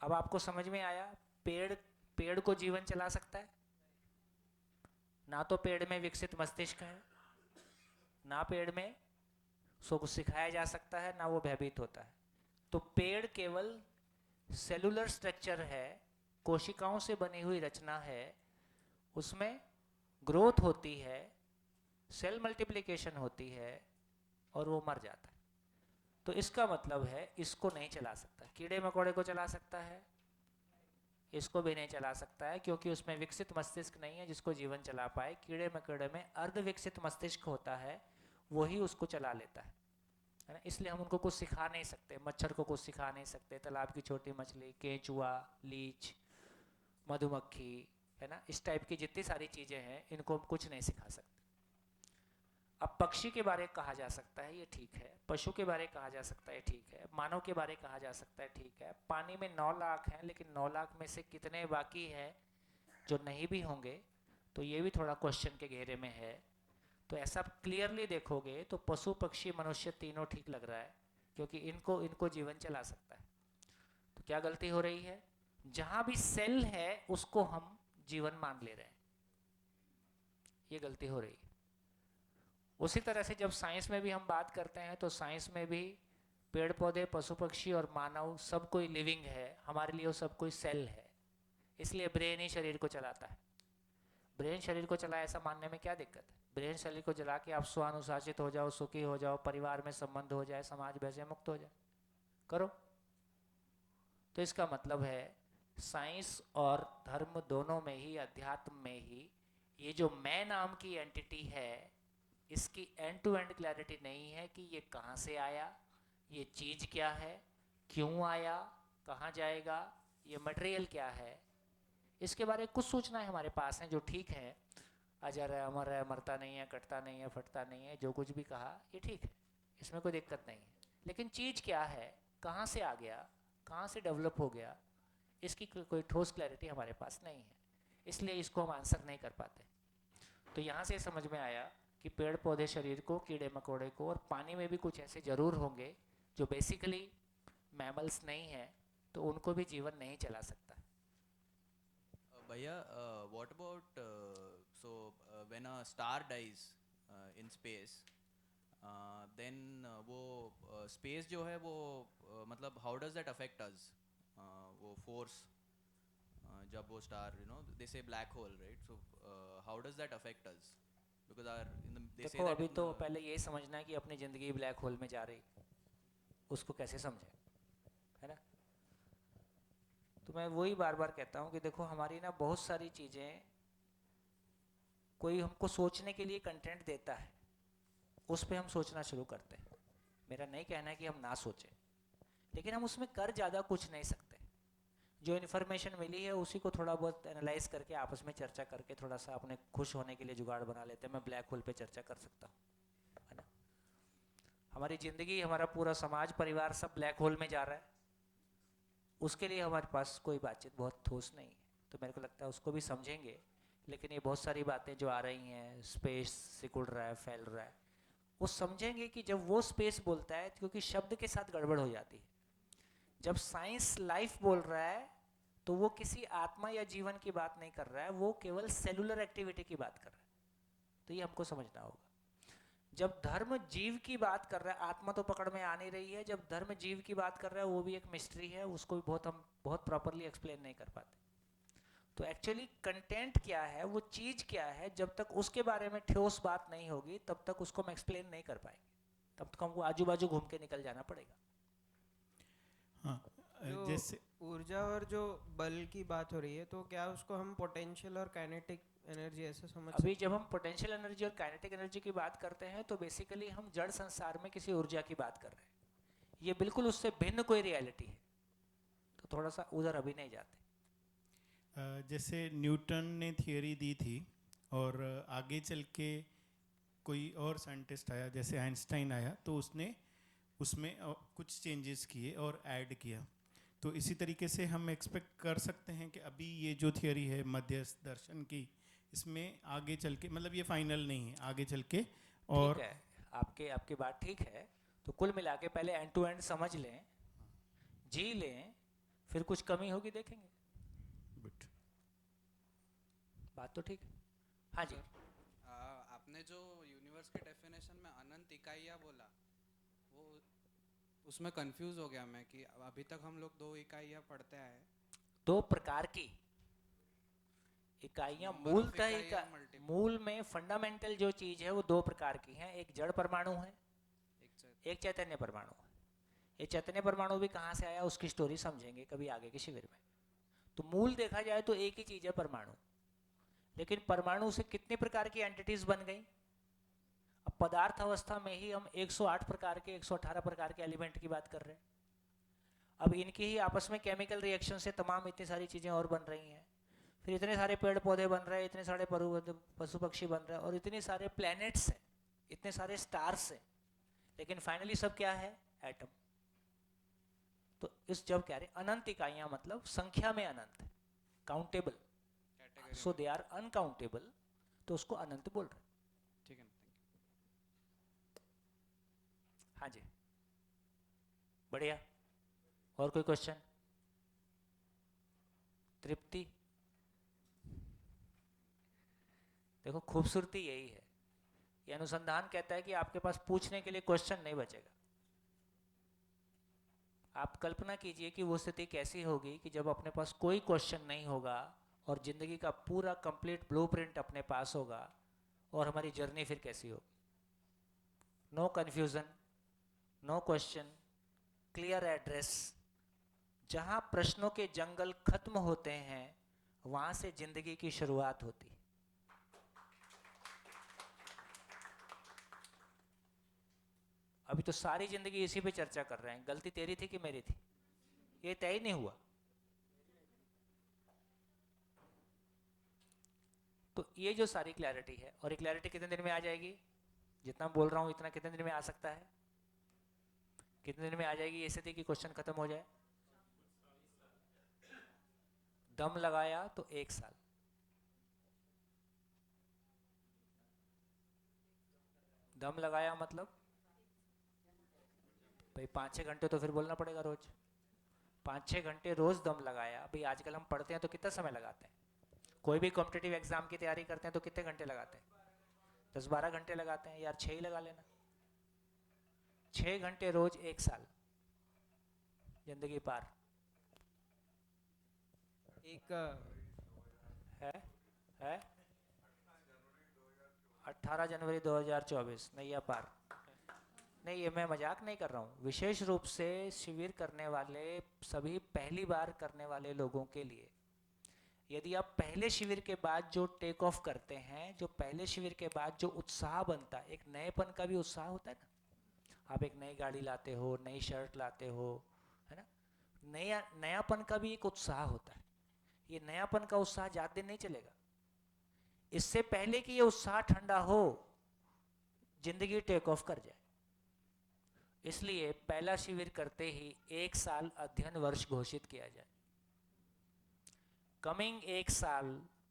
अब आपको समझ में आया पेड़ को जीवन चला सकता है? ना तो पेड़ में विकसित मस्तिष्क है, ना पेड़ में उसको कुछ सिखाया जा सकता है, ना वो भयभीत होता है। तो पेड़ केवल सेलुलर स्ट्रक्चर है, कोशिकाओं से बनी हुई रचना है, उसमें ग्रोथ होती है, सेल मल्टीप्लिकेशन होती है और वो मर जाता है। तो इसका मतलब है इसको नहीं चला सकता। कीड़े मकोड़े को चला सकता है, इसको भी नहीं चला सकता है, क्योंकि उसमें विकसित मस्तिष्क नहीं है जिसको जीवन चला पाए। कीड़े मकोड़े में अर्ध विकसित मस्तिष्क होता है, वही उसको चला लेता है ना। इसलिए हम उनको कुछ सिखा नहीं सकते। मच्छर को कुछ सिखा नहीं सकते, तालाब की छोटी मछली, केंचुआ, लीच, मधुमक्खी, है ना, इस टाइप की जितनी सारी चीजें हैं इनको हम कुछ नहीं सिखा सकते। अब पक्षी के बारे कहा जा सकता है, ये ठीक है। पशु के बारे कहा जा सकता है, ठीक है। मानव के बारे कहा जा सकता है, ठीक है। पानी में 9 लाख हैं, लेकिन 9 लाख में से कितने बाकी हैं जो नहीं भी होंगे, तो ये भी थोड़ा क्वेश्चन के घेरे में है। तो ऐसा क्लियरली देखोगे तो पशु पक्षी मनुष्य तीनों ठीक लग रहा है, क्योंकि इनको जीवन चला सकता है। तो क्या गलती हो रही है? जहां भी सेल है उसको हम जीवन मान ले रहे हैं, ये गलती हो रही है। उसी तरह से जब साइंस में भी हम बात करते हैं तो साइंस में भी पेड़ पौधे, पशु पक्षी और मानव सब कोई लिविंग है। हमारे लिए वो सब कोई सेल है, इसलिए ब्रेन ही शरीर को चलाता है। ब्रेन शरीर को चलाए ऐसा मानने में क्या दिक्कत है? ब्रेन शरीर को जला के आप स्वानुशासित हो जाओ, सुखी हो जाओ, परिवार में संबंध हो जाए, समाज वैसे मुक्त हो जाए, करो। तो इसका मतलब है साइंस और धर्म दोनों में ही, अध्यात्म में ही, ये जो मैं नाम की एंटिटी है, इसकी एंड टू एंड क्लैरिटी नहीं है कि ये कहाँ से आया, ये चीज़ क्या है, क्यों आया, कहाँ जाएगा, ये मटेरियल क्या है। इसके बारे में कुछ सूचनाएं हमारे पास हैं जो ठीक है, अजर है, अमर है, मरता नहीं है, कटता नहीं है, फटता नहीं है, जो कुछ भी कहा ये ठीक है, इसमें कोई दिक्कत नहीं है। लेकिन चीज़ क्या है, कहाँ से आ गया, कहाँ से डेवलप हो गया, इसकी कोई ठोस क्लैरिटी हमारे पास नहीं है, इसलिए इसको हम आंसर नहीं कर पाते। तो यहाँ से समझ में आया कि पेड़ पौधे शरीर को, कीड़े मकोड़े को, और पानी में भी कुछ ऐसे ज़रूर होंगे जो बेसिकली मैमल्स नहीं है, तो उनको भी जीवन नहीं चला सकता। भैया, what about when a star dies in space, then वो space जो है वो मतलब how does that affect us? वो force जब वो star, they say black hole, right? So how does that affect us? Because they say देखो, that अभी तो पहले यही समझना है कि अपनी ज़िंदगी ब्लैक होल में जा रही, उसको कैसे समझे, है ना। तो मैं वही बार बार कहता हूँ कि देखो, हमारी ना बहुत सारी चीज़ें कोई हमको सोचने के लिए कंटेंट देता है, उस पर हम सोचना शुरू करते हैं। मेरा नहीं कहना है कि हम ना सोचें, लेकिन हम उसमें कर ज़्यादा कुछ नहीं सकते। जो इन्फॉर्मेशन मिली है उसी को थोड़ा बहुत एनालाइज करके आपस में चर्चा करके थोड़ा सा अपने खुश होने के लिए जुगाड़ बना लेते हैं। मैं ब्लैक होल पे चर्चा कर सकता हूँ, है ना। हमारी ज़िंदगी, हमारा पूरा समाज, परिवार सब ब्लैक होल में जा रहा है, उसके लिए हमारे पास कोई बातचीत बहुत ठोस नहीं है। तो मेरे को लगता है उसको भी समझेंगे, लेकिन ये बहुत सारी बातें जो आ रही हैं, स्पेस सिकुड़ रहा है, फैल रहा है, वो समझेंगे कि जब वो स्पेस बोलता है, क्योंकि शब्द के साथ गड़बड़ हो जाती है। जब साइंस लाइफ बोल रहा है तो वो किसी आत्मा या जीवन की बात नहीं कर रहा है, वो केवल सेलुलर एक्टिविटी की बात कर रहा है। तो ये हमको समझना होगा। जब धर्म जीव की बात कर रहा है, आत्मा तो पकड़ में आ नहीं रही है, जब धर्म जीव की बात कर रहा है वो भी एक मिस्ट्री है, उसको भी हम बहुत प्रॉपरली एक्सप्लेन नहीं कर पाते। तो एक्चुअली कंटेंट क्या है, वो चीज़ क्या है, जब तक उसके बारे में ठोस बात नहीं होगी तब तक उसको हम एक्सप्लेन नहीं कर पाएंगे। तब तक हमको आजू बाजू घूम के निकल जाना पड़ेगा। हाँ, जैसे ऊर्जा और जो बल की बात हो रही है, तो क्या उसको हम पोटेंशियल और काइनेटिक एनर्जी ऐसे समझ अभी जब हम पोटेंशियल एनर्जी और काइनेटिक एनर्जी की बात करते हैं तो बेसिकली हम जड़ संसार में किसी ऊर्जा की बात कर रहे हैं। ये बिल्कुल उससे भिन्न कोई रियलिटी है, तो थोड़ा सा उधर अभी नहीं जाते। जैसे न्यूटन ने थियरी दी थी और आगे चल के कोई और साइंटिस्ट आया, जैसे आइंस्टाइन आया, तो उसने उसमें कुछ चेंजेस किए और ऐड किया। तो इसी तरीके से हम एक्सपेक्ट कर सकते हैं कि अभी ये जो थियरी है मध्यस्थ दर्शन की, इसमें आगे चल के, मतलब ये फाइनल नहीं है, आगे चल के और ठीक है, आपकी बात ठीक है। तो कुल मिला के पहले एंड टू एंड समझ लें, जी लें, फिर कुछ कमी होगी देखेंगे। बात तो ठीक है। हाँ जी। आपने जो यूनिवर्स के डेफिनेशन में अनंत इकाइयाँ बोला, वो उसमें कंफ्यूज हो गया मैं कि अभी तक हम लोग 2 इकाइयाँ पढ़ते आए। 2 प्रकार की इकाइयाँ, मूल में फंडामेंटल जो चीज़ है वो 2 प्रकार की हैं। एक जड़ परमाणु है, एक चैतन्य परमाणु है। ये चैतन्य परमाणु भी कहाँ से आया उसकी स्टोरी समझेंगे कभी आगे के शिविर में। तो मूल देखा जाए तो एक ही चीज़ है परमाणु, लेकिन परमाणु से कितने प्रकार की एंटिटीज बन गई। अब पदार्थ अवस्था में ही हम 108 प्रकार के 118 प्रकार के एलिमेंट की बात कर रहे हैं। अब इनकी ही आपस में केमिकल रिएक्शन से तमाम इतनी सारी चीज़ें और बन रही हैं, फिर इतने सारे पेड़ पौधे बन रहे हैं, इतने सारे पशु पक्षी बन रहे हैं, और इतने सारे प्लैनेट्स हैं, इतने सारे स्टार्स हैं, लेकिन फाइनली सब क्या है, एटम। तो इस जब कह रहे अनंत इकाइयाँ मतलब संख्या में अनंत, countable, so they are uncountable, तो उसको अनंत बोल रहे। ठीक है ना, हाँ जी, बढ़िया। और कोई क्वेश्चन? तृप्ति? देखो खूबसूरती यही है, ये अनुसंधान कहता है कि आपके पास पूछने के लिए क्वेश्चन नहीं बचेगा। आप कल्पना कीजिए कि वो स्थिति कैसी होगी कि जब अपने पास कोई क्वेश्चन नहीं होगा और जिंदगी का पूरा कंप्लीट ब्लूप्रिंट अपने पास होगा, और हमारी जर्नी फिर कैसी होगी। No confusion, no question, clear address. जहां प्रश्नों के जंगल खत्म होते हैं वहां से जिंदगी की शुरुआत होती है। अभी तो सारी जिंदगी इसी पे चर्चा कर रहे हैं, गलती तेरी थी कि मेरी थी, ये तय ही नहीं हुआ। तो ये जो सारी क्लैरिटी है, और ये क्लैरिटी कितने दिन में आ जाएगी? जितना बोल रहा हूं इतना कितने दिन में आ सकता है? कितने दिन में आ जाएगी ये स्थिति कि क्वेश्चन खत्म हो जाए? दम लगाया तो 1 साल। दम लगाया मतलब भाई 5-6 घंटे तो फिर बोलना पड़ेगा रोज। 5-6 घंटे रोज दम लगाया। भाई आजकल हम पढ़ते हैं तो कितना समय लगाते हैं? कोई भी कॉम्पिटिटिव एग्जाम की तैयारी करते हैं तो कितने घंटे लगाते हैं? 10-12 घंटे लगाते हैं यार, 6 ही लगा लेना। 6 घंटे रोज 1 साल, जिंदगी पार। एक है 18 जनवरी 2024 नैया पार। नहीं, ये मैं मजाक नहीं कर रहा हूँ। विशेष रूप से शिविर करने वाले सभी पहली बार करने वाले लोगों के लिए यदि आप पहले शिविर के बाद जो टेक ऑफ करते हैं, जो पहले शिविर के बाद जो उत्साह बनता है, एक नएपन का भी उत्साह होता है ना। आप एक नई गाड़ी लाते हो, नई शर्ट लाते हो, है ना, नयापन का भी एक उत्साह होता है। ये नयापन का उत्साह ज़्यादा दिन नहीं चलेगा। इससे पहले कि ये उत्साह ठंडा हो, जिंदगी टेक ऑफ कर जाए। इसलिए पहला शिविर करते ही 1 साल अध्ययन वर्ष घोषित किया जाए। कमिंग 1 साल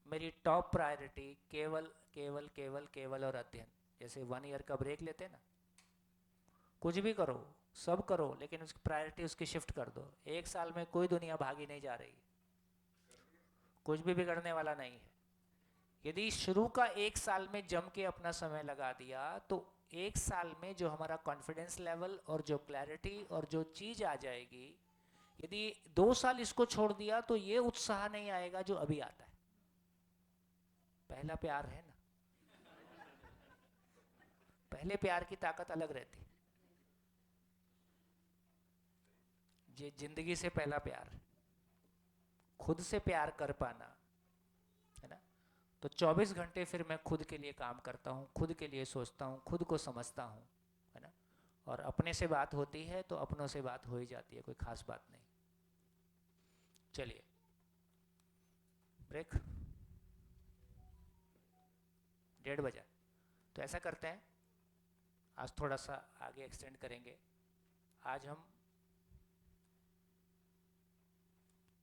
मेरी टॉप प्रायोरिटी केवल केवल केवल केवल और अध्ययन। जैसे 1 ईयर का ब्रेक लेते हैं ना, कुछ भी करो, सब करो, लेकिन उसकी प्रायोरिटी उसकी शिफ्ट कर दो। 1 साल में कोई दुनिया भागी नहीं जा रही, कुछ भी बिगड़ने वाला नहीं है। यदि शुरू का 1 साल में जम के अपना समय लगा दिया तो 1 साल में जो हमारा कॉन्फिडेंस लेवल और जो क्लैरिटी और जो चीज आ जाएगी, यदि 2 साल इसको छोड़ दिया तो ये उत्साह नहीं आएगा जो अभी आता है। पहला प्यार है ना, पहले प्यार की ताकत अलग रहती है। ये जिंदगी से पहला प्यार, खुद से प्यार कर पाना, है ना। तो 24 घंटे फिर मैं खुद के लिए काम करता हूँ, खुद के लिए सोचता हूँ, खुद को समझता हूँ, है ना। और अपने से बात होती है तो अपनों से बात हो ही जाती है, कोई खास बात नहीं। चलिए ब्रेक, 1:30 बजा। तो ऐसा करते हैं, आज थोड़ा सा आगे एक्सटेंड करेंगे। आज हम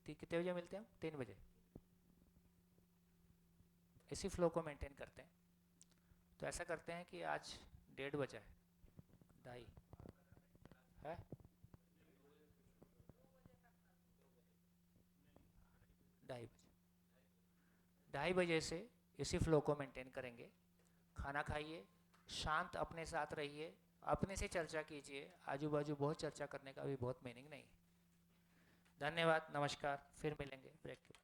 कितने बजे मिलते हैं? 3 बजे। इसी फ्लो को मेंटेन करते हैं। तो ऐसा करते हैं कि आज 1:30 बजा है, 2:30 है, 2:30 बजे, 2:30 बजे से इसी फ्लो को मेंटेन करेंगे। खाना खाइए, शांत अपने साथ रहिए, अपने से चर्चा कीजिए। आजू बाजू बहुत चर्चा करने का भी बहुत मीनिंग नहीं है। धन्यवाद, नमस्कार, फिर मिलेंगे ब्रेक के बाद।